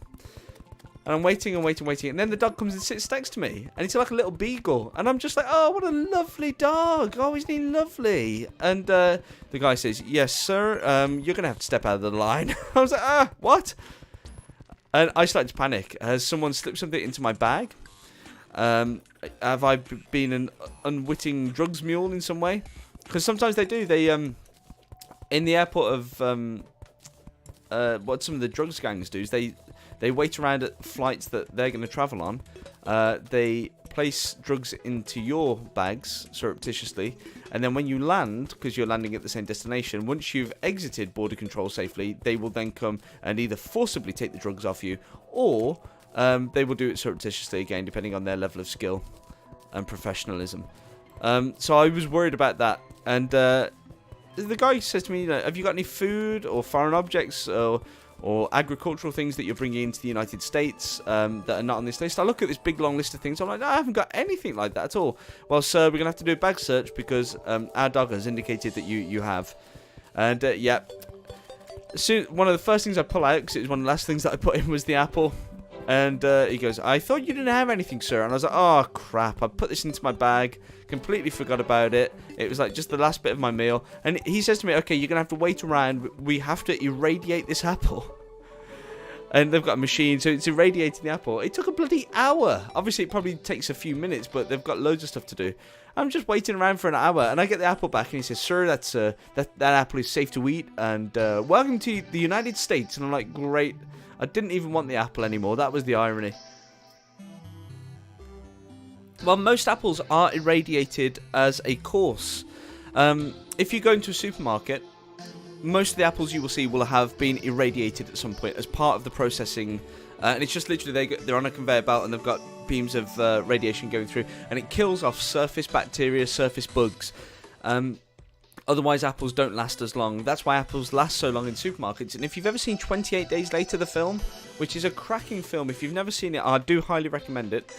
And I'm waiting, and then the dog comes and sits next to me, and it's like a little beagle, and I'm just like, oh, what a lovely dog. Oh, isn't he lovely? And the guy says, yes, sir, you're going to have to step out of the line. I was like, what? And I started to panic. Has someone slipped something into my bag? Have I been an unwitting drugs mule in some way? Because sometimes they do. They, in the airport of, what some of the drugs gangs do is they wait around at flights that they're going to travel on. They place drugs into your bags surreptitiously, and then when you land, because you're landing at the same destination, once you've exited border control safely, they will then come and either forcibly take the drugs off you, or they will do it surreptitiously again, depending on their level of skill and professionalism. So I was worried about that, and the guy says to me, have you got any food or foreign objects or agricultural things that you're bringing into the United States that are not on this list? I look at this big long list of things. I'm like, no, I haven't got anything like that at all. Well, sir, we're going to have to do a bag search because our dog has indicated that you have. And, yeah. One of the first things I pull out, because it was one of the last things that I put in, was the apple. And he goes, I thought you didn't have anything, sir. And I was like, oh, crap. I put this into my bag. Completely forgot about it. It was like just the last bit of my meal. And he says to me, okay, you're going to have to wait around. We have to irradiate this apple. And they've got a machine, so it's irradiating the apple. It took a bloody hour. Obviously, it probably takes a few minutes, but they've got loads of stuff to do. I'm just waiting around for an hour, and I get the apple back, and he says, sir, that apple is safe to eat, and welcome to the United States. And I'm like, great. I didn't even want the apple anymore. That was the irony. Well, most apples are irradiated as a course. If you go into a supermarket, most of the apples you will see will have been irradiated at some point as part of the processing. And it's just literally they're on a conveyor belt and they've got beams of radiation going through. And it kills off surface bacteria, surface bugs. Otherwise, apples don't last as long. That's why apples last so long in supermarkets. And if you've ever seen 28 Days Later, the film, which is a cracking film, if you've never seen it, I do highly recommend it.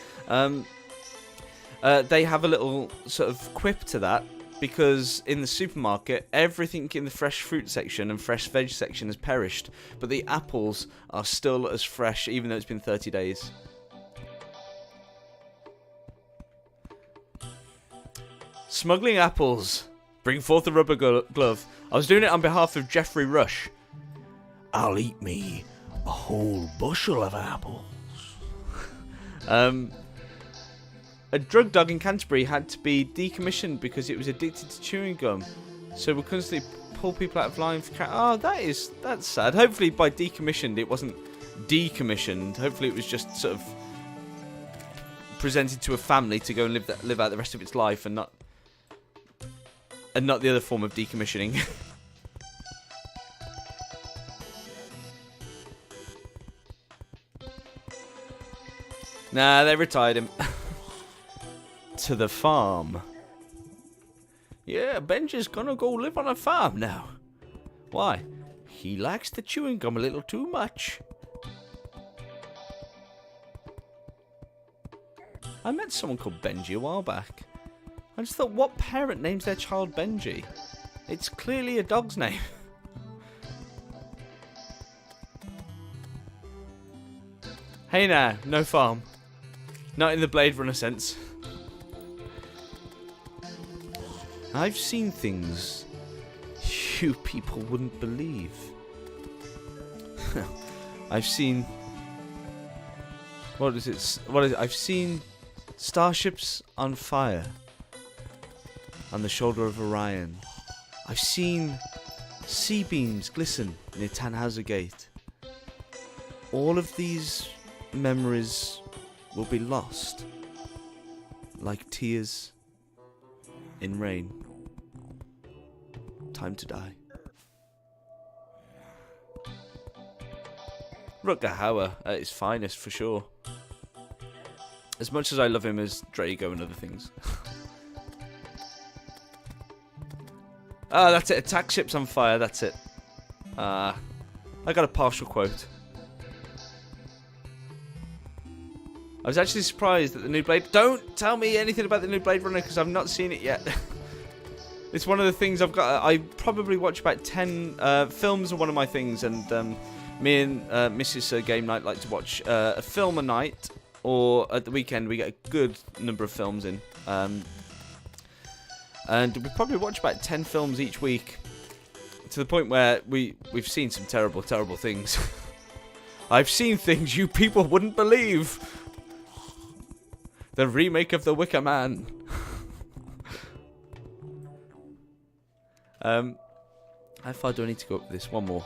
They have a little sort of quip to that, because in the supermarket, everything in the fresh fruit section and fresh veg section has perished, but the apples are still as fresh, even though it's been 30 days. Smuggling apples. Bring forth the rubber glove. I was doing it on behalf of Jeffrey Rush. I'll eat me a whole bushel of apples. A drug dog in Canterbury had to be decommissioned because it was addicted to chewing gum. So we'll constantly pull people out of line for that's sad. Hopefully by decommissioned it wasn't decommissioned. Hopefully it was just sort of presented to a family to go and live out the rest of its life, and not the other form of decommissioning. Nah, they retired him. To the farm. Yeah, Benji's gonna go live on a farm now. Why? He likes the chewing gum a little too much. I met someone called Benji a while back. I just thought, what parent names their child Benji? It's clearly a dog's name. Hey now, no farm. Not in the Blade Runner sense. I've seen things you people wouldn't believe. I've seen... What is it? I've seen starships on fire on the shoulder of Orion. I've seen sea beams glisten near Tannhauser Gate. All of these memories will be lost like tears in rain. Time to die. Rutger Hauer at his finest, for sure. As much as I love him as Drago and other things. Ah, that's it. Attack ships on fire. That's it. I got a partial quote. I was actually surprised that the new Blade... Don't tell me anything about the new Blade Runner, because I've not seen it yet. It's one of the things I've got. I probably watch about 10 films are one of my things, and me and Mrs. Game Night like to watch a film a night, or at the weekend we get a good number of films in. And we probably watch about 10 films each week, to the point where we've seen some terrible, terrible things. I've seen things you people wouldn't believe. The remake of The Wicker Man. How far do I need to go up with this? One more.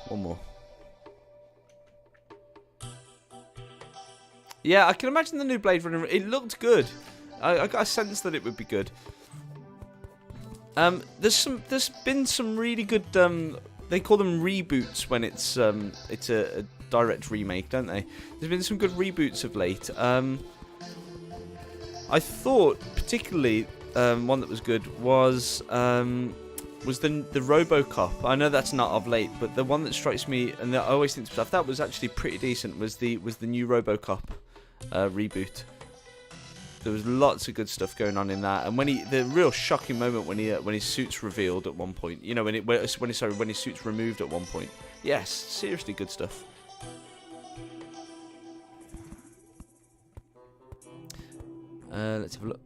Yeah, I can imagine the new Blade Runner. It looked good. I got a sense that it would be good. There's been some really good. They call them reboots when it's a direct remake, don't they? There's been some good reboots of late. I thought particularly one that was good was the RoboCop. I know that's not of late, but the one that strikes me, and I always think to myself, that was actually pretty decent, was the new RoboCop reboot. There was lots of good stuff going on in that, and the real shocking moment when his suit's revealed at one point. You know, when his suit's removed at one point. Yes, seriously good stuff. Let's have a look.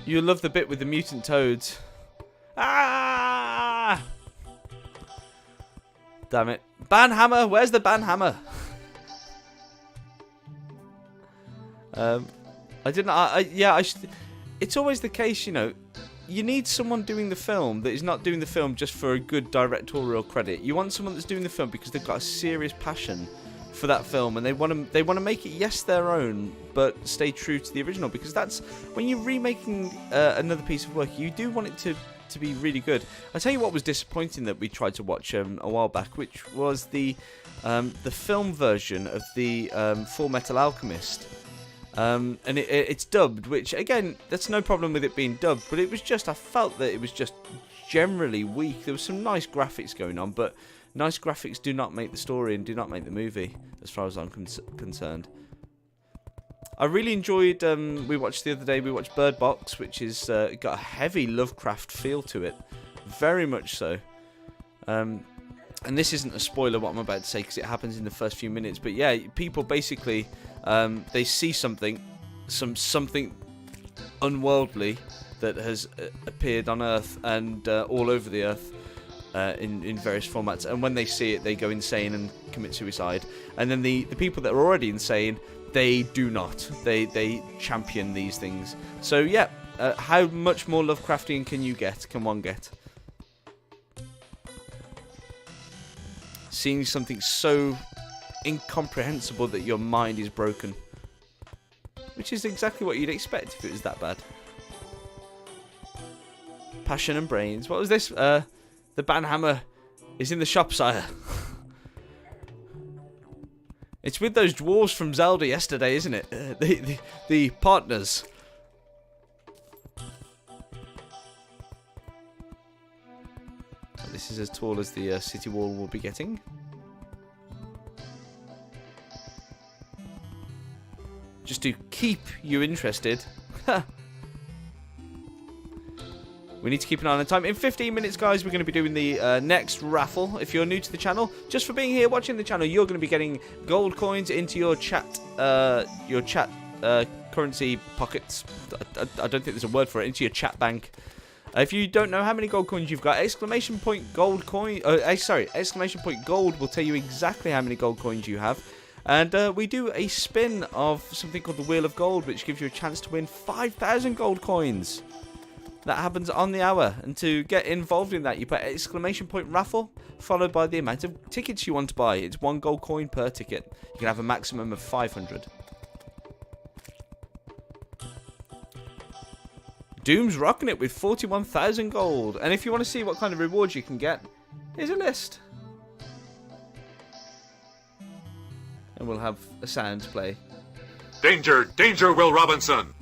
You love the bit with the mutant toads. Ah! Damn it. Banhammer! Where's the banhammer? It's always the case, you know. You need someone doing the film that is not doing the film just for a good directorial credit. You want someone that's doing the film because they've got a serious passion for that film, and they want to make it, yes, their own, but stay true to the original, because that's when you're remaking another piece of work, you do want it to be really good. I tell you what was disappointing that we tried to watch a while back, which was the film version of the Full Metal Alchemist, and it's dubbed, which again, that's no problem with it being dubbed, but I felt that it was just generally weak. There was some nice graphics going on, but nice graphics do not make the story and do not make the movie, as far as I'm concerned. I really enjoyed, we watched the other day, we watched Bird Box, which is got a heavy Lovecraft feel to it. Very much so. And this isn't a spoiler what I'm about to say, because it happens in the first few minutes. But yeah, people basically, they see something unworldly that has appeared on Earth and all over the Earth. In various formats, and when they see it, they go insane and commit suicide. And then the people that are already insane, they do not. They champion these things. So yeah, how much more Lovecraftian can one get? Seeing something so incomprehensible that your mind is broken, which is exactly what you'd expect if it was that bad. Passion and brains. What was this? The banhammer is in the shop, sire. It's with those dwarves from Zelda yesterday, isn't it? The partners. This is as tall as the city wall will be getting. Just to keep you interested. We need to keep an eye on the time. In 15 minutes, guys, we're going to be doing the next raffle. If you're new to the channel, just for being here watching the channel, you're going to be getting gold coins into your chat currency pockets. I don't think there's a word for it. Into your chat bank. If you don't know how many gold coins you've got, exclamation point gold coin. Exclamation point gold will tell you exactly how many gold coins you have. And we do a spin of something called the Wheel of Gold, which gives you a chance to win 5,000 gold coins. That happens on the hour, and to get involved in that, you put exclamation point raffle followed by the amount of tickets you want to buy. It's 1 gold coin per ticket. You can have a maximum of 500. Doom's rocking it with 41,000 gold, and if you want to see what kind of rewards you can get, here's a list. And we'll have a sound play. Danger, danger, Will Robinson.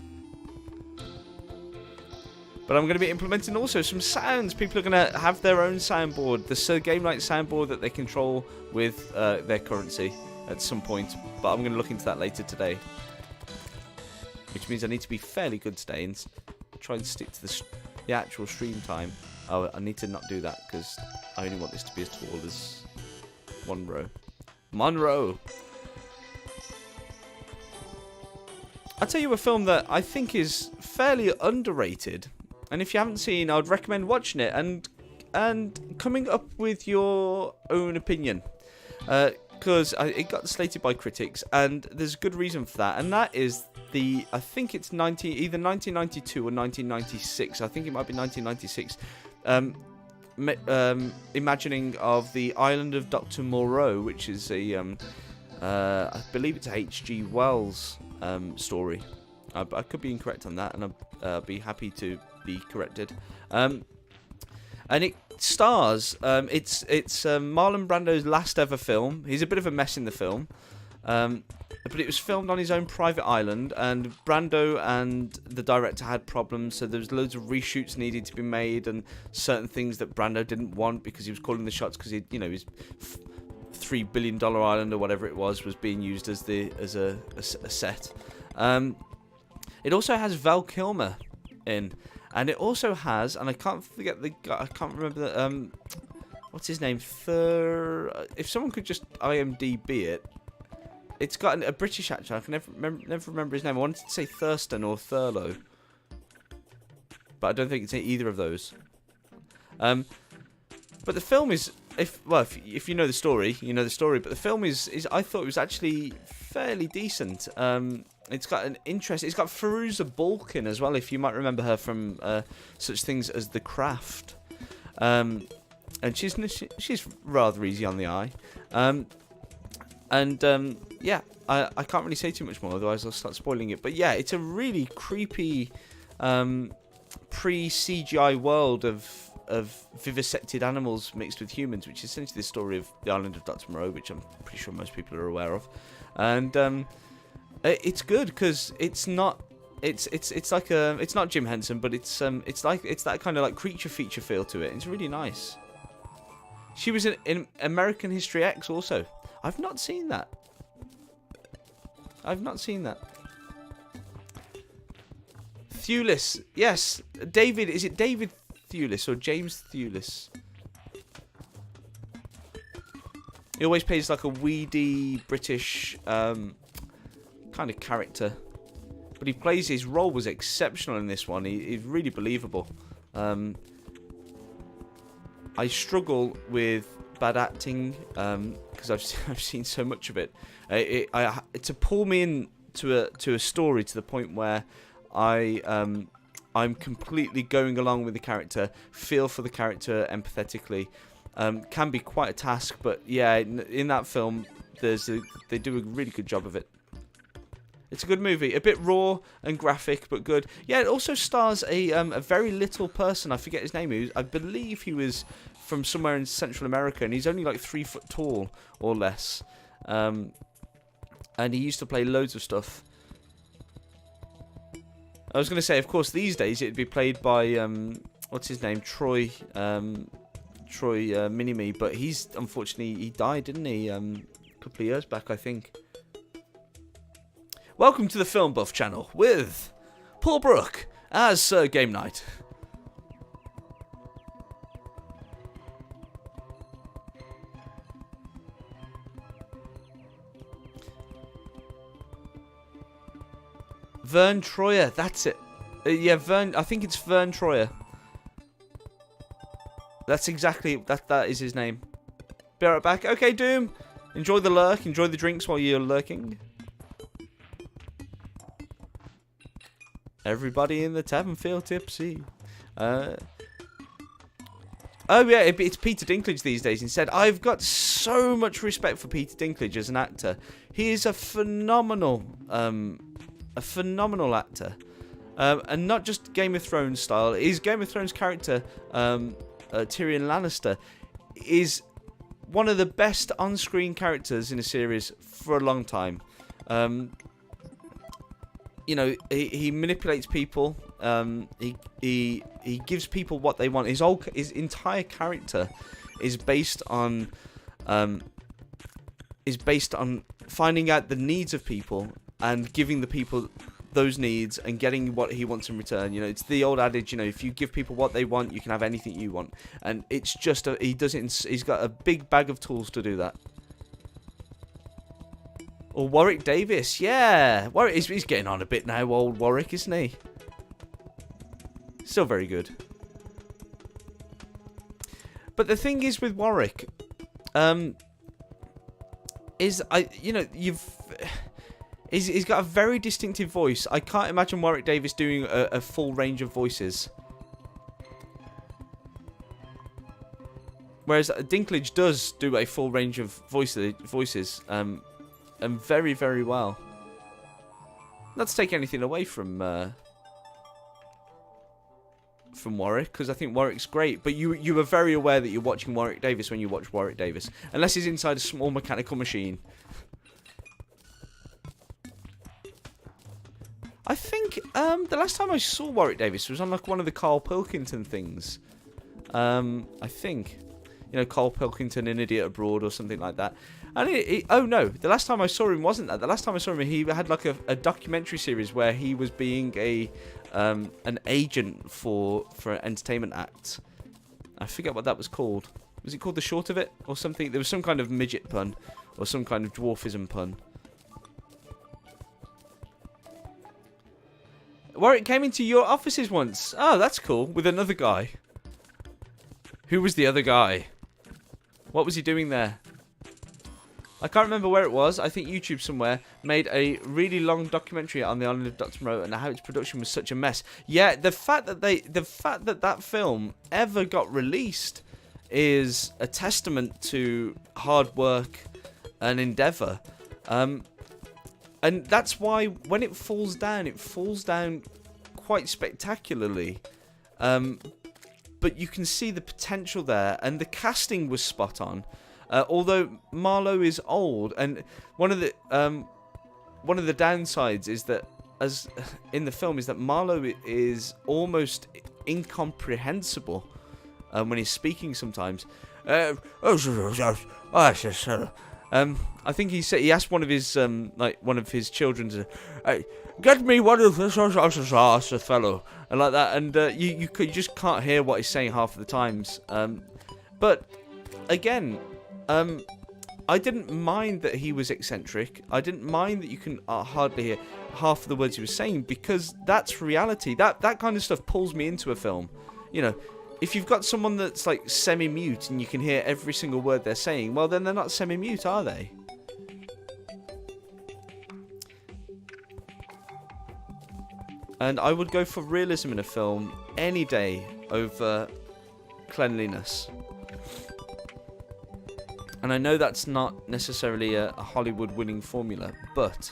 But I'm going to be implementing also some sounds. People are going to have their own soundboard. The Game Night soundboard that they control with their currency at some point. But I'm going to look into that later today. which means I need to be fairly good today and try and stick to the actual stream time. Oh, I need to not do that because I only want this to be as tall as Monroe. I'll tell you a film that I think is fairly underrated, and if you haven't seen, I would recommend watching it and coming up with your own opinion, because it got slated by critics, and there's a good reason for that, and that is I think it's either 1992 or 1996. I think it might be 1996. Imagining of the island of Dr. Moreau, which is I believe it's a H.G. Wells story. I could be incorrect on that, and I'll be happy to be corrected. And it stars, it's Marlon Brando's last ever film. He's a bit of a mess in the film, but it was filmed on his own private island, and Brando and the director had problems, so there was loads of reshoots needed to be made, and certain things that Brando didn't want because he was calling the shots, because his $3 billion island or whatever it was being used as a set. It also has Val Kilmer in, and it also has, and I can't forget the guy, I can't remember the, what's his name? If someone could just IMDb it. It's got a British actor. I can never remember his name. I wanted to say Thurston or Thurlow, but I don't think it's either of those. But the film is, if you know the story, you know the story. But the film is I thought it was actually fairly decent. It's got an interest. It's got Fairuza Balk as well, if you might remember her from such things as The Craft. And she's rather easy on the eye. Yeah, I can't really say too much more, otherwise I'll start spoiling it. But yeah, it's a really creepy pre-CGI world of vivisected animals mixed with humans, which is essentially the story of the island of Dr. Moreau, which I'm pretty sure most people are aware of. And it's good because it's not Jim Henson, but it's that kind of like creature feature feel to it. It's really nice. She was in American History X also. I've not seen that. Thewlis. Yes. David. Is it David Thewlis or James Thewlis? He always plays like a weedy British kind of character. But his role was exceptional in this one. He's really believable. I struggle with bad acting because I've seen so much of it. To pull me in to a story to the point where I'm completely going along with the character, feel for the character empathetically, can be quite a task. But yeah, in that film, they do a really good job of it. It's a good movie, a bit raw and graphic, but good. Yeah, it also stars a very little person. I forget his name. I believe he was from somewhere in Central America, and he's only like 3 foot tall or less. And he used to play loads of stuff. I was going to say, of course, these days it'd be played by what's his name, Troy Minimi, but unfortunately he died, didn't he? A couple of years back, I think. Welcome to the Film Buff channel with Paul Brook as Sir Game Knight. Vern Troyer, that's it. Yeah, Vern. I think it's Vern Troyer. That's exactly that is his name. Be right back. Okay, Doom. Enjoy the lurk. Enjoy the drinks while you're lurking. Everybody in the tavern feel tipsy. Oh yeah, it's Peter Dinklage these days instead. I've got so much respect for Peter Dinklage as an actor. He is a phenomenal actor. And not just Game of Thrones style. His Game of Thrones character, Tyrion Lannister, is one of the best on-screen characters in a series for a long time. You know, he manipulates people. He gives people what they want. His entire character is based on finding out the needs of people and giving the people those needs and getting what he wants in return. You know, it's the old adage, you know, if you give people what they want, you can have anything you want. And it's just, he does it, he's got a big bag of tools to do that. Or Warwick Davis, yeah. Warwick, he's getting on a bit now, old Warwick, isn't he? Still very good. But the thing is with Warwick, he's got a very distinctive voice. I can't imagine Warwick Davis doing a full range of voices. Whereas Dinklage does do a full range of voices, and very, very well. Not to take anything away from Warwick, because I think Warwick's great, but you are very aware that you're watching Warwick Davis when you watch Warwick Davis, unless he's inside a small mechanical machine. I think the last time I saw Warwick Davis was on like one of the Carl Pilkington things. I think, you know, Carl Pilkington, An Idiot Abroad or something like that. And oh no, the last time I saw him wasn't that. The last time I saw him, he had like a documentary series where he was being an agent for an entertainment act. I forget what that was called. Was it called The Short of It or something? There was some kind of midget pun or some kind of dwarfism pun. Warwick came into your offices once. Oh, that's cool. With another guy. Who was the other guy? What was he doing there? I can't remember where it was. I think YouTube somewhere made a really long documentary on the island of Dr. Moreau and how its production was such a mess. Yeah, the fact that that film ever got released is a testament to hard work and endeavour. And that's why when it falls down quite spectacularly. But you can see the potential there, and the casting was spot on. Although Marlowe is old, and one of the downsides is that, as in the film, is that Marlowe is almost incomprehensible when he's speaking sometimes. I think he asked one of his children to get me one of this fellow, and like that, and you just can't hear what he's saying half of the times. But again, I didn't mind that he was eccentric. I didn't mind that you can hardly hear half of the words he was saying, because that's reality. That kind of stuff pulls me into a film. You know, if you've got someone that's like semi-mute and you can hear every single word they're saying, well, then they're not semi-mute, are they? And I would go for realism in a film any day over cleanliness. And I know that's not necessarily a Hollywood winning formula, but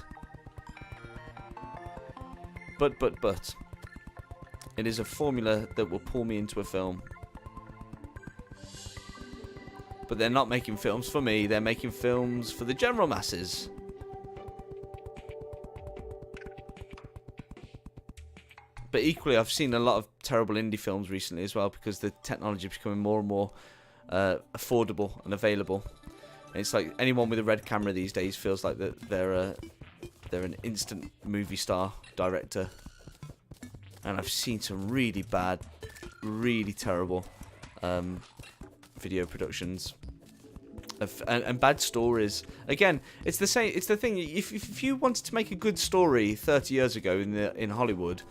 it is a formula that will pull me into a film. But they're not making films for me, they're making films for the general masses. But equally, I've seen a lot of terrible indie films recently as well, because the technology is becoming more and more affordable and available. And it's like anyone with a red camera these days feels like that they're an instant movie star director. And I've seen some really bad, really terrible video productions and bad stories. Again, it's the same. It's the thing. If you wanted to make a good story 30 years ago in Hollywood,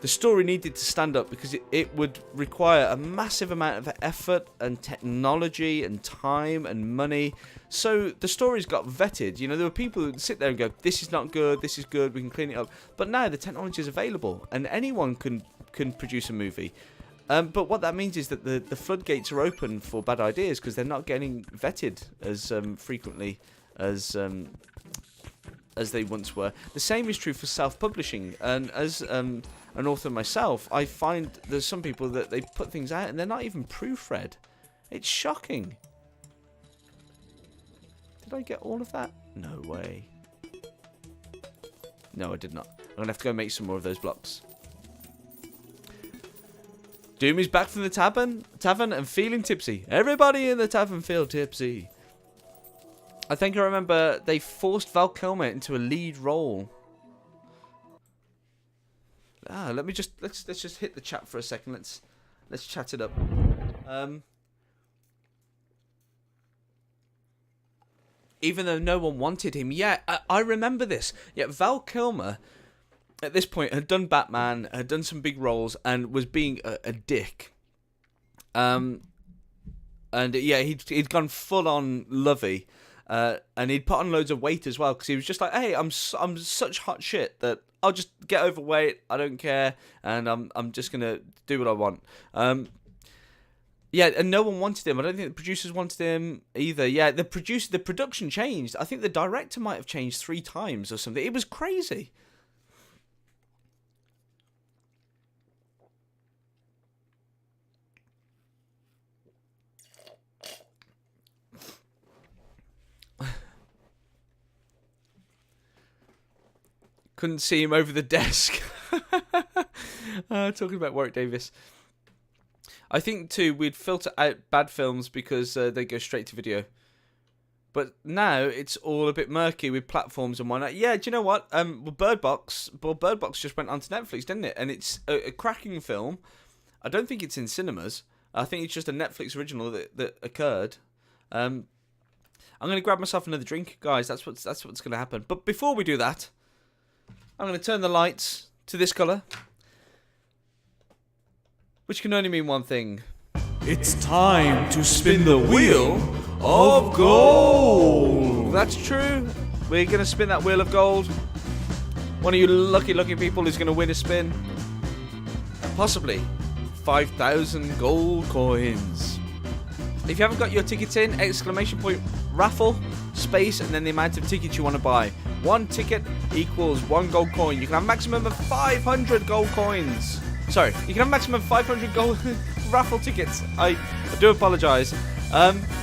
the story needed to stand up, because it would require a massive amount of effort and technology and time and money. So the stories got vetted. You know, there were people who would sit there and go, this is not good, this is good, we can clean it up. But now the technology is available and anyone can produce a movie. But what that means is that the floodgates are open for bad ideas, because they're not getting vetted as frequently as they once were. The same is true for self-publishing. And as an author myself, I find there's some people that they put things out and they're not even proofread. It's shocking. Did I get all of that? No way. No, I did not. I'm going to have to go make some more of those blocks. Doom is back from the tavern and feeling tipsy. Everybody in the tavern feel tipsy. I think I remember they forced Val Kilmer into a lead role. let me just let's just hit the chat for a second. Let's chat it up. Even though no one wanted him, yeah, I remember this. Yeah, Val Kilmer at this point had done Batman, had done some big roles, and was being a dick. And yeah, he'd gone full on lovey, and he'd put on loads of weight as well because he was just like, hey, I'm such hot shit that I'll just get overweight. I don't care, and I'm just gonna do what I want. Yeah, and no one wanted him. I don't think the producers wanted him either. Yeah, the production changed. I think the director might have changed 3 times or something. It was crazy. Couldn't see him over the desk. Talking about Warwick Davis. I think, too, we'd filter out bad films because they go straight to video. But now it's all a bit murky with platforms and whatnot. Yeah, do you know what? Bird Box just went onto Netflix, didn't it? And it's a cracking film. I don't think it's in cinemas. I think it's just a Netflix original that occurred. I'm going to grab myself another drink, guys. That's what's going to happen. But before we do that, I'm going to turn the lights to this colour. Which can only mean one thing. It's time to spin the wheel of gold. That's true. We're going to spin that wheel of gold. One of you lucky people is going to win a spin. Possibly 5,000 gold coins. If you haven't got your tickets in, ! Raffle, space, and then the amount of tickets you want to buy. 1 ticket equals 1 gold coin. You can have a maximum of 500 gold coins. Sorry, you can have a maximum of 500 gold raffle tickets. I do apologise.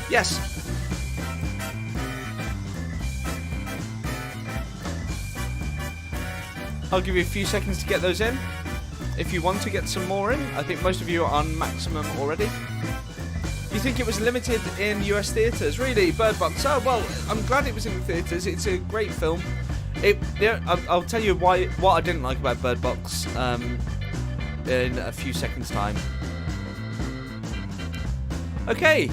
Yes. I'll give you a few seconds to get those in. If you want to get some more in, I think most of you are on maximum already. You think it was limited in US theatres? Really? Bird Box? Oh, well, I'm glad it was in the theatres. It's a great film. I'll tell you what I didn't like about Bird Box in a few seconds' time. Okay,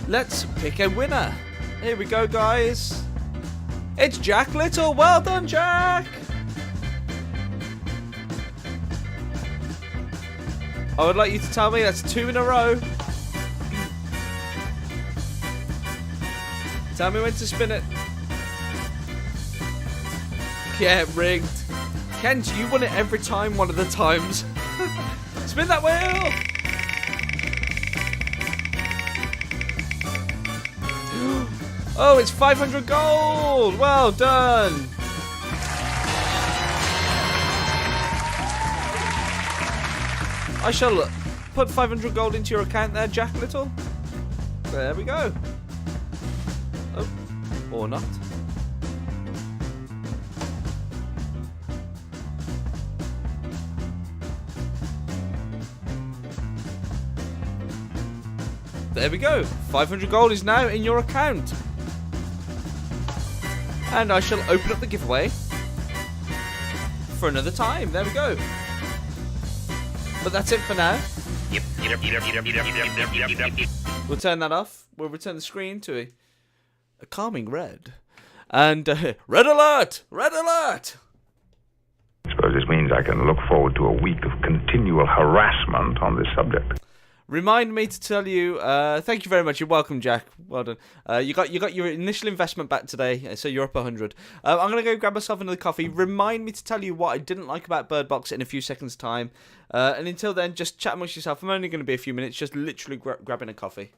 let's pick a winner. Here we go, guys. It's Jack Little. Well done, Jack. I would like you to tell me that's 2 in a row. Tell me when to spin it. Yeah, rigged. Kent, you won it every time one of the times. Spin that wheel! Oh, it's 500 gold! Well done! I shall put 500 gold into your account there, Jack Little. There we go. Oh, or not. There we go. 500 gold is now in your account. And I shall open up the giveaway for another time. There we go. But that's it for now. We'll turn that off. We'll return the screen to a calming red. And red alert! Red alert! I suppose this means I can look forward to a week of continual harassment on this subject. Remind me to tell you, thank you very much. You're welcome, Jack. Well done. You got your initial investment back today, so you're up 100. I'm going to go grab myself another coffee. Remind me to tell you what I didn't like about Bird Box in a few seconds' time. And until then, just chat amongst yourself. I'm only going to be a few minutes, just literally grabbing a coffee.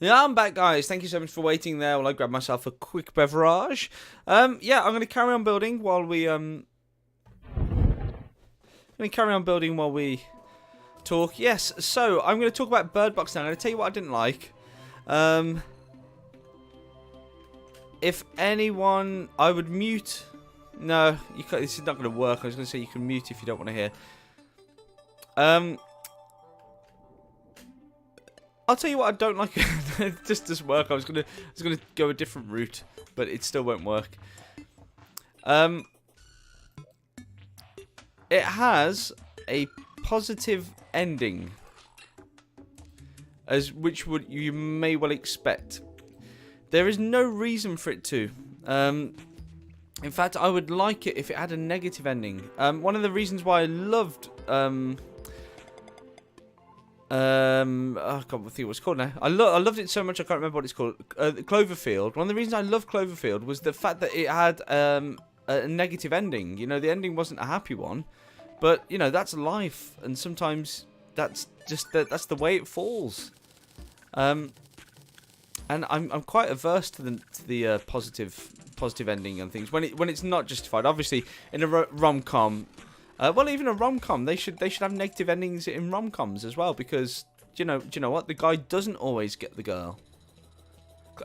Yeah, I'm back, guys. Thank you so much for waiting there while I grab myself a quick beverage. Yeah, I'm going to carry on building while we talk. Yes, so I'm going to talk about Bird Box now. I'm going to tell you what I didn't like. If anyone, I would mute. No, you can't, this is not going to work. I was going to say you can mute if you don't want to hear. I'll tell you what I don't like. It just doesn't work. I was gonna go a different route, but it still won't work. It has a positive ending, which you may well expect. There is no reason for it to. In fact, I would like it if it had a negative ending. One of the reasons why I loved I can't think what it's called now. I loved it so much I can't remember what it's called. Cloverfield. One of the reasons I loved Cloverfield was the fact that it had a negative ending. You know, the ending wasn't a happy one, but you know that's life, and sometimes that's just that's the way it falls. And I'm quite averse to the positive ending and things when it's not justified. Obviously, in a rom-com. Well, even a rom-com, they should have negative endings in rom-coms as well, because do you know what? The guy doesn't always get the girl.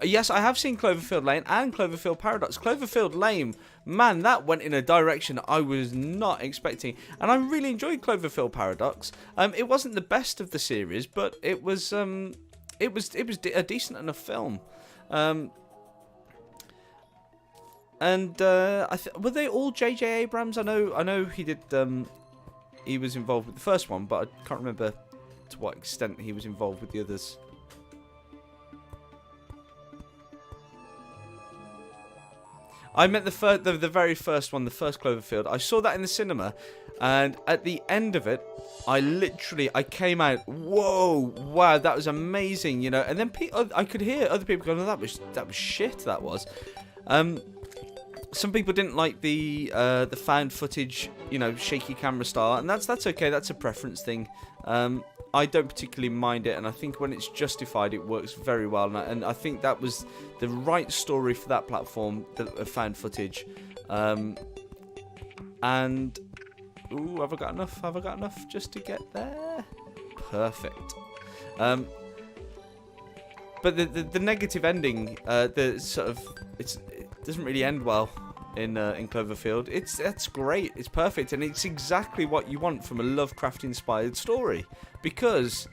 Yes, I have seen Cloverfield Lane and Cloverfield Paradox. Cloverfield Lane, man, that went in a direction I was not expecting, and I really enjoyed Cloverfield Paradox. It wasn't the best of the series, but it was a decent enough film. And were they all J.J. Abrams? I know he did. He was involved with the first one, but I can't remember to what extent he was involved with the others. I meant the very first one, the first Cloverfield. I saw that in the cinema, and at the end of it, I came out, whoa, wow, that was amazing, you know. And then I could hear other people going, oh, that was shit. That was. Some people didn't like the found footage, you know, shaky camera style, and that's okay. That's a preference thing. I don't particularly mind it, and I think when it's justified, it works very well. And I think that was the right story for that platform, the found footage. And ooh, have I got enough? Have I got enough just to get there? Perfect. But the negative ending, the sort of it doesn't really end well in Cloverfield. That's great. It's perfect, and it's exactly what you want from a Lovecraft-inspired story. Because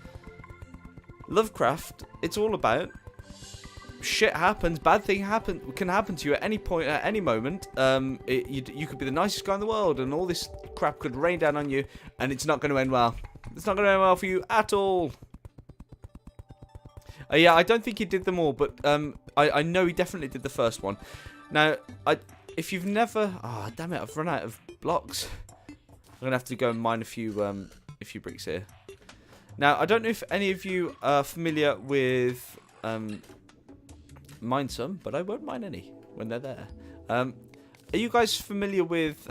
Lovecraft, it's all about shit happens, bad thing can happen to you at any point, at any moment. You could be the nicest guy in the world, and all this crap could rain down on you, and it's not going to end well. It's not going to end well for you at all. Yeah, I don't think he did them all, but I know he definitely did the first one. Now, if you've never... Oh, damn it, I've run out of blocks. I'm going to have to go and mine a few bricks here. Now, I don't know if any of you are familiar with... mine some, but I won't mine any when they're there. Are you guys familiar with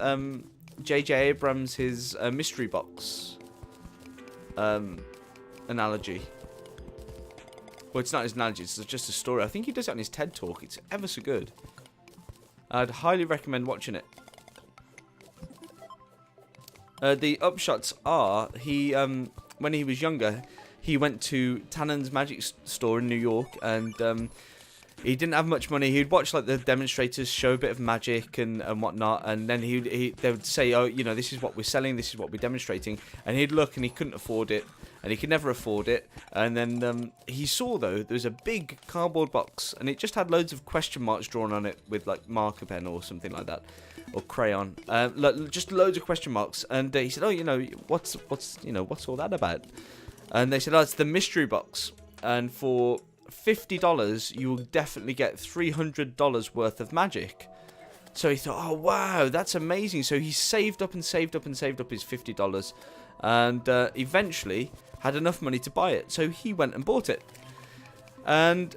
J.J. Abrams, his mystery box analogy? Well, it's not his analogy, it's just a story. I think he does it on his TED Talk. It's ever so good. I'd highly recommend watching it. The upshots are, when he was younger, he went to Tannen's Magic Store in New York, and he didn't have much money. He'd watch like the demonstrators show a bit of magic and whatnot, and then they would say, oh, you know, this is what we're selling, this is what we're demonstrating, and he'd look and he couldn't afford it. And he could never afford it. And then he saw, though, there was a big cardboard box. And it just had loads of question marks drawn on it with, like, marker pen or something like that. Or crayon. Just loads of question marks. And he said, oh, you know, what's all that about? And they said, oh, it's the mystery box. And for $50, you will definitely get $300 worth of magic. So he thought, oh, wow, that's amazing. So he saved up and saved up and saved up his $50. And eventually had enough money to buy it, so he went and bought it. And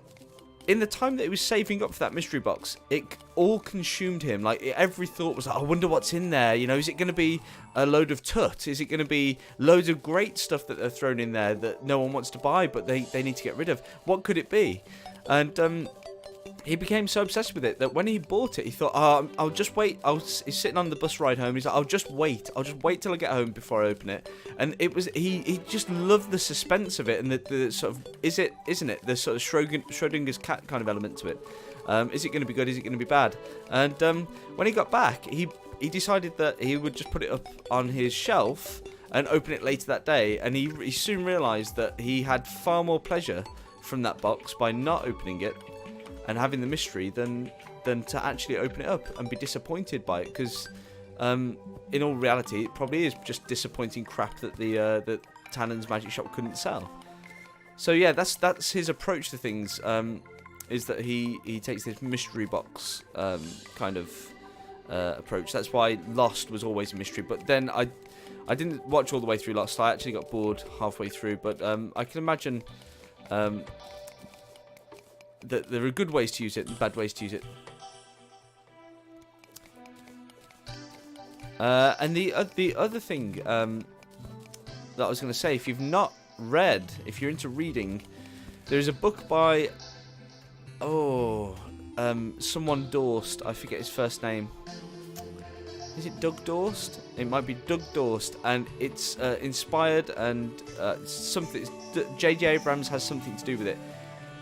in the time that he was saving up for that mystery box, it all consumed him. Like, every thought was like, I wonder what's in there. You know, is it going to be a load of tut? Is it going to be loads of great stuff that they're thrown in there that no one wants to buy, but they need to get rid of? What could it be? And he became so obsessed with it that when he bought it, he thought, oh, I'll just wait. He's sitting on the bus ride home. He's like, I'll just wait till I get home before I open it. And it was, he just loved the suspense of it and the sort of, isn't it? The sort of Schrodinger's cat kind of element to it. Is it going to be good? Is it going to be bad? And when he got back, he decided that he would just put it up on his shelf and open it later that day. And he soon realised that he had far more pleasure from that box by not opening it and having the mystery than to actually open it up and be disappointed by it, because in all reality it probably is just disappointing crap that that Tannen's Magic Shop couldn't sell. So yeah, that's his approach to things, is that he takes this mystery box kind of approach. That's why Lost was always a mystery, but then I didn't watch all the way through Lost. I actually got bored halfway through, but I can imagine that there are good ways to use it and bad ways to use it. And the other thing that I was going to say, if you've not read, if you're into reading, there's a book by someone Dorst. I forget his first name. Is it Doug Dorst? It might be Doug Dorst, and it's inspired and something. J.J. Abrams has something to do with it.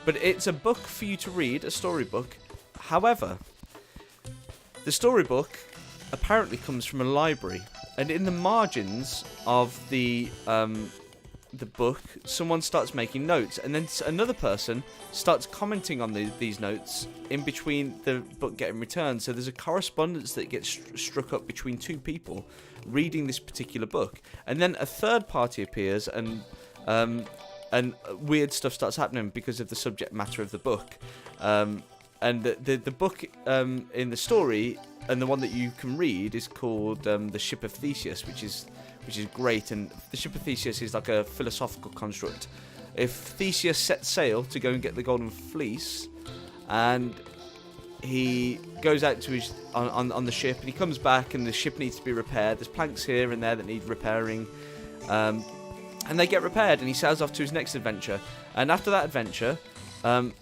But it's a book for you to read, a storybook. However, the storybook apparently comes from a library, and in the margins of the book, someone starts making notes, and then another person starts commenting on these notes in between the book getting returned. So there's a correspondence that gets struck up between two people reading this particular book, and then a third party appears and weird stuff starts happening because of the subject matter of the book. And the book in the story, and the one that you can read, is called The Ship of Theseus, which is great. And the Ship of Theseus is like a philosophical construct. If Theseus sets sail to go and get the Golden Fleece, and he goes out to his on the ship, and he comes back, and the ship needs to be repaired. There's planks here and there that need repairing. And they get repaired, and he sails off to his next adventure. And after that adventure,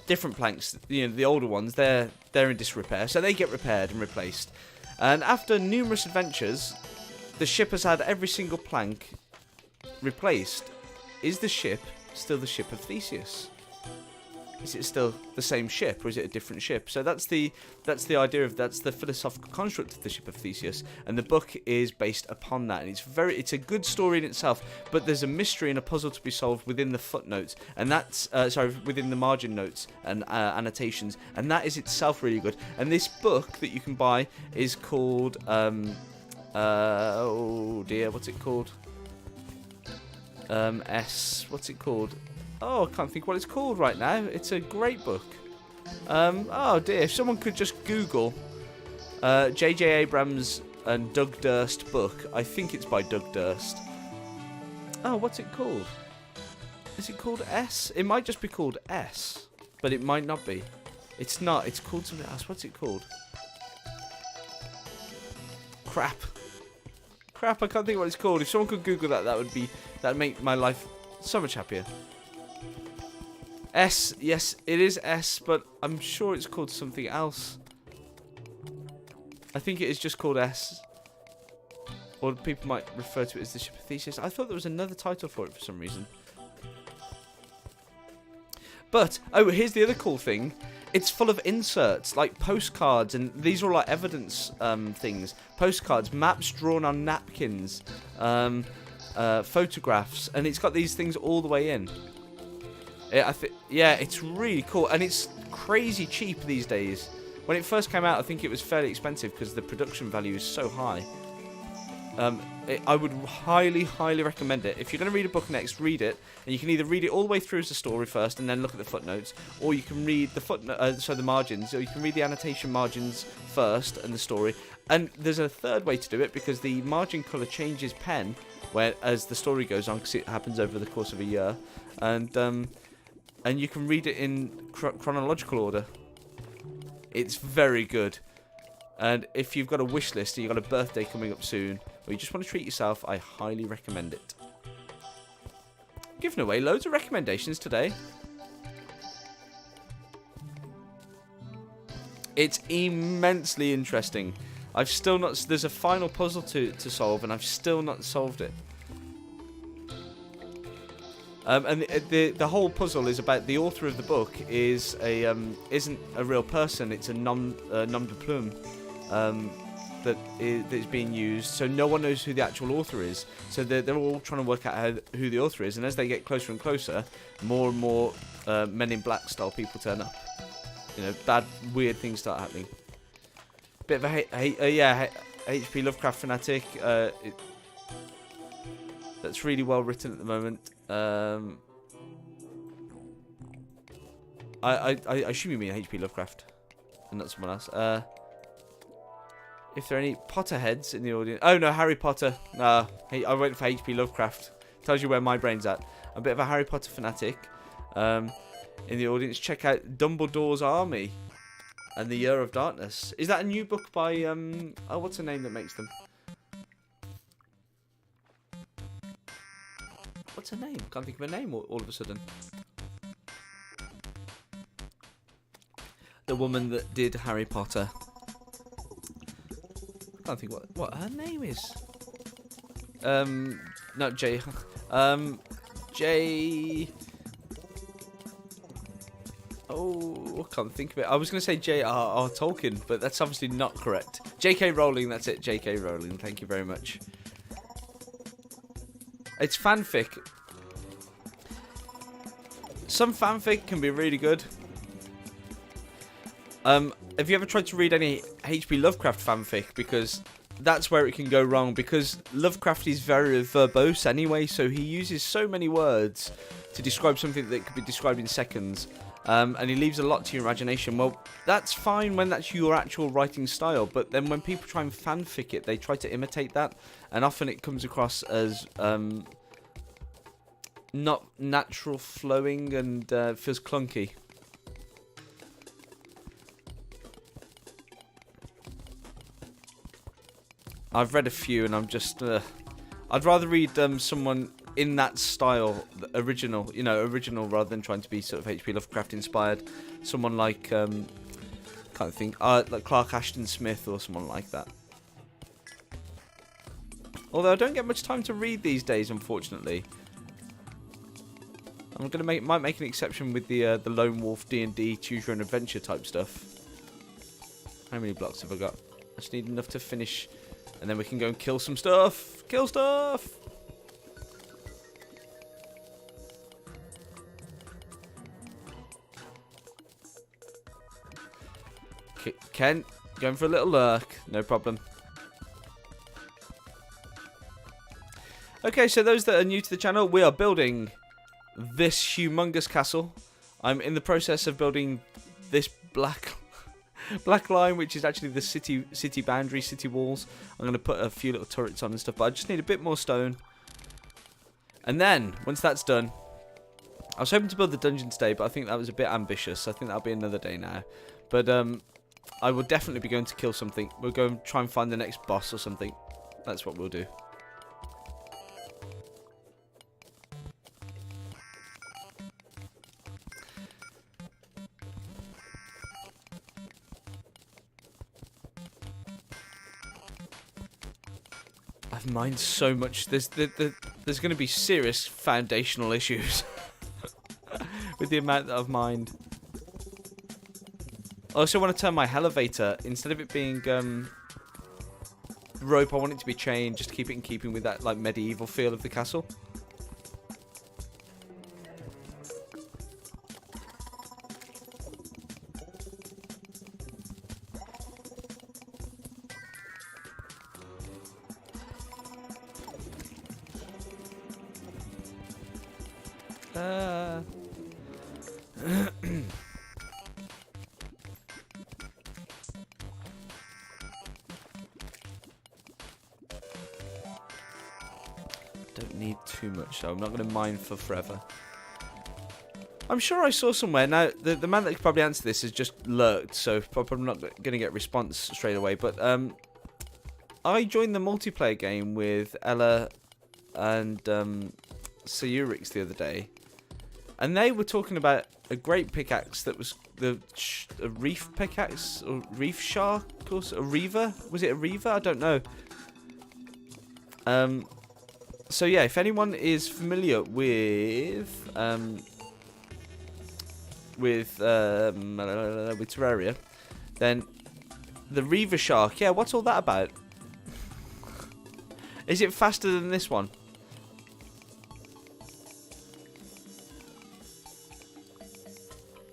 different planks, the older ones, they're in disrepair, so they get repaired and replaced. And after numerous adventures, the ship has had every single plank replaced. Is the ship still the Ship of Theseus? Is it still the same ship, or is it a different ship? So that's the idea of, that's the philosophical construct of the Ship of Theseus, and the book is based upon that. And it's a good story in itself, but there's a mystery and a puzzle to be solved within the footnotes, and that's within the margin notes and annotations, and that is itself really good. And this book that you can buy is called oh dear, what's it called? What's it called? Oh, I can't think what it's called right now. It's a great book. Oh dear, if someone could just Google J.J. Abrams and Doug Durst book. I think it's by Doug Durst. Oh, what's it called? Is it called S? It might just be called S, but it might not be. It's not. It's called something else. What's it called? Crap, I can't think what it's called. If someone could Google that, that'd make my life so much happier. S, yes, it is S, but I'm sure it's called something else. I think it is just called S. Or people might refer to it as the Ship of Theseus. I thought there was another title for it for some reason. But, oh, here's the other cool thing. It's full of inserts, like postcards, and these are all like evidence things. Postcards, maps drawn on napkins, photographs, and it's got these things all the way in. Yeah, it's really cool, and it's crazy cheap these days. When it first came out, I think it was fairly expensive because the production value is so high. I would highly, highly recommend it. If you're going to read a book next, read it, and you can either read it all the way through as a story first, and then look at the footnotes, or you can read the the margins, or you can read the annotation margins first and the story. And there's a third way to do it, because the margin colour changes pen as the story goes on, because it happens over the course of a year, and and you can read it in chronological order. It's very good. And if you've got a wish list and you've got a birthday coming up soon, or you just want to treat yourself, I highly recommend it. Giving away loads of recommendations today. It's immensely interesting. I've still not... There's a final puzzle to solve, and I've still not solved it. And the whole puzzle is about the author of the book isn't a real person. It's a nom de plume that is being used. So no one knows who the actual author is. So they're all trying to work out who the author is. And as they get closer and closer, more and more Men in Black style people turn up. You know, bad, weird things start happening. Bit of a H.P. Lovecraft fanatic. That's really well written at the moment. I assume you mean H.P. Lovecraft, and not someone else. If there are any Potterheads in the audience, oh no, Harry Potter. Hey, I went for H.P. Lovecraft. Tells you where my brain's at. I'm a bit of a Harry Potter fanatic. In the audience, check out Dumbledore's Army and the Year of Darkness. Is that a new book by oh, what's the name that makes them? What's her name? Can't think of her name all of a sudden. The woman that did Harry Potter. Can't think what her name is. Not J. J. Oh, I can't think of it. I was going to say J.R.R. Tolkien, but that's obviously not correct. J.K. Rowling, that's it. J.K. Rowling. Thank you very much. It's fanfic. Some fanfic can be really good. Have you ever tried to read any H.P. Lovecraft fanfic? Because that's where it can go wrong. Because Lovecraft is very verbose anyway, so he uses so many words to describe something that could be described in seconds. And he leaves a lot to your imagination. Well, that's fine when that's your actual writing style, but then when people try and fanfic it, they try to imitate that, and often it comes across as not natural flowing and feels clunky. I've read a few, and I'm just... I'd rather read someone in that style, original rather than trying to be sort of H.P. Lovecraft inspired. Someone like, can't think, like Clark Ashton Smith or someone like that. Although I don't get much time to read these days, unfortunately. I'm might make an exception with the Lone Wolf D&D Choose Your Own Adventure type stuff. How many blocks have I got? I just need enough to finish, and then we can go and kill some stuff. Kill stuff. Ken, going for a little lurk, no problem. Okay, so those that are new to the channel, we are building this humongous castle. I'm in the process of building this black line, which is actually the city boundary, city walls. I'm going to put a few little turrets on and stuff, but I just need a bit more stone. And then, once that's done, I was hoping to build the dungeon today, but I think that was a bit ambitious. I think that'll be another day now. But I will definitely be going to kill something. We'll go and try and find the next boss or something. That's what we'll do. I've mined so much. There's going to be serious foundational issues with the amount that I've mined. I also want to turn my elevator, instead of it being rope, I want it to be chain, just to keep it in keeping with that like medieval feel of the castle. Don't need too much, so I'm not going to mine for forever. I'm sure I saw somewhere. Now, the man that could probably answer this has just lurked, so probably not going to get a response straight away. But I joined the multiplayer game with Ella and Sayurix the other day, and they were talking about a great pickaxe that was a reef pickaxe or reef shark, of course, a reaver. Was it a reaver? I don't know. So yeah, if anyone is familiar with Terraria, then the reaver shark. Yeah, what's all that about? Is it faster than this one?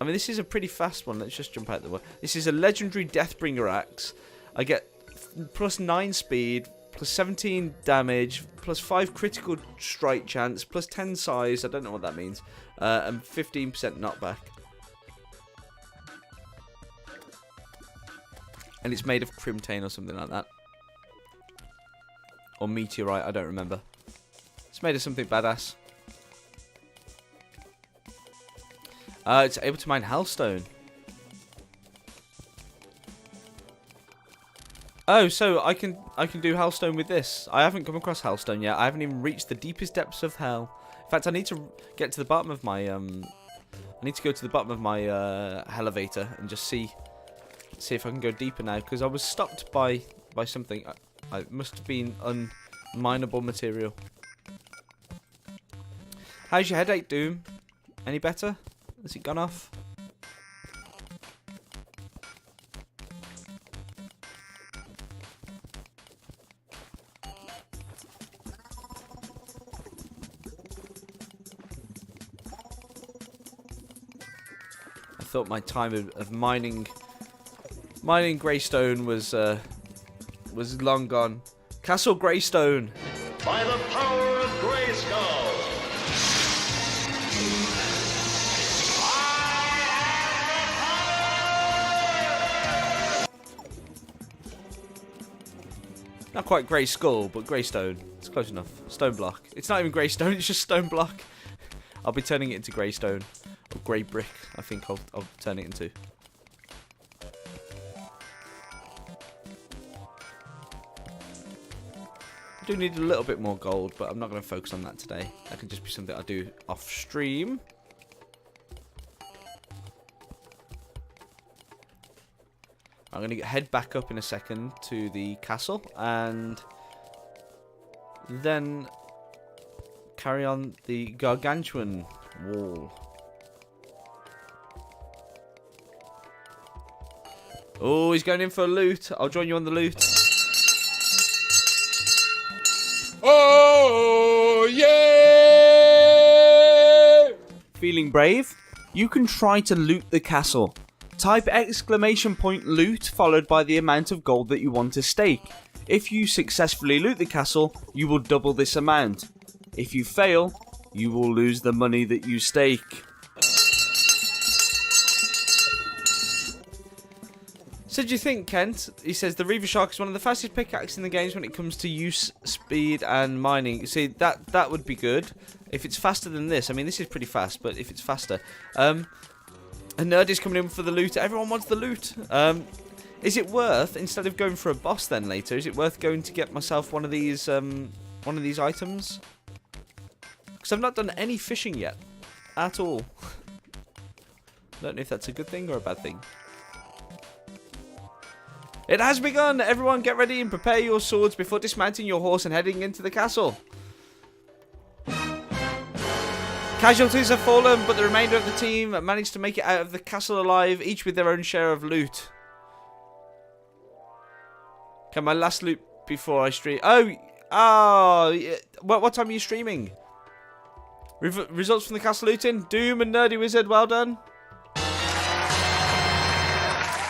I mean, this is a pretty fast one. Let's just jump out the way. This is a legendary Deathbringer axe. I get plus 9 speed, plus 17 damage, plus 5 critical strike chance, plus 10 size. I don't know what that means. And 15% knockback. And it's made of crimtane or something like that. Or meteorite, I don't remember. It's made of something badass. It's able to mine hellstone. Oh, so I can do hellstone with this. I haven't come across hellstone yet. I haven't even reached the deepest depths of hell. In fact, I need to get to the bottom of my I need to go to the bottom of my elevator and just see if I can go deeper now, because I was stopped by something. I must have been unminable material. How's your headache, Doom? Any better? Has it gone off? I thought my time of mining Greystone was long gone. Castle Greystone. By the power of Grayskull. Not quite Grey Skull, but Greystone. It's close enough. Stone block. It's not even Greystone, it's just stone block. I'll be turning it into Greystone. Or Grey Brick, I think I'll turn it into. I do need a little bit more gold, but I'm not going to focus on that today. That can just be something I do off stream. I'm going to head back up in a second to the castle and then carry on the gargantuan wall. Oh, he's going in for a loot. I'll join you on the loot. Oh, yeah! Feeling brave? You can try to loot the castle. Type !loot followed by the amount of gold that you want to stake. If you successfully loot the castle, you will double this amount. If you fail, you will lose the money that you stake. So do you think, Kent? He says the Reaver Shark is one of the fastest pickaxes in the games when it comes to use, speed, and mining. See, that would be good if it's faster than this. I mean, this is pretty fast, but if it's faster. And Nerdy's coming in for the loot. Everyone wants the loot. Is it worth, instead of going for a boss then later, is it worth going to get myself one of these items? Because I've not done any fishing yet, at all. I don't know if that's a good thing or a bad thing. It has begun! Everyone get ready and prepare your swords before dismounting your horse and heading into the castle. Casualties have fallen, but the remainder of the team managed to make it out of the castle alive, each with their own share of loot. Okay, my last loot before I stream. Oh, yeah. What time are you streaming? Results from the castle looting. Doom and Nerdy Wizard, well done.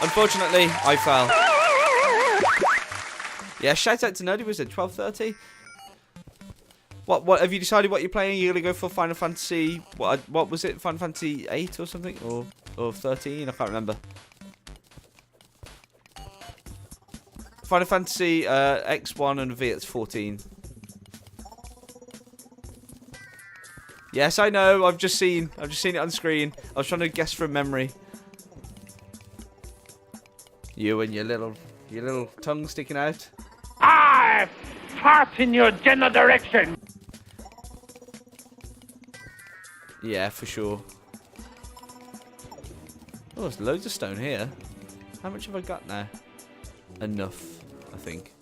Unfortunately, I fell. Yeah, shout out to Nerdy Wizard, 12:30. What have you decided what you're playing? You're gonna go for Final Fantasy? What was it? Final Fantasy 8 or something, or 13? I can't remember. Final Fantasy X1 and V, it's 14. Yes, I know. I've just seen it on screen. I was trying to guess from memory. You and your little tongue sticking out. I fart in your general direction. Yeah, for sure. Oh, there's loads of stone here. How much have I got now? Enough, I think.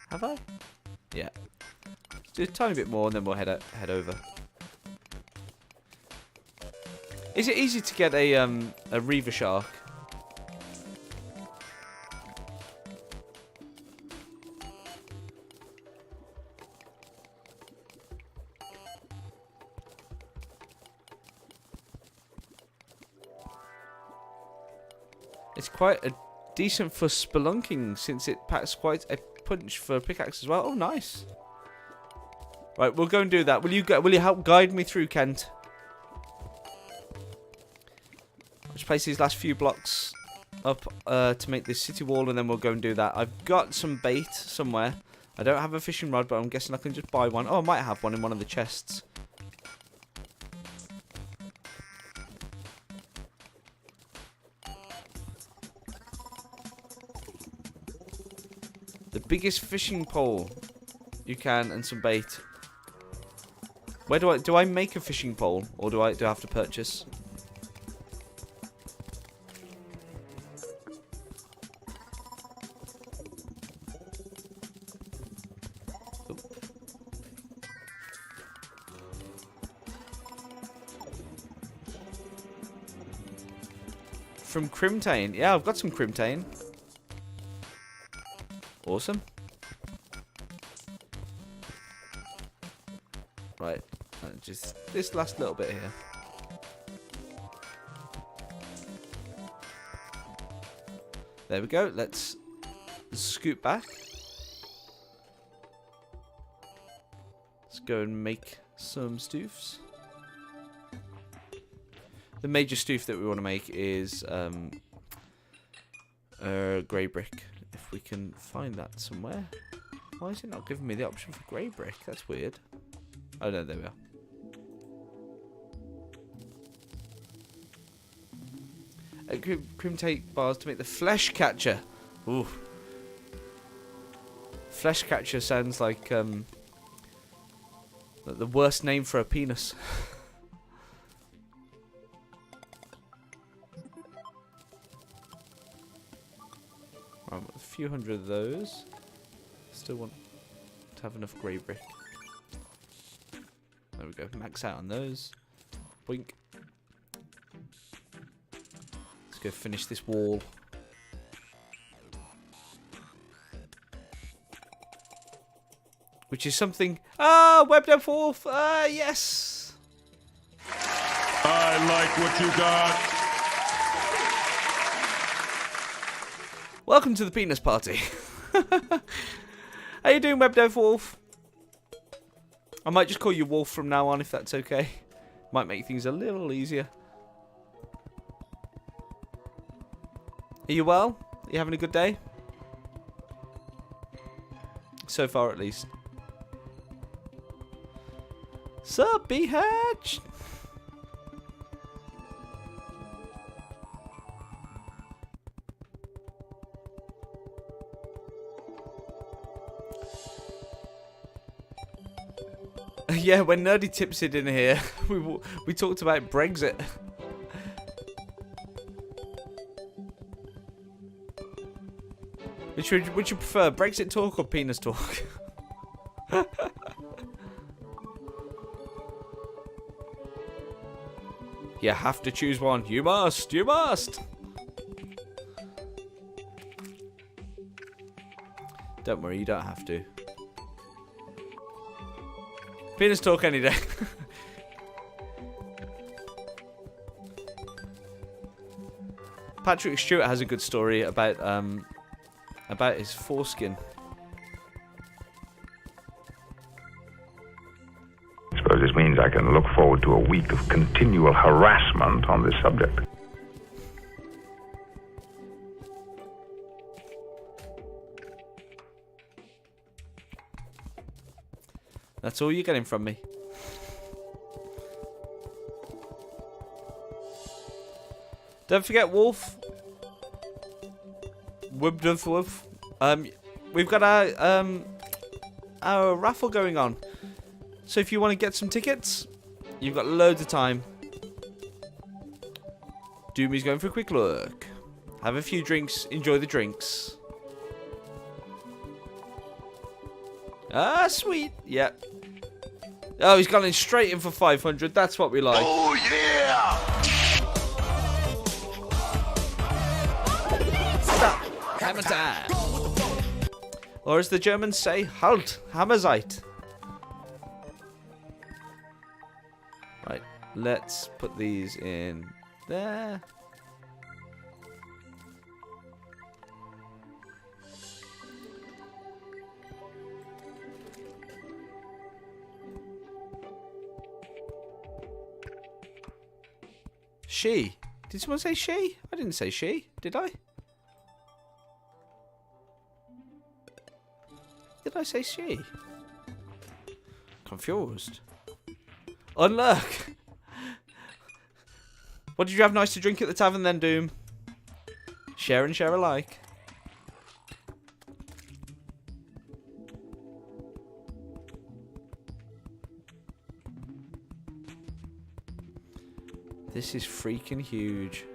Have I? Yeah. Just a tiny bit more, and then we'll head over. Is it easy to get a reaver shark? It's quite a decent for spelunking since it packs quite a punch for a pickaxe as well. Oh, nice. Right, we'll go and do that. Will you help guide me through, Kent? Just place these last few blocks up to make this city wall, and then we'll go and do that. I've got some bait somewhere. I don't have a fishing rod, but I'm guessing I can just buy one. Oh, I might have one in one of the chests. The biggest fishing pole you can, and some bait. Where do I make a fishing pole, or do I have to purchase? From Crimtane. Yeah, I've got some Crimtane. Awesome. Right, just this last little bit here. There we go. Let's scoot back. Let's go and make some stoofs. The major stoof that we want to make is grey brick. If we can find that somewhere. Why is it not giving me the option for grey brick? That's weird. Oh no, there we are. Crimtate bars to make the flesh catcher. Ooh. Flesh catcher sounds like the worst name for a penis. Right, a few hundred of those. Still want to have enough grey brick. There we go. Max out on those. Boink. Let's go finish this wall. Which is something. Ah, WebDev Wolf. Yes. I like what you got. Welcome to the penis party. How you doing, WebDev Wolf? I might just call you Wolf from now on, if that's okay. Might make things a little easier. Are you well? Are you having a good day? So far, at least. Sup, B-Hatch? Yeah, when Nerdy Tips it in here, we talked about Brexit. Which would you prefer, Brexit talk or penis talk? You have to choose one. You must. You must. Don't worry, you don't have to. Penis talk any day. Patrick Stewart has a good story about his foreskin. I suppose this means I can look forward to a week of continual harassment on this subject. That's all you're getting from me. Don't forget, Wolf. Wolf. We've got our raffle going on. So if you want to get some tickets, you've got loads of time. Doomy's going for a quick look. Have a few drinks. Enjoy the drinks. Ah, sweet. Yep. Oh, he's gone in straight in for 500. That's what we like. Oh, yeah! Stop. Hammer time. Or as the Germans say, halt. Hammerzeit. Right. Let's put these in there. She. Did someone say she? I didn't say she, did I? Did I say she? Confused. Unluck. What did you have nice to drink at the tavern then, Doom? Share and share alike. This is freaking huge.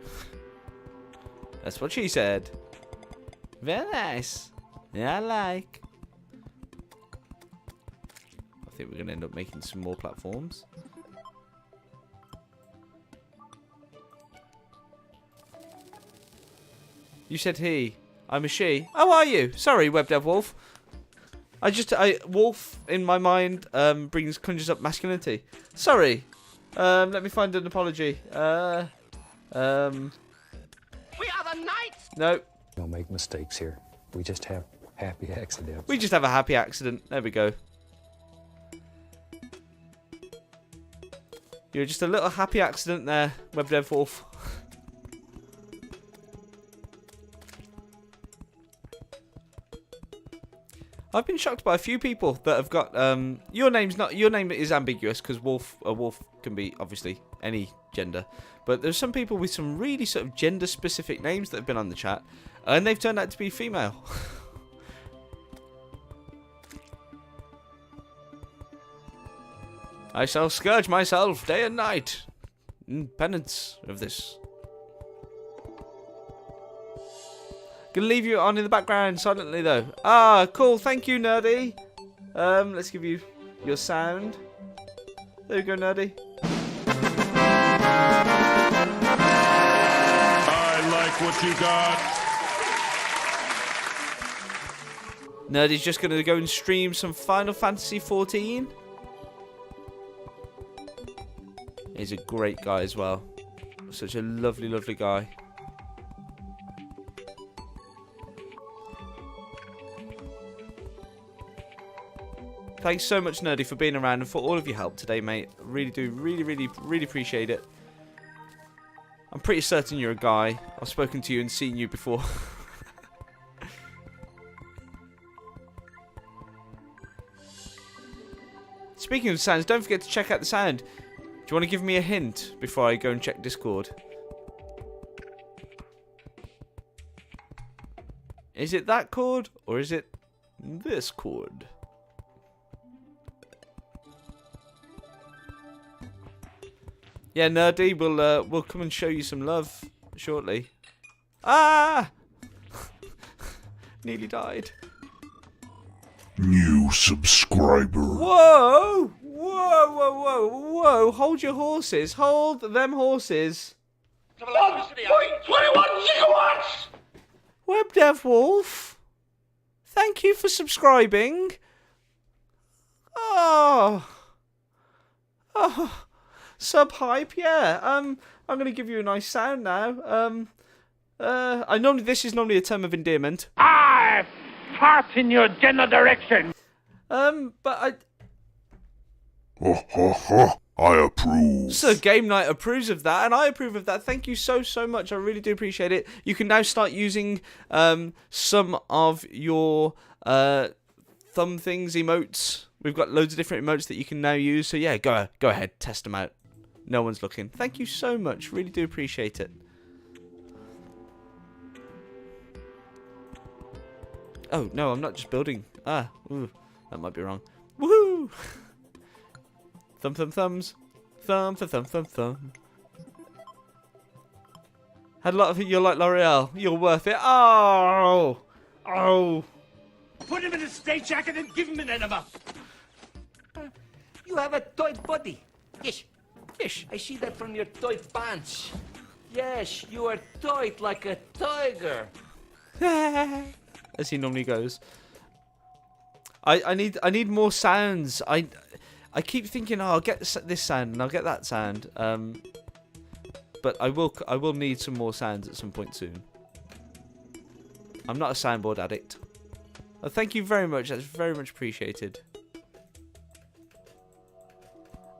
That's what she said. Very nice. Yeah, I like. I think we're going to end up making some more platforms. You said he. I'm a she. How are you? Sorry, WebDev Wolf. Wolf in my mind conjures up masculinity. Sorry. Let me find an apology. We are the knights. No. We don't make mistakes here. We just have happy accidents. We just have a happy accident. There we go. You're just a little happy accident there, WebDev Wolf. I've been shocked by a few people that have got your name is ambiguous because a wolf can be obviously any gender, but there's some people with some really sort of gender specific names that have been on the chat and they've turned out to be female. I shall scourge myself day and night in penance of this. Gonna leave you on in the background silently though. Ah, cool. Thank you, Nerdy. Let's give you your sound. There you go, Nerdy. I like what you got. Nerdy's just gonna go and stream some Final Fantasy 14. He's a great guy as well. Such a lovely, lovely guy. Thanks so much, Nerdy, for being around and for all of your help today, mate. I really do, really appreciate it. I'm pretty certain you're a guy. I've spoken to you and seen you before. Speaking of sounds, don't forget to check out the sound. Do you want to give me a hint before I go and check Discord? Is it that chord or is it this chord? Yeah, Nerdy, we'll come and show you some love shortly. Ah! Nearly died. New subscriber. Whoa! Whoa! Hold your horses. Hold them horses. 1.21 gigawatts! WebDev Wolf, thank you for subscribing. Oh. Sub hype, yeah. I'm gonna give you a nice sound now. This is normally a term of endearment. I fart in your general direction. But I approve. Sir Game Night approves of that, and I approve of that. Thank you so much. I really do appreciate it. You can now start using some of your thumb things, emotes. We've got loads of different emotes that you can now use. So yeah, go ahead, test them out. No one's looking. Thank you so much. Really do appreciate it. Oh, no, I'm not just building. Ooh, that might be wrong. Woohoo! Thumb, thumb, thumbs. Thumb, thumb, thumb, thumb, thumb. Had a lot of it. You're like L'Oreal. You're worth it. Oh! Oh! Put him in a straitjacket and give him an enema. You have a tight body. Yes. Yes. I see that from your tight pants. Yes, you are tight like a tiger. As he normally goes. I need more sounds. I keep thinking, oh, I'll get this sound and I'll get that sound. But I will need some more sounds at some point soon. I'm not a soundboard addict. Oh, thank you very much. That's very much appreciated.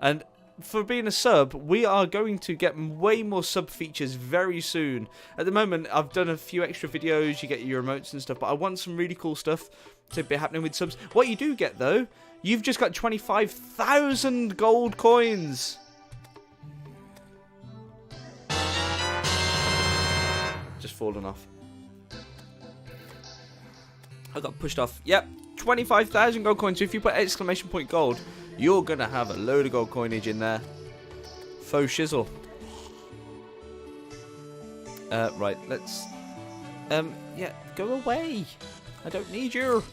And for being a sub, we are going to get way more sub features very soon. At the moment, I've done a few extra videos. You get your emotes and stuff, but I want some really cool stuff to be happening with subs. What you do get, though, you've just got 25,000 gold coins. Just fallen off. I got pushed off. Yep, 25,000 gold coins. So if you put exclamation point gold, you're going to have a load of gold coinage in there. Faux shizzle. Right, let's... yeah, go away. I don't need you.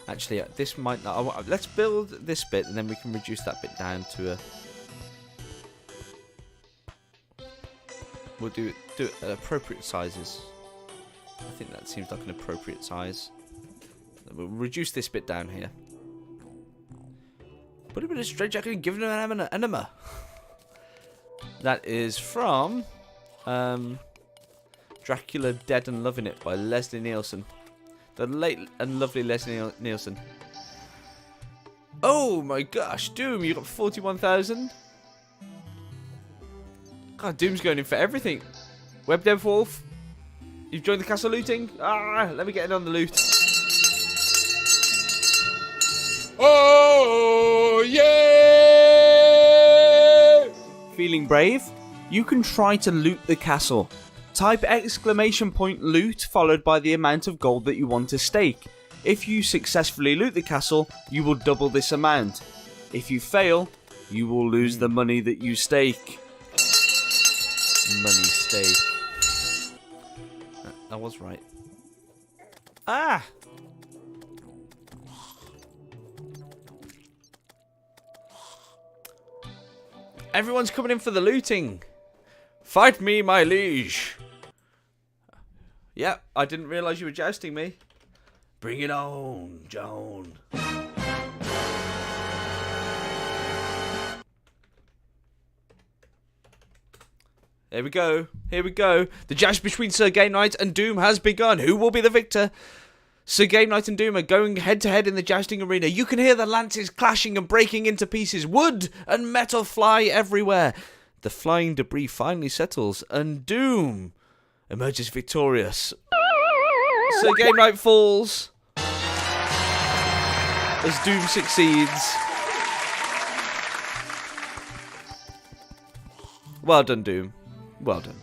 Actually, this might not... let's build this bit, and then we can reduce that bit down to a... We'll do it at appropriate sizes. I think that seems like an appropriate size. We'll reduce this bit down here. Put him in a straitjacket and give him an enema. That is from Dracula Dead and Loving It by Leslie Nielsen. The late and lovely Leslie Nielsen. Oh my gosh, Doom, you got 41,000. God, Doom's going in for everything. Web Dev Wolf, you've joined the castle looting? Let me get in on the loot. Oh, yeah! Feeling brave? You can try to loot the castle. Type exclamation point loot followed by the amount of gold that you want to stake. If you successfully loot the castle, you will double this amount. If you fail, you will lose the money that you stake. Money stake. I was right. Everyone's coming in for the looting. Fight me, my liege. Yep, I didn't realise you were jousting me. Bring it on, Joan. Here we go. Here we go. The joust between Sir Game Knight and Doom has begun. Who will be the victor? Sir Game Knight and Doom are going head to head in the jousting arena. You can hear the lances clashing and breaking into pieces. Wood and metal fly everywhere. The flying debris finally settles and Doom emerges victorious. Sir Game Knight falls as Doom succeeds. Well done, Doom. Well done.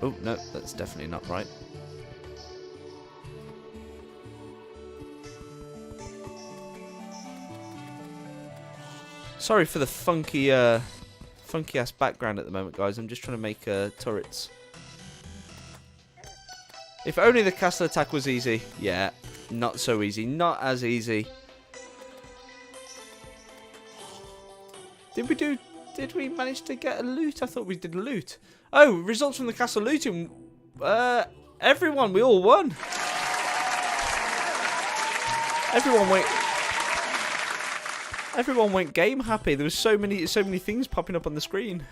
Oh, no, that's definitely not right. Sorry for the funky ass background at the moment, guys. I'm just trying to make turrets. If only the castle attack was easy. Yeah, not so easy. Not as easy. Did we manage to get a loot? I thought we did loot. Oh, results from the castle looting. Everyone, we all won. Everyone went game happy. There was so many things popping up on the screen.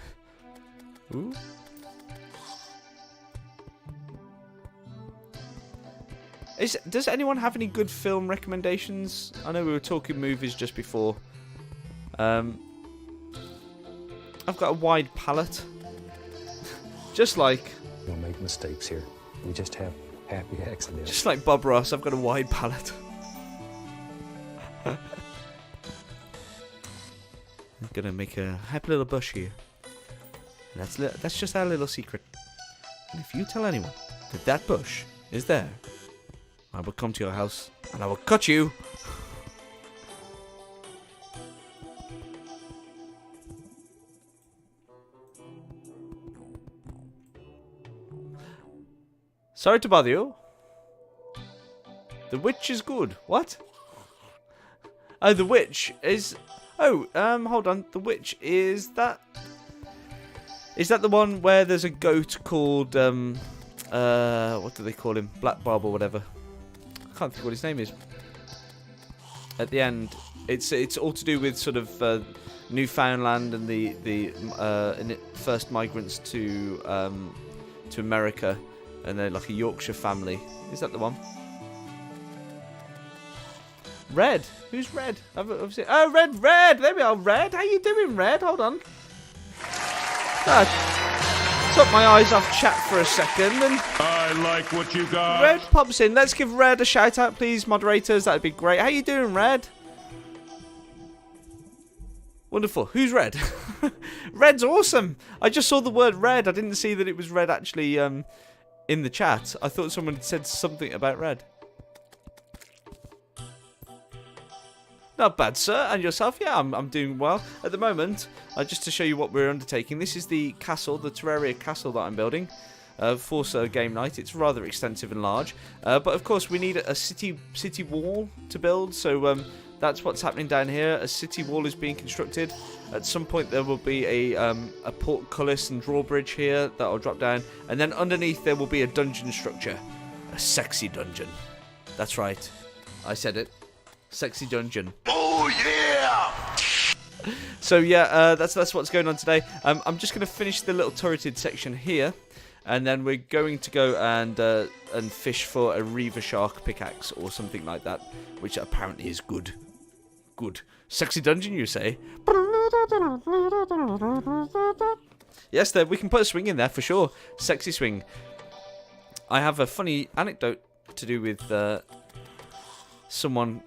Ooh. Does anyone have any good film recommendations? I know we were talking movies just before. I've got a wide palette. Just like... We don't make mistakes here. We just have happy accidents. Just like Bob Ross, I've got a wide palette. I'm gonna make a happy little bush here. And that's just our little secret. And if you tell anyone that that bush is there, I will come to your house and I will cut you. Sorry to bother you. The witch is good. What? Oh, the witch is... Oh, hold on. The witch, is that... Is that the one where there's a goat called, what do they call him? Black Bob or whatever. I can't think what his name is. At the end, it's all to do with sort of Newfoundland and the first migrants to America, and they're like a Yorkshire family. Is that the one? Red. Who's Red? Oh, Red. There we are, Red. How you doing, Red? Hold on. Took my eyes off chat for a second and I like what you got. Red pops in. Let's give Red a shout out, please, moderators. That'd be great. How you doing, Red? Wonderful. Who's Red? Red's awesome. I just saw the word Red. I didn't see that it was Red actually in the chat. I thought someone had said something about Red. Not bad, sir. And yourself? Yeah, I'm doing well. At the moment, just to show you what we're undertaking, this is the castle, the Terraria castle that I'm building for game night. It's rather extensive and large. But of course, we need a city wall to build. So that's what's happening down here. A city wall is being constructed. At some point, there will be a portcullis and drawbridge here that will drop down. And then underneath, there will be a dungeon structure. A sexy dungeon. That's right. I said it. Sexy dungeon. Oh yeah! So yeah, that's what's going on today. I'm just going to finish the little turreted section here, and then we're going to go and fish for a reaver shark pickaxe or something like that, which apparently is good. Good. Sexy dungeon, you say? Yes, there we can put a swing in there for sure. Sexy swing. I have a funny anecdote to do with someone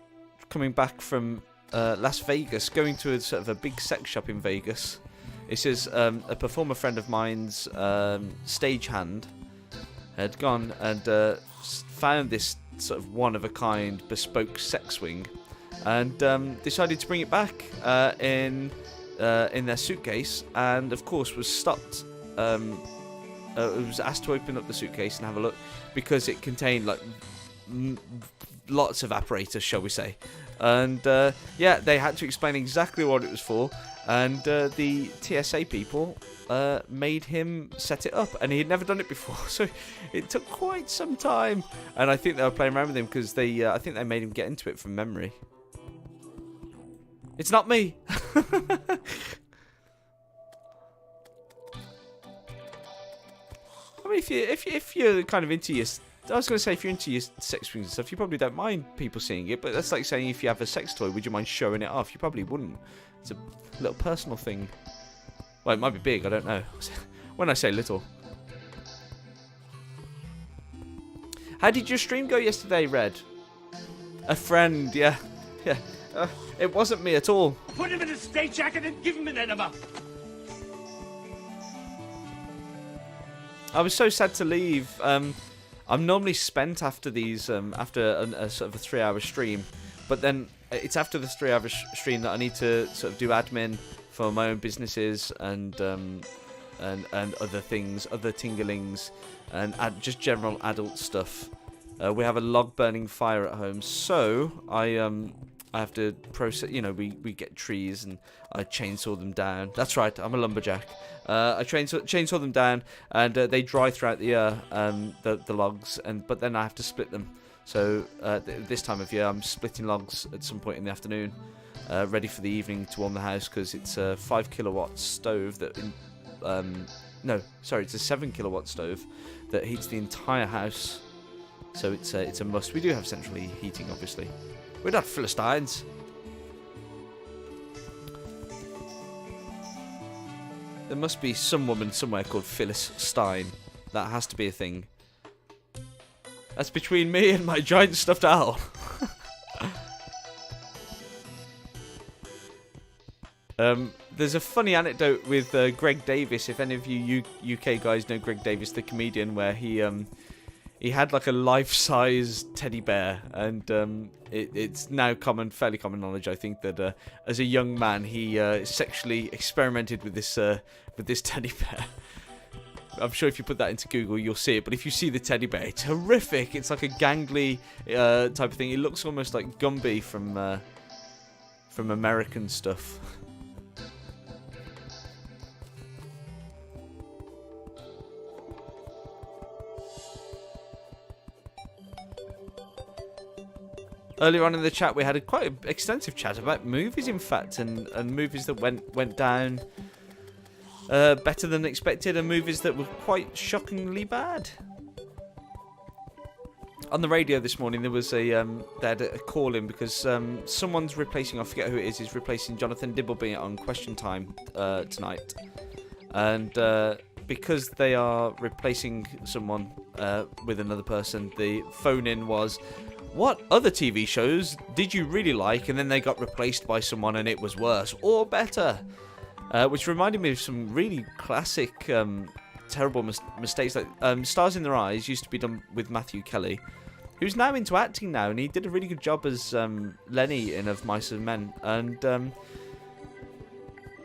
coming back from Las Vegas, going to a sort of a big sex shop in Vegas. It says a performer friend of mine's stagehand had gone and found this sort of one-of-a-kind bespoke sex swing, and decided to bring it back in their suitcase, and of course was stopped. It was asked to open up the suitcase and have a look because it contained like lots of apparatus, shall we say. And yeah, they had to explain exactly what it was for, and the TSA people made him set it up, and he had never done it before, so it took quite some time. And I think they were playing around with him because I think they made him get into it from memory. It's not me. I mean, if you're kind of into your... I was going to say, if you're into your sex swings and stuff, you probably don't mind people seeing it, but that's like saying if you have a sex toy, would you mind showing it off? You probably wouldn't. It's a little personal thing. Well, it might be big, I don't know. When I say little. How did your stream go yesterday, Red? A friend, yeah. Yeah. It wasn't me at all. Put him in a state jacket and give him an enema. I was so sad to leave. I'm normally spent after these, after a sort of a 3-hour stream, but then it's after the 3-hour stream that I need to sort of do admin for my own businesses and other things, other tinglings, and just general adult stuff. We have a log burning fire at home, so I have to process. You know, we get trees and I chainsaw them down. That's right, I'm a lumberjack. I chainsaw them down, and they dry throughout the year, the logs, but then I have to split them. So this time of year, I'm splitting logs at some point in the afternoon, ready for the evening to warm the house, because it's a 5 kilowatt stove that, it's a 7 kilowatt stove that heats the entire house. So it's a must. We do have central heating, obviously. We're not Philistines. There must be some woman somewhere called Phyllis Stein. That has to be a thing. That's between me and my giant stuffed owl. There's a funny anecdote with Greg Davis. If any of you UK guys know Greg Davis, the comedian, where he had like a life-size teddy bear, and it's now fairly common knowledge, I think, that as a young man he sexually experimented with this teddy bear. I'm sure if you put that into Google, you'll see it. But if you see the teddy bear, it's horrific. It's like a gangly type of thing. It looks almost like Gumby from American stuff. Earlier on in the chat, we had a quite extensive chat about movies, in fact, and movies that went down better than expected, and movies that were quite shockingly bad. On the radio this morning, there was they had a call in because someone's replacing, I forget who it is replacing Jonathan Dibbleby on Question Time tonight, and because they are replacing someone with another person, the phone-in was, what other TV shows did you really like, and then they got replaced by someone and it was worse or better? Which reminded me of some really classic terrible mistakes. Like Stars in Their Eyes used to be done with Matthew Kelly, who's now into acting now, and he did a really good job as Lenny in Of Mice and Men, and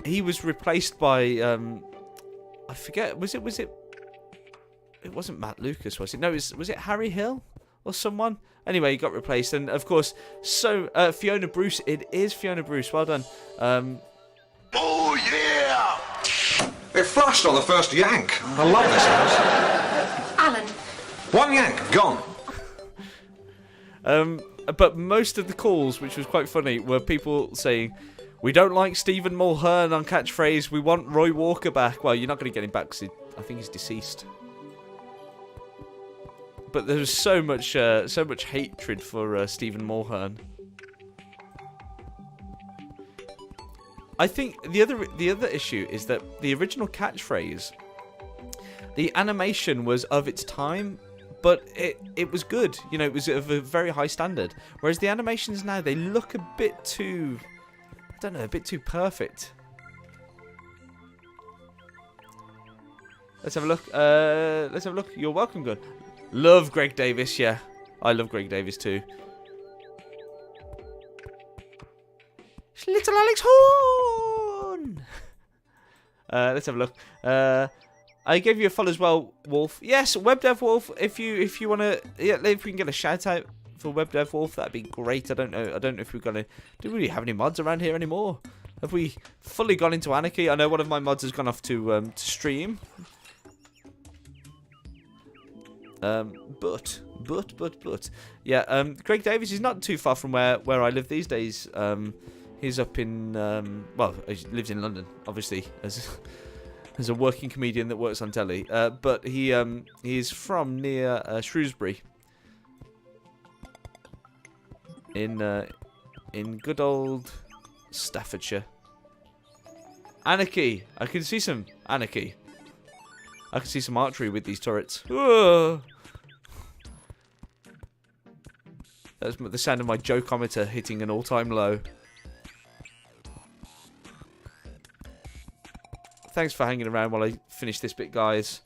he was replaced by I forget, was it wasn't Matt Lucas, was it? No, was it Harry Hill or someone? Anyway, he got replaced, and of course, so Fiona Bruce. It is Fiona Bruce. Well done. Oh yeah! It flushed on the first yank. I love this house. Alan. One yank, gone. But most of the calls, which was quite funny, were people saying, we don't like Stephen Mulhern on catchphrase, we want Roy Walker back. Well, you're not going to get him back because I think he's deceased. But there was so much hatred for Stephen Mulhern. I think the other issue is that the original catchphrase, the animation was of its time, but it was good. You know, it was of a very high standard. Whereas the animations now, they look a bit too, I don't know, a bit too perfect. Let's have a look. Let's have a look. You're welcome, good. Love Greg Davis, yeah. I love Greg Davis too. Little Alex Horn! Let's have a look. I gave you a follow as well, Wolf. Yes, WebDev Wolf. If you want to, yeah, if we can get a shout out for WebDev Wolf, that'd be great. I don't know if we're gonna. Do we really have any mods around here anymore? Have we fully gone into anarchy? I know one of my mods has gone off to stream. But yeah, Greg Davis is not too far from where I live these days. He's up in well, he lives in London, obviously, as a working comedian that works on telly. But he's from near Shrewsbury, in good old Staffordshire. Anarchy. I can see some anarchy. I can see some archery with these turrets. Whoa. That's the sound of my jokeometer hitting an all-time low. Thanks for hanging around while I finish this bit, guys.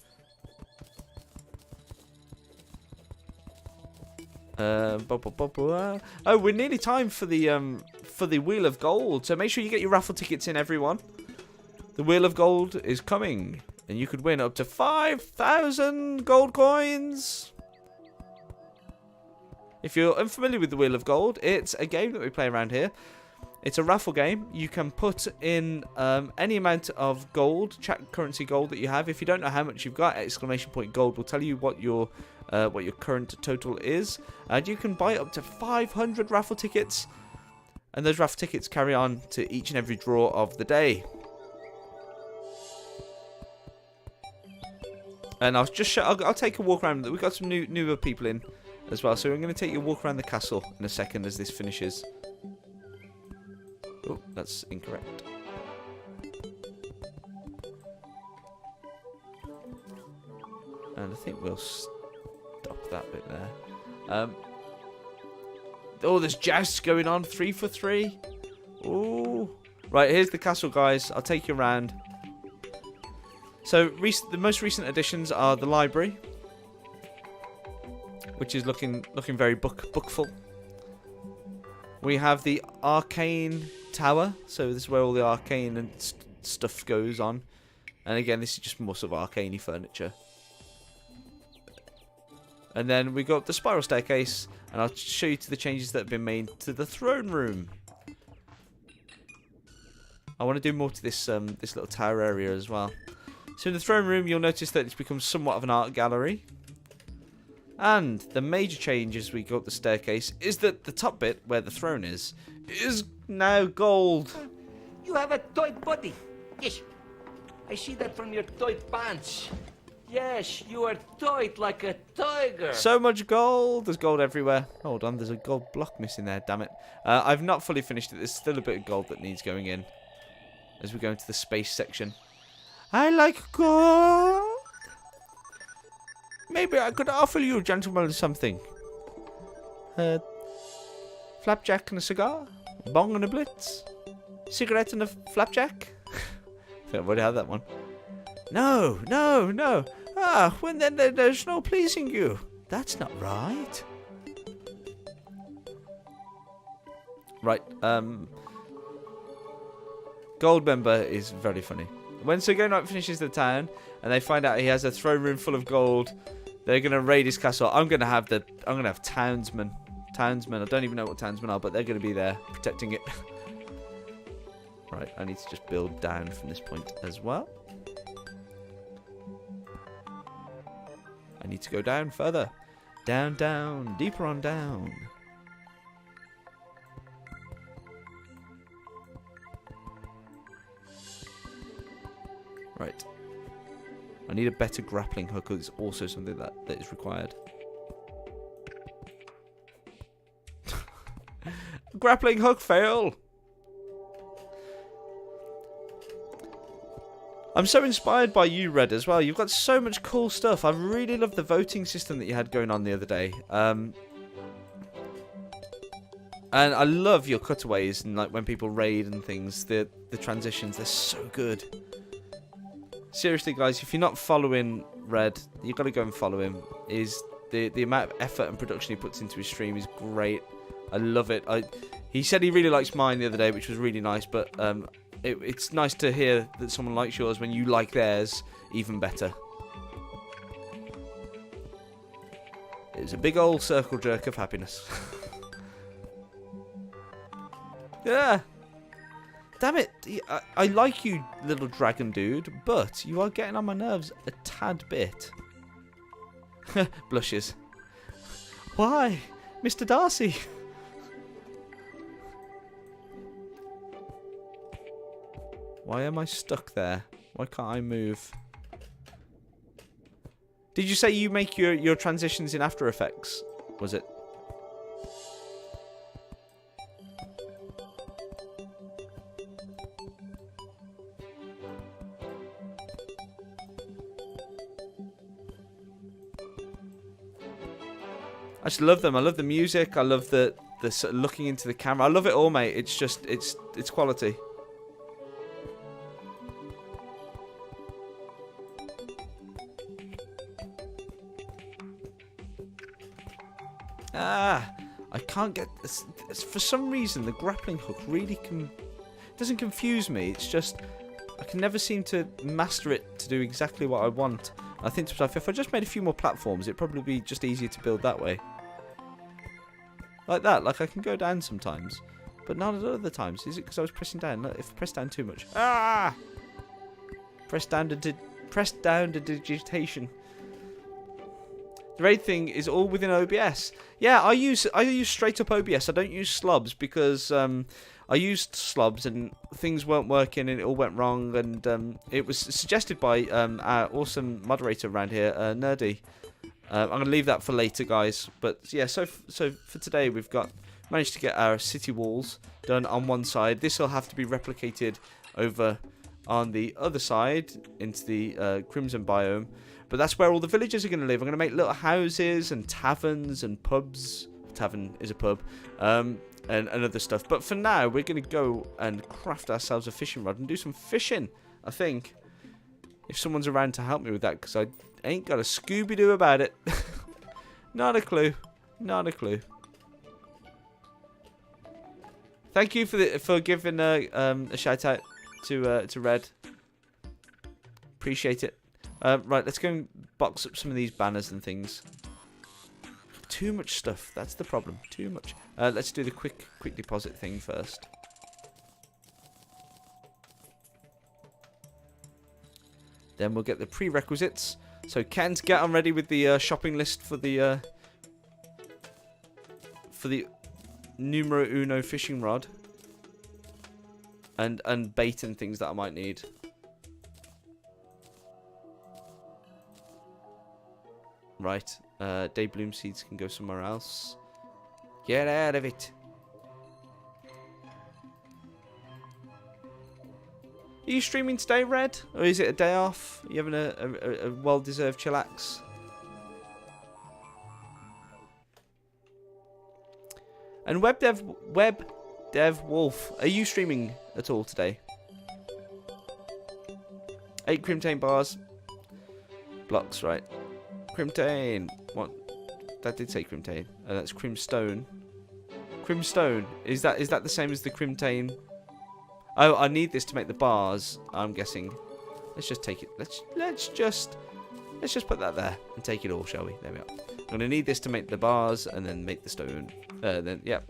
Oh, we're nearly time for the Wheel of Gold. So make sure you get your raffle tickets in, everyone. The Wheel of Gold is coming, and you could win up to 5,000 gold coins. If you're unfamiliar with the Wheel of Gold, it's a game that we play around here. It's a raffle game. You can put in any amount of gold, chat currency gold that you have. If you don't know how much you've got, exclamation point gold will tell you what your current total is. And you can buy up to 500 raffle tickets. And those raffle tickets carry on to each and every draw of the day. And I'll just show, I'll take a walk around. We've got some newer people in as well. So I'm going to take you a walk around the castle in a second as this finishes. Oh, that's incorrect. And I think we'll stop that bit there. Oh, there's jousts going on. 3 for 3. Oh, Right, here's the castle, guys. I'll take you around. So, the most recent additions are the library, which is looking very bookful. We have the arcane tower, so this is where all the arcane and stuff goes on. And again, this is just more sort of arcane-y furniture. And then we got the spiral staircase, and I'll show you to the changes that have been made to the throne room. I want to do more to this this little tower area as well. So in the throne room, you'll notice that it's become somewhat of an art gallery. And the major change as we go up the staircase is that the top bit, where the throne is now gold. You have a tight body. Yes. I see that from your tight pants. Yes, you are tight like a tiger. So much gold. There's gold everywhere. Hold on, there's a gold block missing there, damn it. I've not fully finished it. There's still a bit of gold that needs going in as we go into the space section. I like gold. Maybe I could offer you, gentlemen, something. Flapjack and a cigar? Bong and a blitz? Cigarette and a flapjack? I've already had that one. No, no, no. Ah, when then there's no pleasing you. That's not right. Right, Goldmember is very funny. When Sir Knight finishes the town and they find out he has a throne room full of gold, they're gonna raid his castle. I'm gonna have townsmen. Townsmen. I don't even know what townsmen are, but they're gonna be there protecting it. Right, I need to just build down from this point as well. I need to go down further. Down, down, deeper on down. Right. I need a better grappling hook. It's also something that is required. Grappling hook fail. I'm so inspired by you, Red, as well. You've got so much cool stuff. I really love the voting system that you had going on the other day. And I love your cutaways and like when people raid and things. The transitions, they're so good. Seriously, guys, if you're not following Red, you've got to go and follow him. The amount of effort and production he puts into his stream is great. I love it. He said he really likes mine the other day, which was really nice, but it's nice to hear that someone likes yours when you like theirs even better. It was a big old circle jerk of happiness. Yeah. Damn it. I like you, little dragon dude, but you are getting on my nerves a tad bit. Blushes. Why? Mr. Darcy? Why am I stuck there? Why can't I move? Did you say you make your transitions in After Effects? Was it? I just love them. I love the music. I love the sort of looking into the camera. I love it all, mate. It's just it's quality. I can't get this. For some reason, the grappling hook really doesn't confuse me. It's just I can never seem to master it to do exactly what I want. I think to myself, if I just made a few more platforms, it'd probably be just easier to build that way. Like that. Like I can go down sometimes, but not at other times. Is it because I was pressing down? If I press down too much, press down to digitation. The raid thing is all within OBS. Yeah, I use straight up OBS. I don't use slobs because I used slobs and things weren't working and it all went wrong. And it was suggested by our awesome moderator around here, Nerdy. I'm gonna leave that for later, guys. But yeah, so for today we've managed to get our city walls done on one side. This will have to be replicated over on the other side into the Crimson biome. But that's where all the villagers are going to live. I'm going to make little houses and taverns and pubs. Tavern is a pub. And and other stuff. But for now, we're going to go and craft ourselves a fishing rod and do some fishing, I think. If someone's around to help me with that, because I ain't got a Scooby-Doo about it. Not a clue. Not a clue. Thank you for giving a shout out to Red. Appreciate it. Right, let's go and box up some of these banners and things. Too much stuff. That's the problem. Too much. Let's do the quick deposit thing first. Then we'll get the prerequisites. So Ken's get on ready with the shopping list for the numero uno fishing rod and bait and things that I might need. Right, day bloom seeds can go somewhere else. Get out of it. Are you streaming today, Red? Or is it a day off? Are you having a well-deserved chillax? And Web Dev Wolf, are you streaming at all today? 8 Crimtane bars. Blocks, right. Crimtane. What? That did say Crimtane. That's Crimstone. Crimstone. Is that the same as the Crimtane? Oh, I need this to make the bars, I'm guessing. Let's just take it. Let's just put that there and take it all, shall we? There we are. I'm gonna need this to make the bars and then make the stone. Then yeah.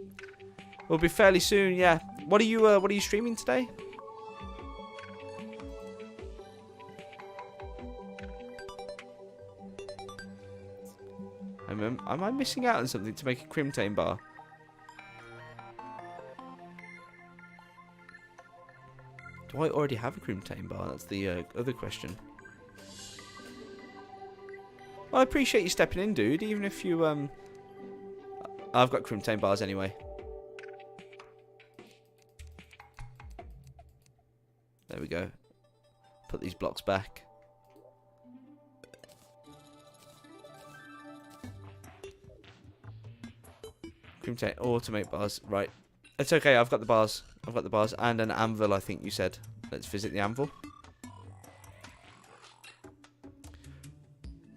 We'll be fairly soon, yeah. What are you streaming today? Am I missing out on something to make a Crimtane bar? Do I already have a Crimtane bar? That's the other question. Well, I appreciate you stepping in, dude. Even if you I've got Crimtane bars anyway. There we go. Put these blocks back. Crimtane automate bars. Right. It's okay. I've got the bars. I've got the bars and an anvil, I think you said. Let's visit the anvil.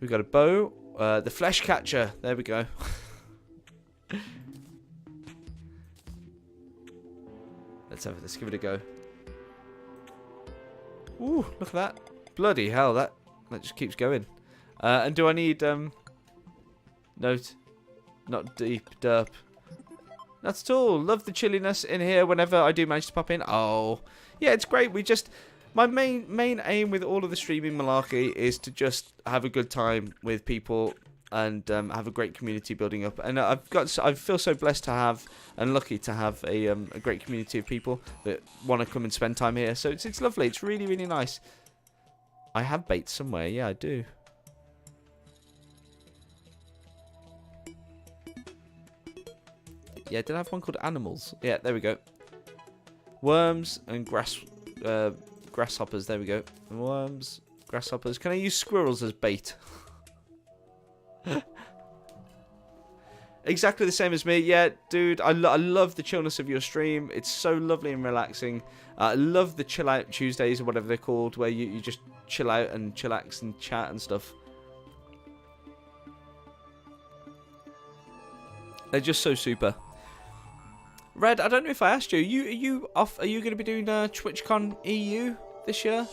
We've got a bow. The flesh catcher. There we go. Let's give it a go. Ooh, look at that. Bloody hell, that just keeps going. And do I need note? Not deep derp. That's at all. Love the chilliness in here whenever I do manage to pop in. Oh, yeah, it's great. My main aim with all of the streaming malarkey is to just have a good time with people and have a great community building up. And I feel so blessed to have and lucky to have a great community of people that want to come and spend time here. So it's lovely. It's really, really nice. I have bait somewhere. Yeah, I do. Yeah, did I have one called animals? Yeah, there we go. Worms and grasshoppers. There we go. Worms, grasshoppers. Can I use squirrels as bait? Exactly the same as me. Yeah, dude, I love the chillness of your stream. It's so lovely and relaxing. I love the chill out Tuesdays or whatever they're called, where you just chill out and chillax and chat and stuff. They're just so super. Red, I don't know if I asked you. Are you off? Are you going to be doing TwitchCon EU this year?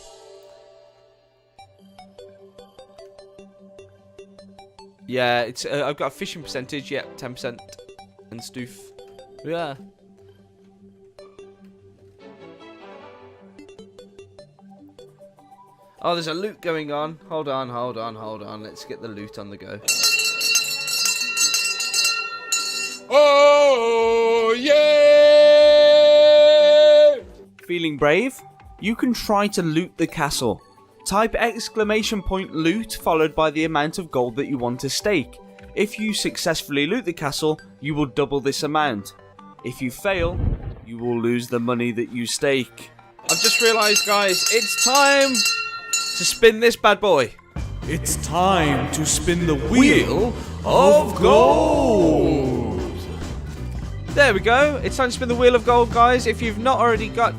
Yeah, it's I've got a fishing percentage. Yep, 10% and stoof. Yeah. Oh, there's a loot going on. Hold on. Let's get the loot on the go. Oh, yeah! Feeling brave? You can try to loot the castle. Type !loot followed by the amount of gold that you want to stake. If you successfully loot the castle, you will double this amount. If you fail, you will lose the money that you stake. I've just realised, guys, it's time to spin this bad boy. It's time to spin the wheel of gold. There we go. It's time to spin the wheel of gold, guys. If you've not already got,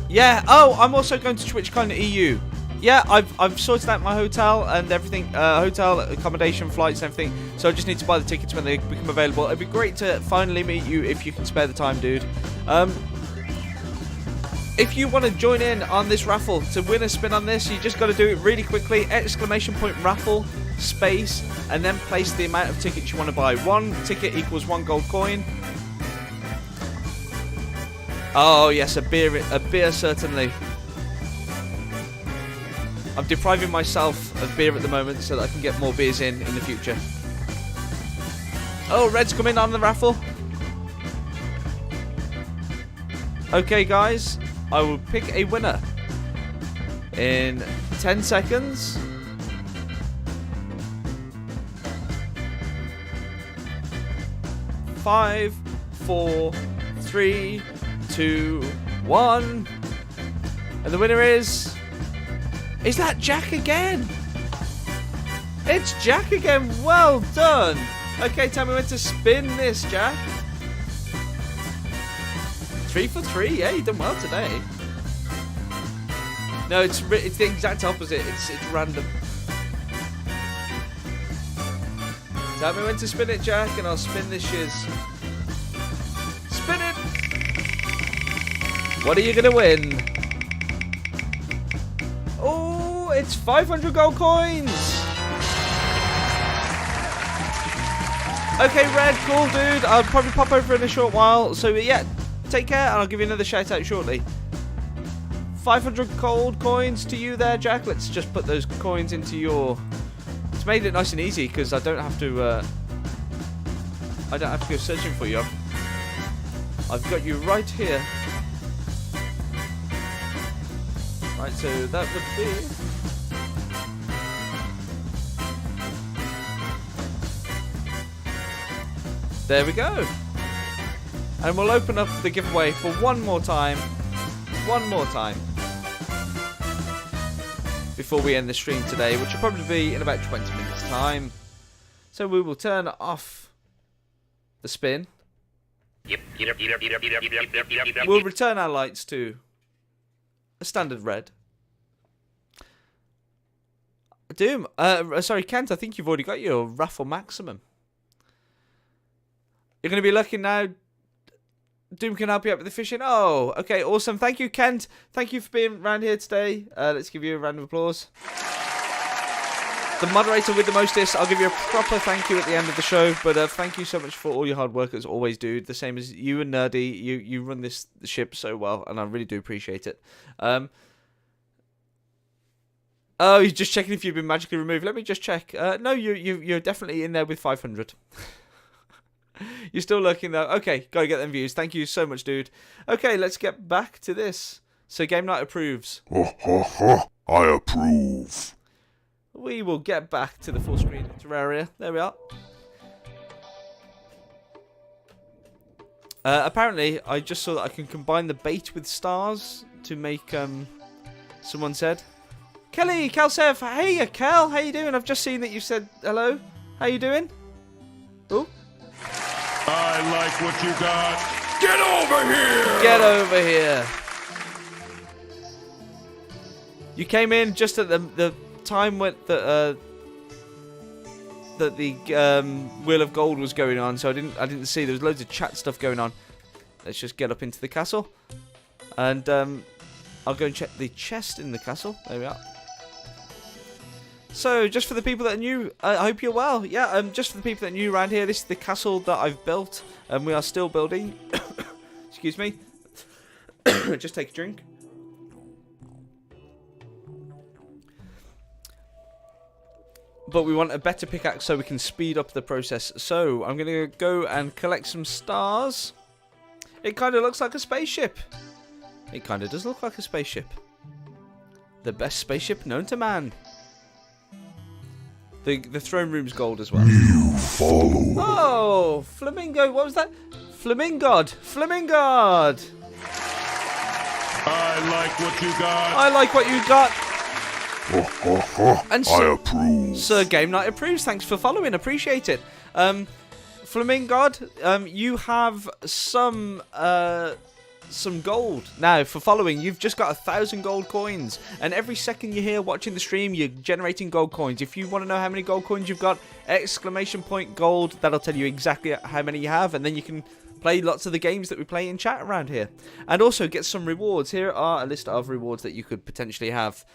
yeah. Oh, I'm also going to TwitchCon EU. Yeah, I've sorted out my hotel and everything, hotel accommodation, flights, and everything. So I just need to buy the tickets when they become available. It'd be great to finally meet you if you can spare the time, dude. If you want to join in on this raffle to win a spin on this, you just got to do it really quickly. ! Raffle space and then place the amount of tickets you want to buy. 1 ticket equals 1 gold coin. Oh yes, a beer certainly. I'm depriving myself of beer at the moment so that I can get more beers in the future. Oh, red's coming on the raffle. Okay, guys, I will pick a winner in 10 seconds. Five, 4, 3, 2, 1. And the winner is that Jack again? It's Jack again. Well done. Okay, tell me when to spin this, Jack. 3 for 3. Yeah, you done well today. No, it's the exact opposite. It's random. Tell me when to spin it, Jack, and I'll spin this shiz. Spin it. What are you gonna win? Oh, it's 500 gold coins. Okay, Red, cool, dude. I'll probably pop over in a short while. So yeah, take care, and I'll give you another shout out shortly. 500 gold coins to you there, Jack. Let's just put those coins into your. It's made it nice and easy because I don't have to. I don't have to go searching for you. I've got you right here. Right, so that would be. There we go. And we'll open up the giveaway for one more time. One more time. Before we end the stream today, which will probably be in about 20 minutes time. So we will turn off the spin. We'll return our lights to a standard red. Doom, sorry, Kent, I think you've already got your raffle maximum. You're going to be looking now. Doom can help you out with the fishing. Oh, okay, awesome. Thank you, Kent. Thank you for being around here today. Let's give you a round of applause. The moderator with the mostest, I'll give you a proper thank you at the end of the show. But thank you so much for all your hard work as always, dude. The same as you and Nerdy. You run this ship so well, and I really do appreciate it. Oh, you're just checking if you've been magically removed. Let me just check. No, you're definitely in there with 500. You're still lurking though. Okay, gotta get them views. Thank you so much, dude. Okay, let's get back to this. So Game Night approves. I approve. We will get back to the full screen Terraria. There we are. Apparently, I just saw that I can combine the bait with stars to make, someone said. Kelly, Kalsev, hey, Kel, how you doing? I've just seen that you said hello. How you doing? Oh. I like what you got. Get over here! Get over here. You came in just at the time when that the Wheel of Gold was going on, so I didn't see. There was loads of chat stuff going on. Let's just get up into the castle, and I'll go and check the chest in the castle. There we are. So, just for the people that are new, I hope you're well. Yeah, just for the people that are new around here, this is the castle that I've built, and we are still building. Excuse me. Just take a drink. But we want a better pickaxe so we can speed up the process. So, I'm going to go and collect some stars. It kind of looks like a spaceship. It kind of does look like a spaceship. The best spaceship known to man. The throne room's gold as well. You follow. Oh, Flamingo. What was that? Flamingod. Flamingod. I like what you got. I like what you got. And I approve. Sir Game Night approves. Thanks for following. Appreciate it. Flamingod, you have some gold. Now, for following, you've just got 1,000 gold coins. And every second you're here watching the stream, you're generating gold coins. If you want to know how many gold coins you've got, exclamation point gold. That'll tell you exactly how many you have. And then you can play lots of the games that we play in chat around here. And also get some rewards. Here are a list of rewards that you could potentially have.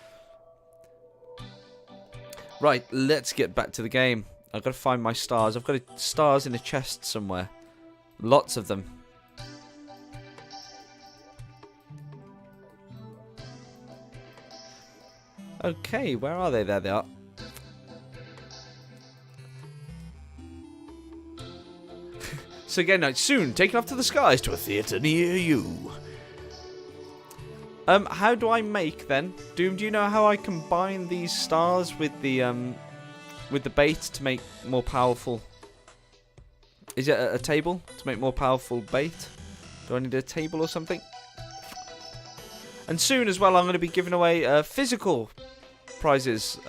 Right, let's get back to the game. I've got to find my stars. I've got stars in a chest somewhere. Lots of them. Okay, where are they? There they are. So again, soon taken off to the skies to a theatre near you. How do I make then? Doom, do you know how I combine these stars with the bait to make more powerful? Is it a table to make more powerful bait? Do I need a table or something? And soon as well, I'm going to be giving away physical prizes.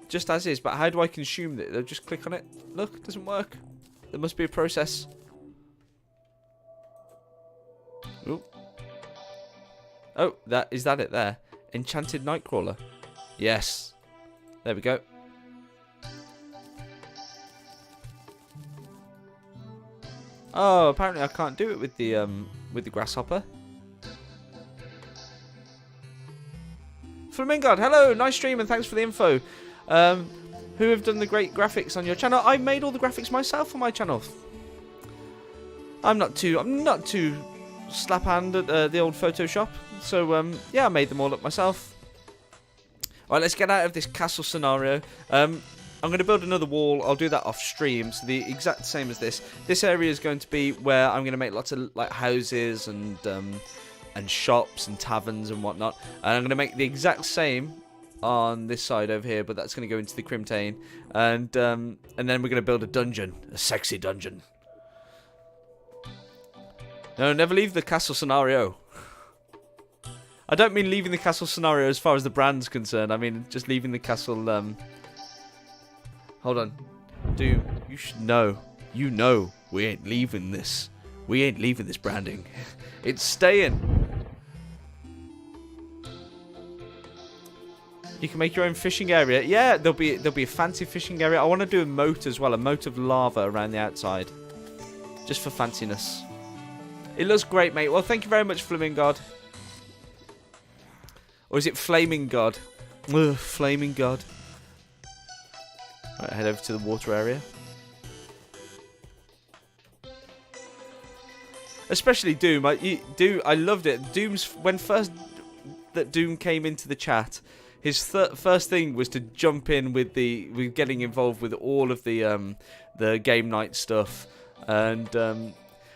Just as is, but how do I consume it? I'll just click on it. Look, it doesn't work. There must be a process. Ooh. Oh, is that it there? Enchanted Nightcrawler. Yes. There we go. Oh, apparently I can't do it with the grasshopper. Flamingod, hello, nice stream and thanks for the info. Who have done the great graphics on your channel? I made all the graphics myself on my channel. I'm not too slap hand at the old Photoshop. So yeah, I made them all up myself. All right, let's get out of this castle scenario. I'm going to build another wall. I'll do that off stream. So the exact same as this. This area is going to be where I'm going to make lots of like houses and shops and taverns and whatnot. And I'm going to make the exact same on this side over here, but that's going to go into the Crimtane. And then we're going to build a dungeon, a sexy dungeon. No, never leave the castle scenario. I don't mean leaving the castle scenario as far as the brand's concerned. I mean just leaving the castle. Hold on, Doom. You should know. You know we ain't leaving this. We ain't leaving this branding. It's staying. You can make your own fishing area. Yeah, there'll be a fancy fishing area. I want to do a moat as well, a moat of lava around the outside, just for fanciness. It looks great, mate. Well, thank you very much, Flamingod. Or is it Flaming God? Ugh, Flaming God. Right, head over to the water area. Especially Doom. I loved it. When first that Doom came into the chat, his first thing was to jump in with getting involved with all of the game night stuff, and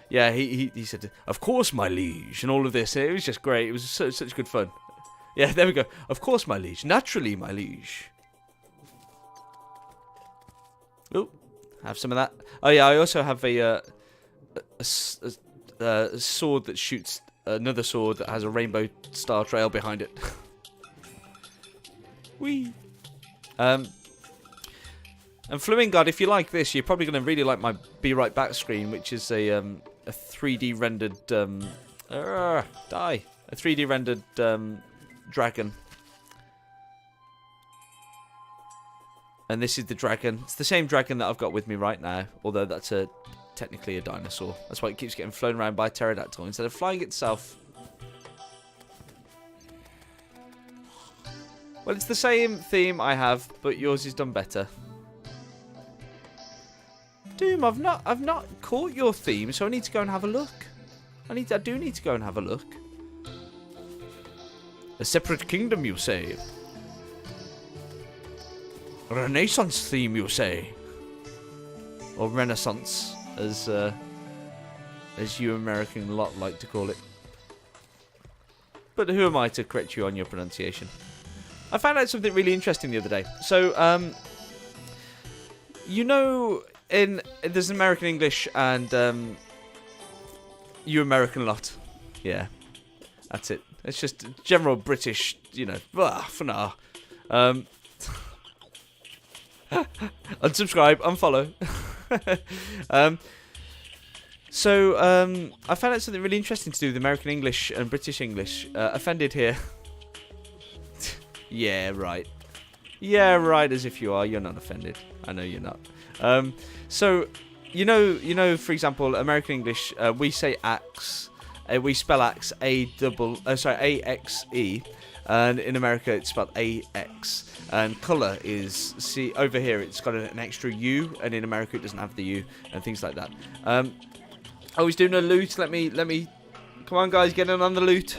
yeah, he said, "Of course, my liege," and all of this. It was just great. It was such good fun. Yeah, there we go. Of course, my liege. Naturally, my liege. Oh, have some of that. Oh yeah, I also have a sword that shoots another sword that has a rainbow star trail behind it. Whee! And Flamingod, if you like this, you're probably going to really like my Be Right Back screen, which is a 3D rendered a 3D rendered dragon. And this is the dragon. It's the same dragon that I've got with me right now, although that's technically a dinosaur. That's why it keeps getting flown around by a pterodactyl instead of flying itself. Well, it's the same theme I have, but yours is done better. Doom, I've not caught your theme, so I need to go and have a look. I do need to go and have a look. A separate kingdom, you say? A Renaissance theme, you say? Or Renaissance, as you American lot like to call it. But who am I to correct you on your pronunciation? I found out something really interesting the other day. So, you know, there's American English and you American lot. Yeah, that's it. It's just general British, you know. For now. Unsubscribe, unfollow. So I found out something really interesting to do with American English and British English. Offended here. Yeah, right. Yeah, right, as if you are. You're not offended. I know you're not. So, you know, for example, American English, we say axe. We spell axe A-X-E. And in America, it's spelled A-X. And colour is, see, over here, it's got an extra U. And in America, it doesn't have the U. And things like that. I was doing a loot. Let me. Come on, guys, get in on the loot.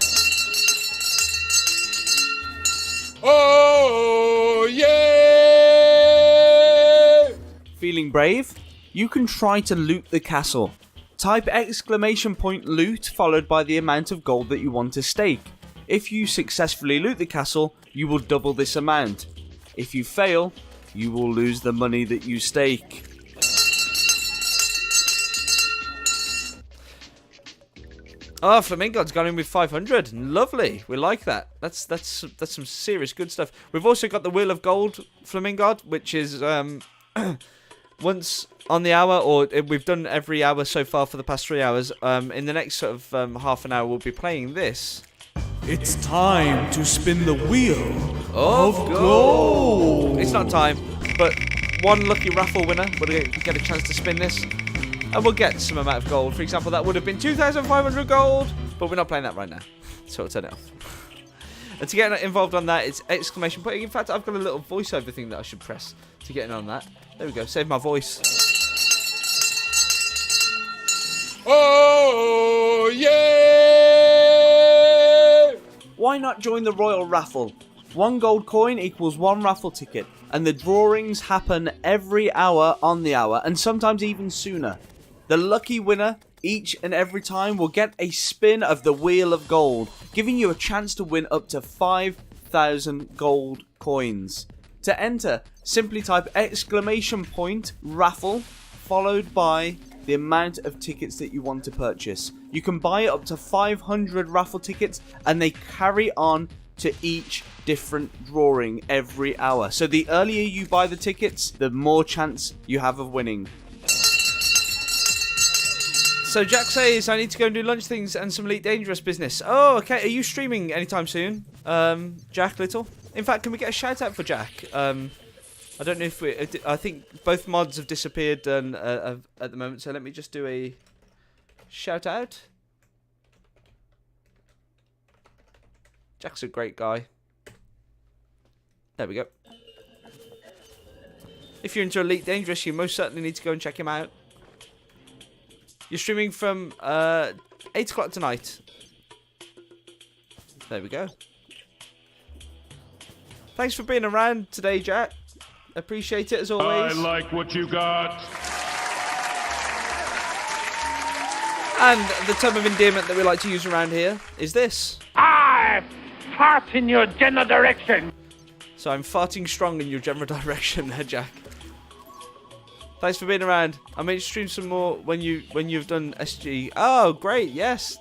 Oh, yeah! Feeling brave? You can try to loot the castle. Type !loot followed by the amount of gold that you want to stake. If you successfully loot the castle, you will double this amount. If you fail, you will lose the money that you stake. Oh, Flamingo's gone in with 500. Lovely. We like that. That's some serious good stuff. We've also got the Wheel of Gold Flamingo, which is once on the hour, or we've done every hour so far for the past 3 hours. In the next sort of half an hour, we'll be playing this. It's time to spin the wheel of gold. It's not time, but one lucky raffle winner will get a chance to spin this. And we'll get some amount of gold. For example, that would have been 2,500 gold. But we're not playing that right now. So I'll turn it off. And to get involved on that, it's exclamation point. In fact, I've got a little voiceover thing that I should press to get in on that. There we go. Save my voice. Oh, yeah! Why not join the Royal Raffle? 1 gold coin equals 1 raffle ticket. And the drawings happen every hour on the hour. And sometimes even sooner. The lucky winner each and every time will get a spin of the Wheel of Gold, giving you a chance to win up to 5,000 gold coins. To enter, simply type !raffle followed by the amount of tickets that you want to purchase. You can buy up to 500 raffle tickets and they carry on to each different drawing every hour. So the earlier you buy the tickets, the more chance you have of winning. So Jack says, I need to go and do lunch things and some Elite Dangerous business. Oh, okay. Are you streaming anytime soon, Jack Little? In fact, can we get a shout out for Jack? I don't know if I think both mods have disappeared at the moment. So let me just do a shout out. Jack's a great guy. There we go. If you're into Elite Dangerous, you most certainly need to go and check him out. You're streaming from 8 o'clock tonight. There we go. Thanks for being around today, Jack. Appreciate it as always. I like what you got. And the term of endearment that we like to use around here is this. I fart in your general direction. So I'm farting strong in your general direction there, Jack. Thanks for being around. I may stream some more when you've done SG. Oh, great, yes.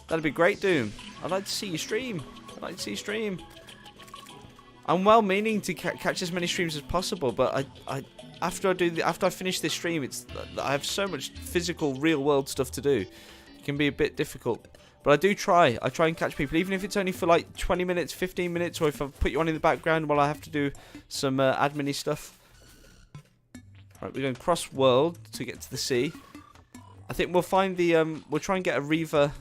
That'd be great, Doom. I'd like to see you stream. I'm well meaning to catch as many streams as possible, but after I finish this stream, I have so much physical, real world stuff to do. It can be a bit difficult. But I do try. I try and catch people, even if it's only for like 20 minutes, 15 minutes, or if I put you on in the background while I have to do some admin-y stuff. Right, we're going cross world to get to the sea. I think we'll find the we'll try and get a Reaver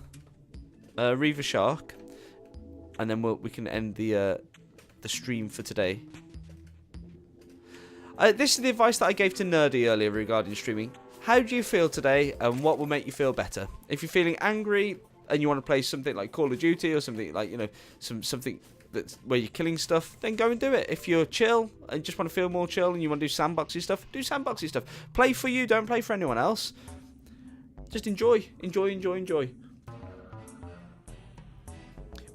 shark, and then we can end the stream for today. This is the advice that I gave to Nerdy earlier regarding streaming. How do you feel today, and what will make you feel better? If you're feeling angry and you want to play something like Call of Duty or something like, you know, something that's where you're killing stuff, then go and do it. If you're chill and just want to feel more chill and you want to do sandboxy stuff, do sandboxy stuff. Play for you, don't play for anyone else. Just enjoy.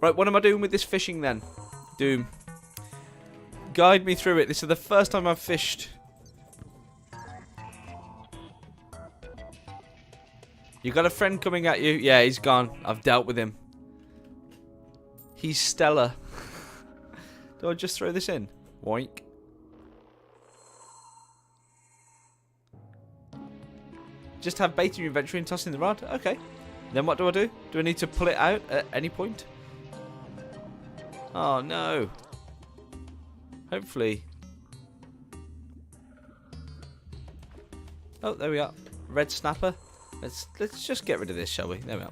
Right, what am I doing with this fishing then? Doom, guide me through it. This is the first time I've fished. You got a friend coming at you? Yeah, he's gone. I've dealt with him. He's stellar. Do I just throw this in? Woink. Just have bait in your inventory and toss in the rod. Okay. Then what do I do? Do I need to pull it out at any point? Oh no. Hopefully. Oh, there we are. Red snapper. Let's just get rid of this, shall we? There we are.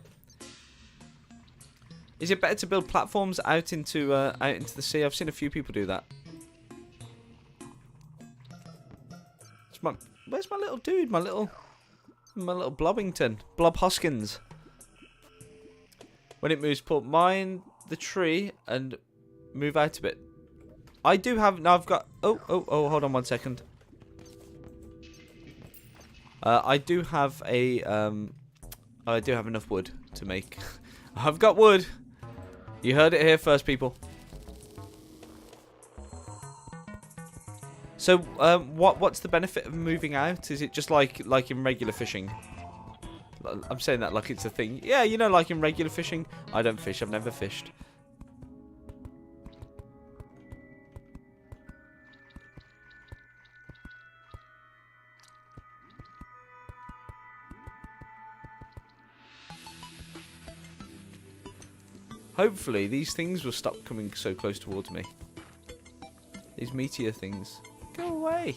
Is it better to build platforms out into the sea? I've seen a few people do that. Where's my little dude? My little Blobbington. Blob Hoskins. When it moves, mine the tree and move out a bit. I do have... Now I've got... Oh, hold on 1 second. I do have a... I do have enough wood to make... I've got wood. You heard it here first, people. So, what's the benefit of moving out? Is it just like in regular fishing? I'm saying that like it's a thing. Yeah, you know, like in regular fishing. I don't fish. I've never fished. Hopefully, these things will stop coming so close towards me. These meteor things. Go away.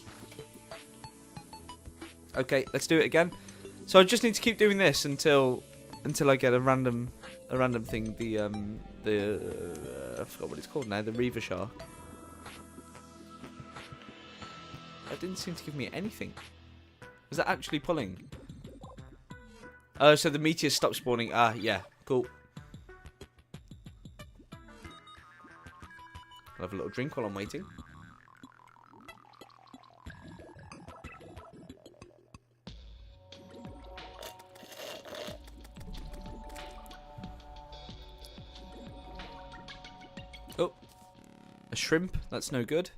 Okay, let's do it again. So I just need to keep doing this until I get a random thing. I forgot what it's called now. The Reaver Shark. That didn't seem to give me anything. Was that actually pulling? Oh, so the meteors stopped spawning. Ah, yeah, cool. I'll have a little drink while I'm waiting. Oh, a shrimp. That's no good.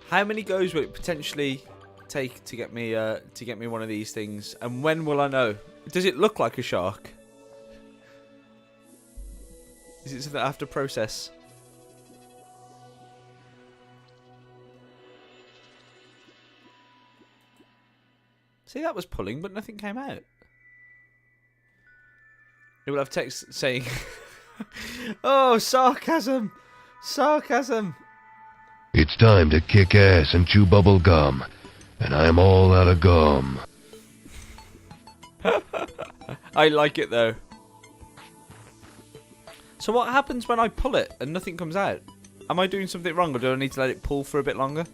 How many goes will it potentially take to get me one of these things? And when will I know? Does it look like a shark? Is it something I have to process? See, that was pulling, but nothing came out. It will have text saying, "Oh, sarcasm! Sarcasm!" It's time to kick ass and chew bubble gum. And I'm all out of gum. I like it though. So what happens when I pull it and nothing comes out? Am I doing something wrong, or do I need to let it pull for a bit longer?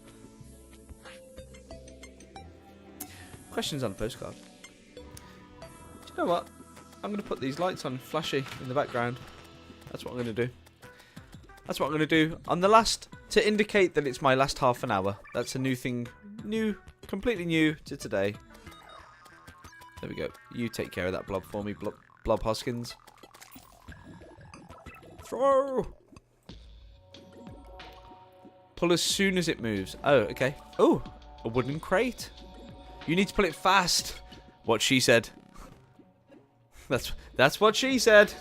Questions on a postcard. Do you know what? I'm going to put these lights on flashy in the background. That's what I'm going to do. That's what I'm going to do on the last, to indicate that it's my last half an hour. That's a new thing. New. Completely new to today. There we go. You take care of that blob for me, Blob Hoskins. Throw! Pull as soon as it moves. Oh, okay. Oh, a wooden crate. You need to pull it fast. What she said. That's what she said.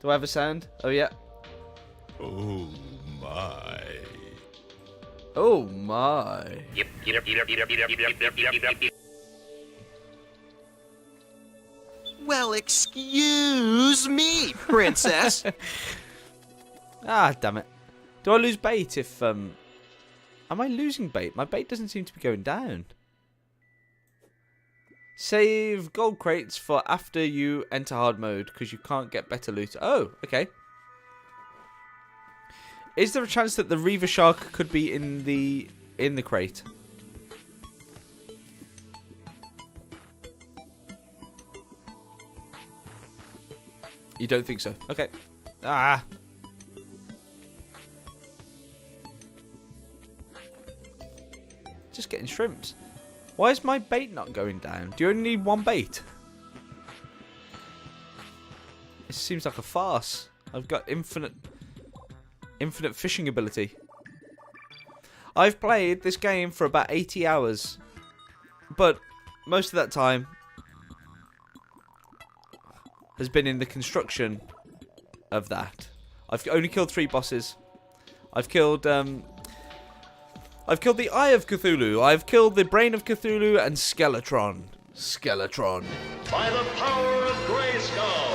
Do I have a sound? Oh, yeah. Oh, my. Oh, my. Yep. Well, excuse me, princess. Ah, damn it. Do I lose bait if, Am I losing bait? My bait doesn't seem to be going down. Save gold crates for after you enter hard mode, because you can't get better loot. Oh, okay. Is there a chance that the Reaver Shark could be in the crate? You don't think so? Okay. Ah. Just getting shrimps. Why is my bait not going down? Do you only need one bait? It seems like a farce. I've got infinite fishing ability. I've played this game for about 80 hours. But most of that time has been in the construction of that. I've only killed 3 bosses. I've killed I've killed the Eye of Cthulhu. I've killed the Brain of Cthulhu and Skeletron. Skeletron. By the power of Grayskull.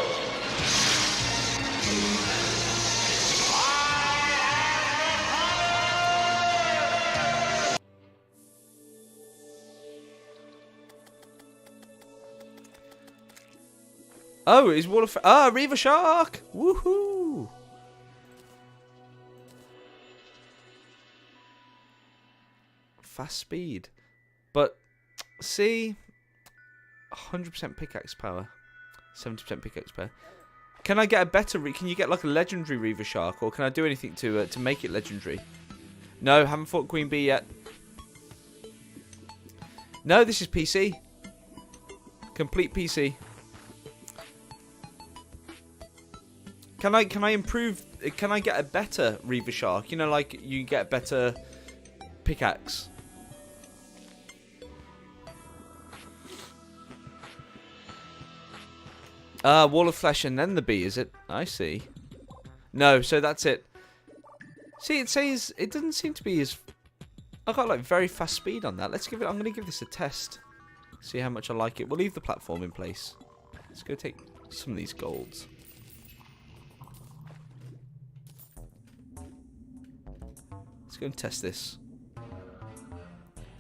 Oh, it's Wall of... Reaver Shark! Woohoo! Fast speed. But, see... 100% pickaxe power. 70% pickaxe power. Can I get a better... Can you get like a legendary Reaver Shark? Or can I do anything to make it legendary? No, haven't fought Queen Bee yet. No, this is PC. Complete PC. Can I improve? Can I get a better Reaver Shark? You know, like you get a better pickaxe. Wall of Flesh and then the bee, is it? I see. No, so that's it. See, it says it doesn't seem to be as. I got like very fast speed on that. Let's give it. I'm gonna give this a test. See how much I like it. We'll leave the platform in place. Let's go take some of these golds. Let's go and test this.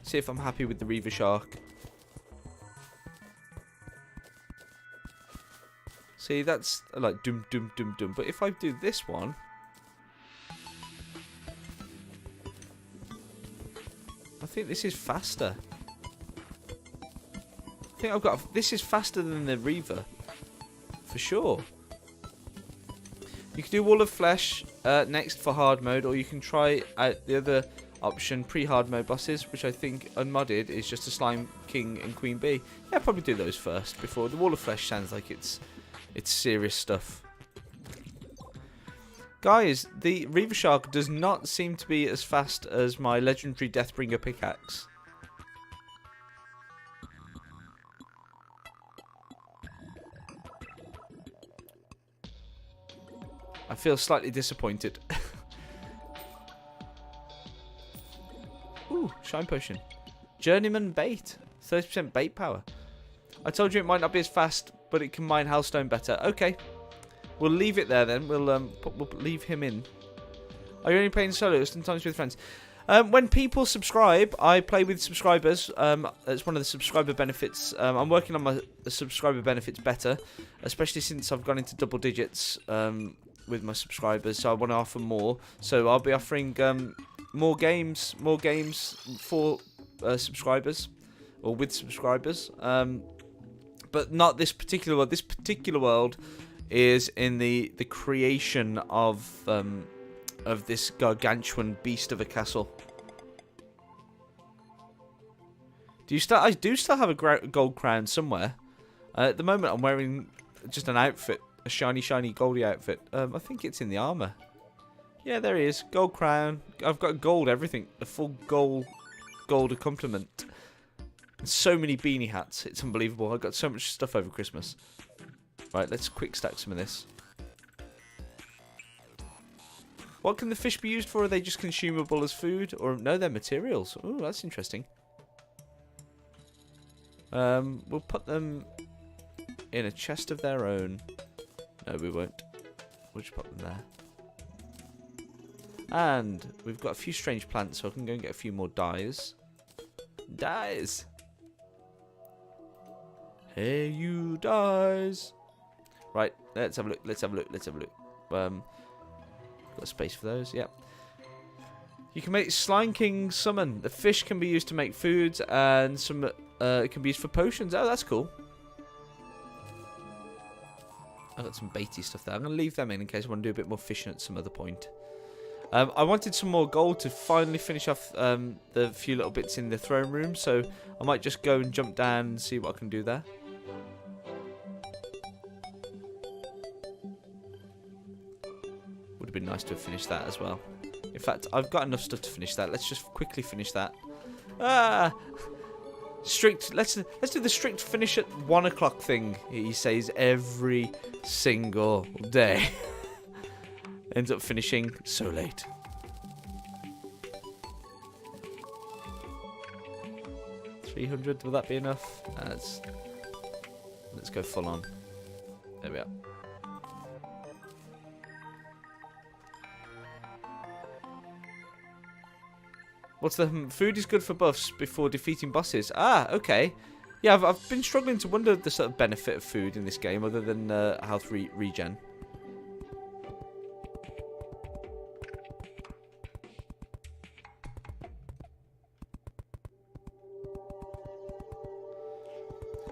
See if I'm happy with the Reaver Shark. See, that's like doom, doom, doom, doom. But if I do this one... I think this is faster. I think I've got... This is faster than the Reaver. For sure. You can do Wall of Flesh next for hard mode, or you can try out the other option, pre-hard mode bosses, which I think unmodded is just a Slime King and Queen Bee. Yeah, I'll probably do those first before the Wall of Flesh. Sounds like it's serious stuff. Guys, the Reaver Shark does not seem to be as fast as my legendary Deathbringer pickaxe. I feel slightly disappointed. Ooh, Shine Potion. Journeyman Bait. 30% bait power. I told you it might not be as fast, but it can mine Hellstone better. Okay. We'll leave it there then. We'll leave him in. Are you only playing solo or sometimes with friends? When people subscribe, I play with subscribers. It's one of the subscriber benefits. I'm working on my subscriber benefits better, especially since I've gone into double digits with my subscribers. So I want to offer more. So I'll be offering more games for subscribers or with subscribers. But not this particular world. This particular world is in the creation of this gargantuan beast of a castle. I do still have a gold crown somewhere. At the moment, I'm wearing just an outfit, a shiny, goldy outfit. I think it's in the armor. Yeah, there he is. Gold crown. I've got gold everything. A full gold accompaniment. And so many beanie hats. It's unbelievable. I got so much stuff over Christmas. Right, let's quick stack some of this. What can the fish be used for? Are they just consumable as food? Or no, they're materials. Ooh, that's interesting. We'll put them in a chest of their own. No, we won't. We'll just put them there. And we've got a few strange plants, so I can go and get a few more dyes. Dyes! Hey, you dyes! Right, let's have a look. Got space for those, yep. You can make Slime King summon. The fish can be used to make foods, and some it can be used for potions. Oh, that's cool. I've got some baity stuff there. I'm going to leave them in case I want to do a bit more fishing at some other point. I wanted some more gold to finally finish off the few little bits in the throne room, so I might just go and jump down and see what I can do there. Would have been nice to have finished that as well. In fact, I've got enough stuff to finish that. Let's just quickly finish that. Ah! Strict. Let's do the strict finish at 1 o'clock thing. He says every single day. Ends up finishing so late. 300, will that be enough? Let's go full on. There we are. What's the food is good for buffs before defeating bosses? Ah, okay. Yeah, I've been struggling to wonder the sort of benefit of food in this game other than health regen.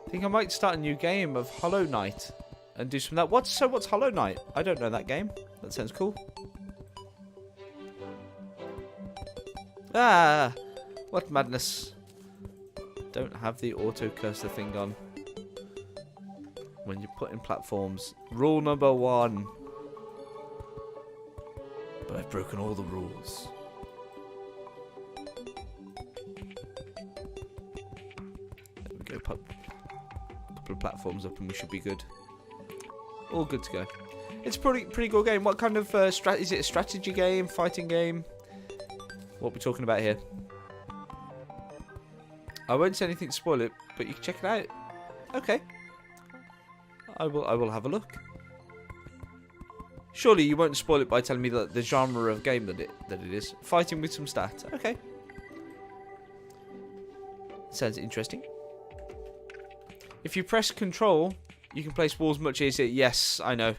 I think I might start a new game of Hollow Knight and do some of that. What's Hollow Knight? I don't know that game. That sounds cool. Ah, what madness. Don't have the auto cursor thing on when you're putting platforms. Rule number 1. But I've broken all the rules. There we go. Put a couple of platforms up and we should be good. All good to go. It's a pretty cool game. What kind of is it a strategy game, fighting game? What we're talking about here? I won't say anything to spoil it, but you can check it out. Okay. I will have a look. Surely you won't spoil it by telling me the genre of game that it is. Fighting with some stats. Okay. Sounds interesting. If you press control, you can place walls much easier. Yes, I know.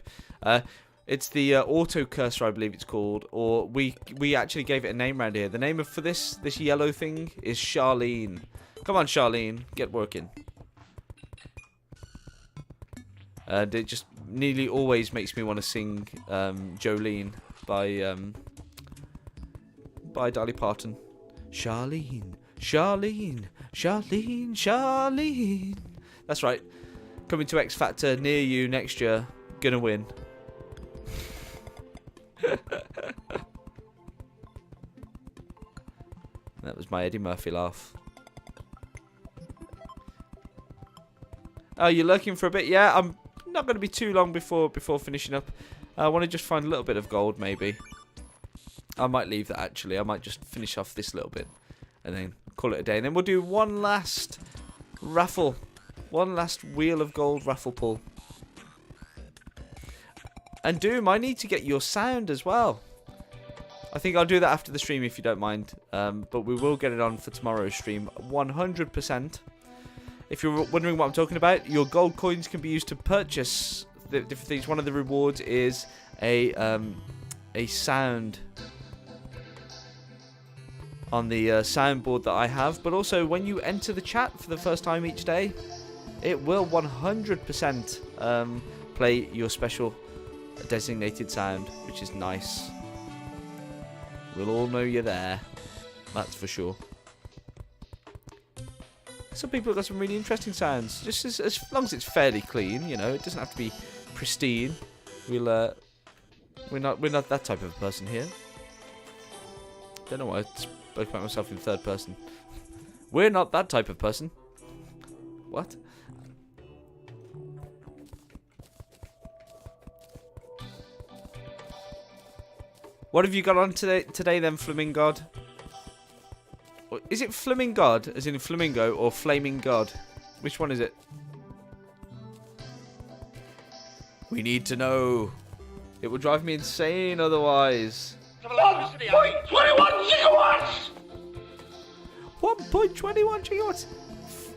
It's the auto cursor, I believe it's called, or we actually gave it a name around here. The name for this yellow thing is Charlene. Come on, Charlene, get working. And it just nearly always makes me want to sing Jolene by Dolly Parton. Charlene, Charlene, Charlene, Charlene. That's right. Coming to X Factor near you next year. Gonna win. That was my Eddie Murphy laugh. Oh, you're lurking for a bit? Yeah, I'm not going to be too long before finishing up. I want to just find a little bit of gold, maybe. I might leave that, actually. I might just finish off this little bit and then call it a day. And then we'll do one last raffle. One last Wheel of Gold raffle pull. And Doom, I need to get your sound as well. I think I'll do that after the stream if you don't mind. But we will get it on for tomorrow's stream 100%. If you're wondering what I'm talking about, your gold coins can be used to purchase the different things. One of the rewards is a sound on the soundboard that I have. But also, when you enter the chat for the first time each day, it will 100% play your special designated sound, which is nice. We'll all know you're there. That's for sure. Some people have got some really interesting sounds. Just as long as it's fairly clean, you know, it doesn't have to be pristine. We're not that type of person here. Don't know why I spoke about myself in third person. We're not that type of person. What? What have you got on today then, Flamingod? Is it Flamingod, as in flamingo, or Flaming God? Which one is it? We need to know. It will drive me insane otherwise. 1.21 gigawatts! 1.21 gigawatts?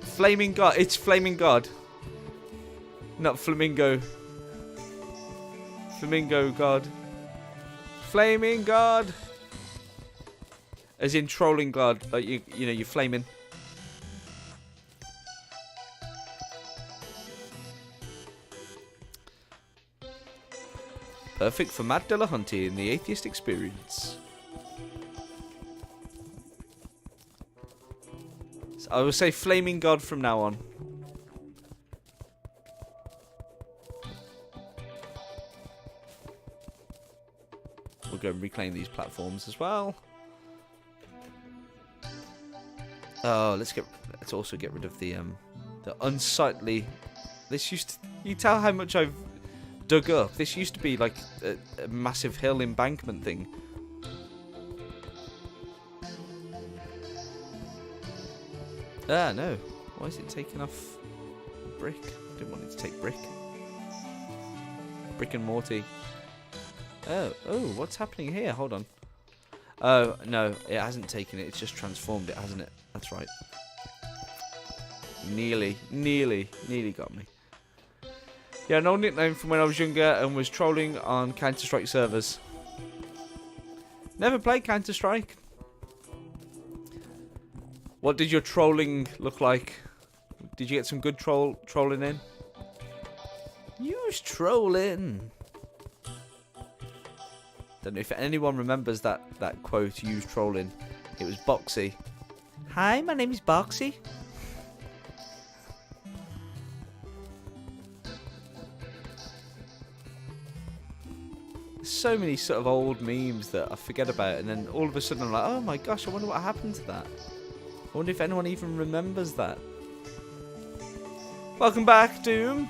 Flaming God. It's Flaming God. Not Flamingo. Flamingo God. Flaming God. As in trolling God. Like, you know, you're flaming. Perfect for Matt Dillahunty in the Atheist Experience. So I will say Flaming God from now on. We'll go and reclaim these platforms as well. Oh, let's also get rid of the unsightly. This used to, you tell how much I've dug up. This used to be like a massive hill embankment thing. Ah, no. Why is it taking off brick? I didn't want it to take brick. Brick and Morty. Oh, what's happening here? Hold on. Oh, no, it hasn't taken it. It's just transformed it, hasn't it? That's right. Nearly got me. Yeah, an old nickname from when I was younger and was trolling on Counter-Strike servers. Never played Counter-Strike. What did your trolling look like? Did you get some good trolling in? Use trolling. Don't know if anyone remembers that quote, use trolling. It was Boxy. Hi, my name is Boxy. So many sort of old memes that I forget about, and then all of a sudden I'm like, oh my gosh, I wonder what happened to that. I wonder if anyone even remembers that. Welcome back, Doom.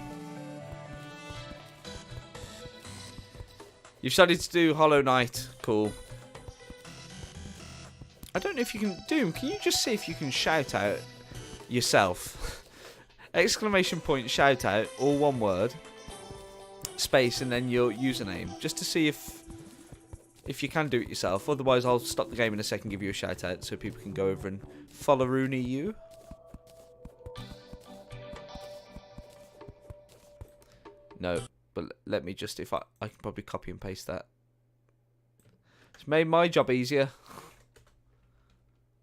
You've started to do Hollow Knight. Cool. I don't know if you can... Doom, can you just see if you can shout out yourself? Exclamation point shout out, all one word. Space and then your username. Just to see if you can do it yourself. Otherwise, I'll stop the game in a second and give you a shout out so people can go over and follow Rooney you. No. But let me just, if I can probably copy and paste that. It's made my job easier.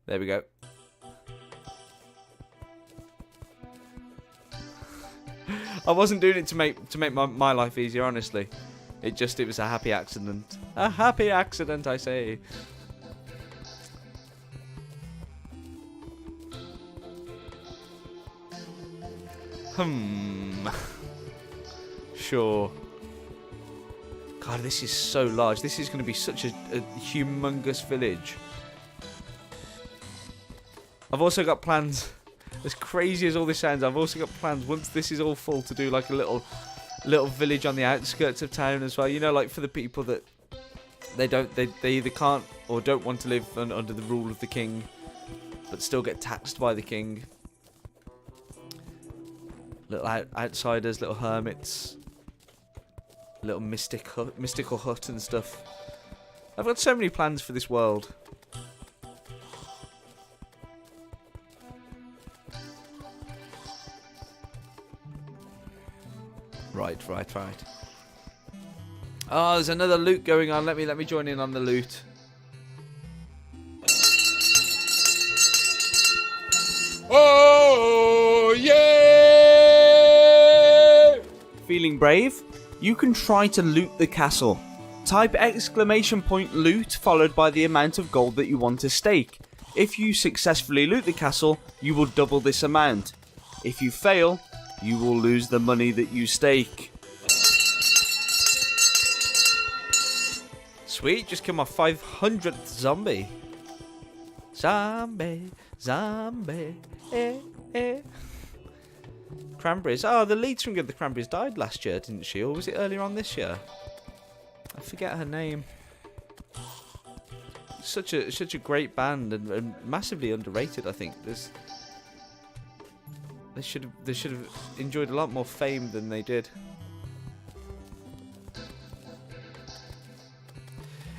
There we go. I wasn't doing it to make my life easier, honestly. It was a happy accident. A happy accident, I say. Sure. God, this is so large. This is going to be such a humongous village. I've also got plans. As crazy as all this sounds, I've also got plans once this is all full to do like a little village on the outskirts of town as well. You know, like for the people that they either can't or don't want to live under the rule of the king, but still get taxed by the king. Little outsiders, little hermits. Little mystical hut and stuff. I've got so many plans for this world. Right. Oh, there's another loot going on. Let me join in on the loot. Oh yeah! Feeling brave? You can try to loot the castle. Type exclamation point loot followed by the amount of gold that you want to stake. If you successfully loot the castle, you will double this amount. If you fail, you will lose the money that you stake. Sweet, just killed my 500th zombie. Zombie, Cranberries. Oh, the lead singer of the Cranberries died last year, didn't she? Or was it earlier on this year? I forget her name. Such a great band and massively underrated, I think. They should have enjoyed a lot more fame than they did.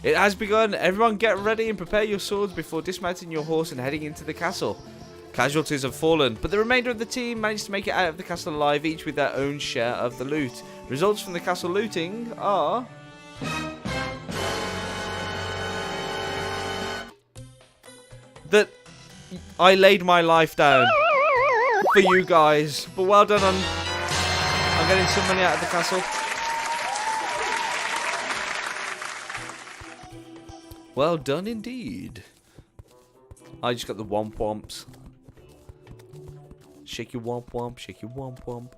It has begun. Everyone get ready and prepare your swords before dismounting your horse and heading into the castle. Casualties have fallen, but the remainder of the team managed to make it out of the castle alive, each with their own share of the loot. Results from the castle looting are... that I laid my life down for you guys. But well done on getting some money out of the castle. Well done indeed. I just got the womp womps. Shake your womp womp, shake your womp womp.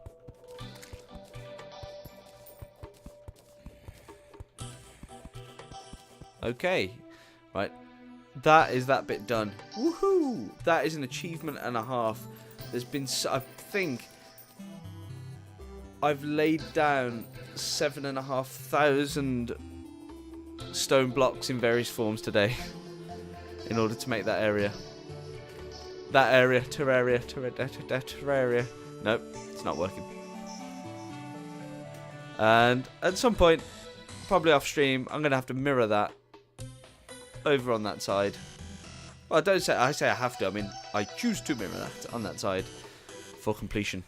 Okay. Right. That is that bit done. Woohoo! That is an achievement and a half. There's been, I think, I've laid down 7,500 stone blocks in various forms today in order to make that area. that area. Terraria. Nope, it's not working. And at some point, probably off stream, I'm going to have to mirror that over on that side. Well, I say I have to. I mean, I choose to mirror that on that side for completion.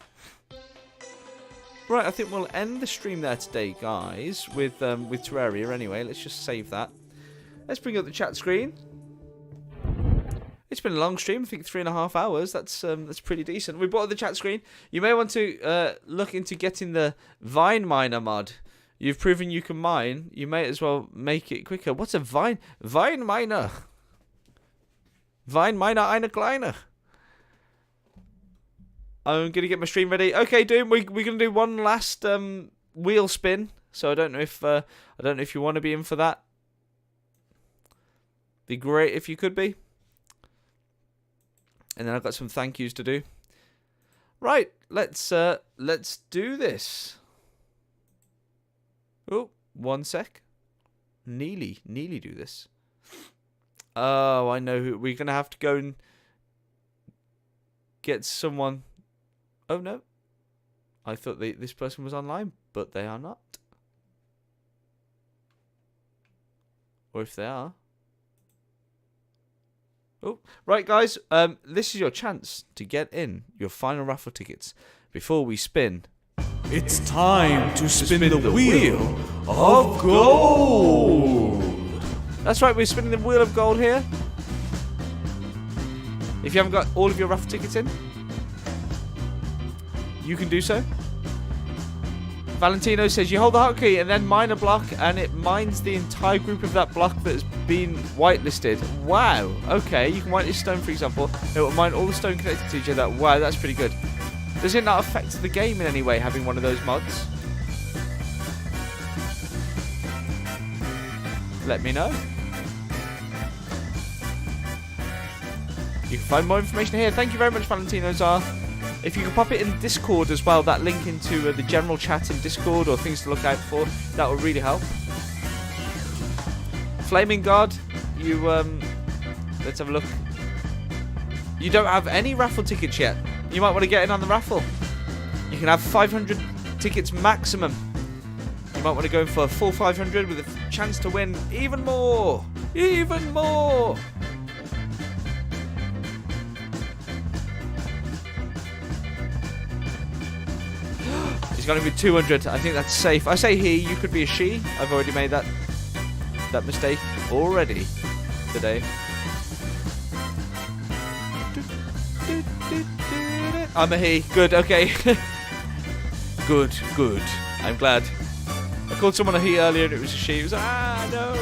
Right, I think we'll end the stream there today, guys, with Terraria anyway. Let's just save that. Let's bring up the chat screen. It's been a long stream, I think 3.5 hours. That's pretty decent. We brought up the chat screen. You may want to look into getting the Vine Miner mod. You've proven you can mine. You may as well make it quicker. What's a Vine Miner? Vine Miner eine kleine. I'm gonna get my stream ready. Okay, Doom, we're gonna do one last wheel spin. So I don't know if you want to be in for that. Be great if you could be. And then I've got some thank yous to do. Right, let's do this. Oh, 1 sec. Neely do this. Oh, I know who we're gonna have to go and get someone. Oh no, I thought this person was online, but they are not. Or if they are. Oh, right, guys. This is your chance to get in your final raffle tickets before we spin. It's time to spin the wheel of gold. That's right, we're spinning the wheel of gold here. If you haven't got all of your raffle tickets in, you can do so. Valentino says you hold the hotkey and then mine a block and it mines the entire group of that block that's been whitelisted. Wow. Okay, you can whitelist stone, for example. It will mine all the stone connected to each other. Wow, that's pretty good. Does it not affect the game in any way, having one of those mods? Let me know. You can find more information here. Thank you very much, Valentino Czar. If you can pop it in Discord as well, that link into the general chat in Discord or things to look out for, that will really help. Flaming God, you, let's have a look. You don't have any raffle tickets yet. You might want to get in on the raffle. You can have 500 tickets maximum. You might want to go in for a full 500 with a chance to win even more. Even more. He's going to be 200. I think that's safe. I say he. You could be a she. I've already made that mistake already today. I'm a he. Good. Okay. Good. I'm glad. I called someone a he earlier and it was a she. It was no.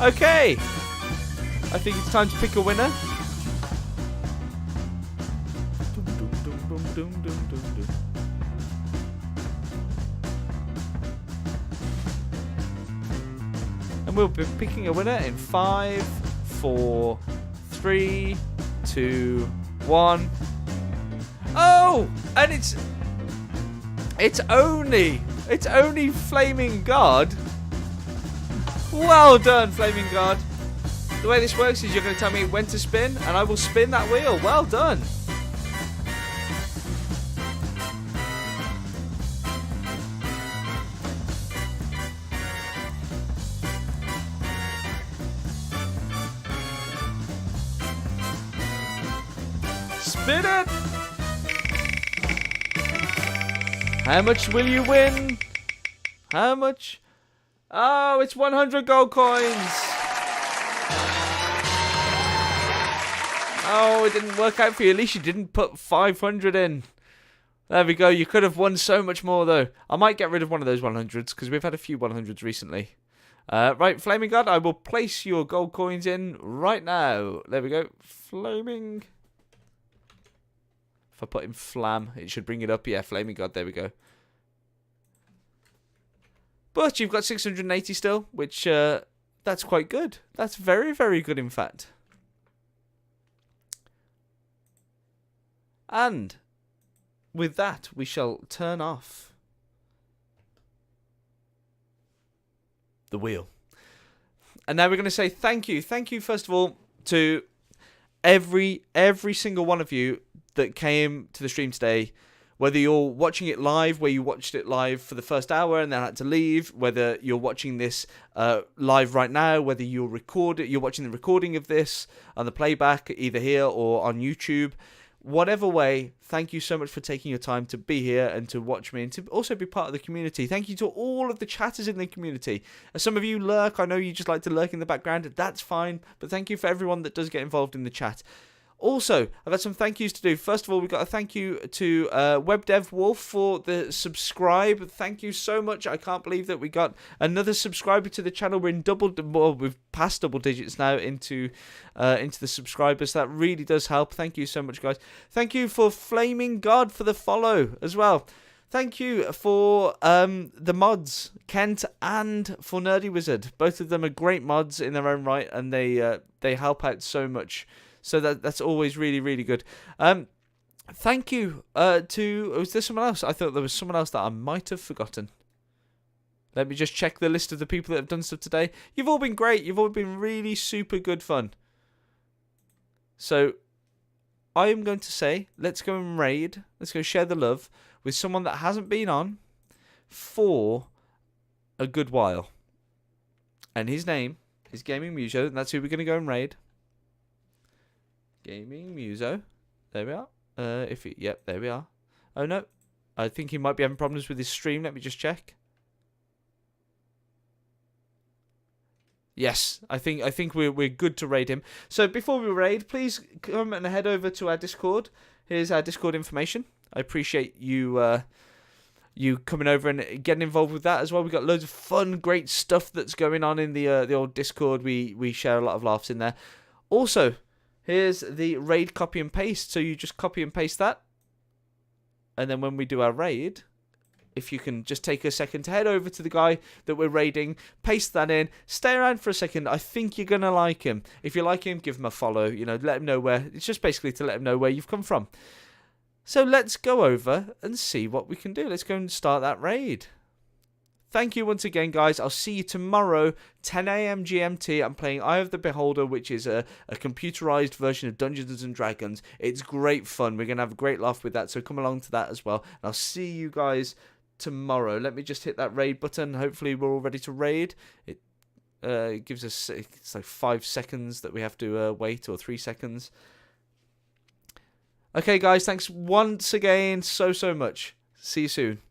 Okay. I think it's time to pick a winner. And we'll be picking a winner in 5, 4, 3, 2, 1. Oh, and it's only Flaming God. Well done, Flaming God. The way this works is you're going to tell me when to spin, and I will spin that wheel. Well done. Spin it! How much will you win? How much? Oh, it's 100 gold coins! Oh, it didn't work out for you. At least you didn't put 500 in. There we go. You could have won so much more, though. I might get rid of one of those 100s, because we've had a few 100s recently. Right, Flaming God, I will place your gold coins in right now. There we go. Flaming... If I put in Flam, it should bring it up. Yeah, Flaming God, there we go. But you've got 680 still, which, that's quite good. That's very, very good, in fact. And with that, we shall turn off the wheel. And now we're going to say thank you. Thank you, first of all, to every single one of you that came to the stream today, whether you're watching it live, where you watched it live for the first hour and then had to leave, whether you're watching this live right now, whether you're watching the recording of this on the playback, either here or on YouTube, whatever way, thank you so much for taking your time to be here and to watch me and to also be part of the community. Thank you to all of the chatters in the community. Some of you lurk. I know you just like to lurk in the background. That's fine. But thank you for everyone that does get involved in the chat. Also, I've got some thank yous to do. First of all, we've got a thank you to WebDev Wolf for the subscribe. Thank you so much. I can't believe that we got another subscriber to the channel. We're in we've passed double digits now into the subscribers. That really does help. Thank you so much, guys. Thank you for Flaming God for the follow as well. Thank you for the mods, Kent and for Nerdy Wizard. Both of them are great mods in their own right, and they help out so much. So that's always really, really good. Thank you was there someone else? I thought there was someone else that I might have forgotten. Let me just check the list of the people that have done stuff today. You've all been great. You've all been really super good fun. So I am going to say, let's go and raid. Let's go share the love with someone that hasn't been on for a good while. And his name is Gaming Muso, and that's who we're going to go and raid. Gaming Muso. There we are. Yep, there we are. Oh no. I think he might be having problems with his stream. Let me just check. Yes, I think we're good to raid him. So before we raid, please come and head over to our Discord. Here's our Discord information. I appreciate you you coming over and getting involved with that as well. We've got loads of fun, great stuff that's going on in the old Discord. We share a lot of laughs in there. Also, here's the raid copy and paste. So you just copy and paste that. And then when we do our raid, if you can just take a second to head over to the guy that we're raiding, paste that in, stay around for a second. I think you're going to like him. If you like him, give him a follow. You know, let him know where. It's just basically to let him know where you've come from. So let's go over and see what we can do. Let's go and start that raid. Thank you once again, guys. I'll see you tomorrow, 10 a.m. GMT. I'm playing Eye of the Beholder, which is a computerized version of Dungeons and Dragons. It's great fun. We're going to have a great laugh with that, so come along to that as well. And I'll see you guys tomorrow. Let me just hit that raid button. Hopefully we're all ready to raid. It gives us, it's like 5 seconds that we have to wait, or 3 seconds. Okay, guys, thanks once again so much. See you soon.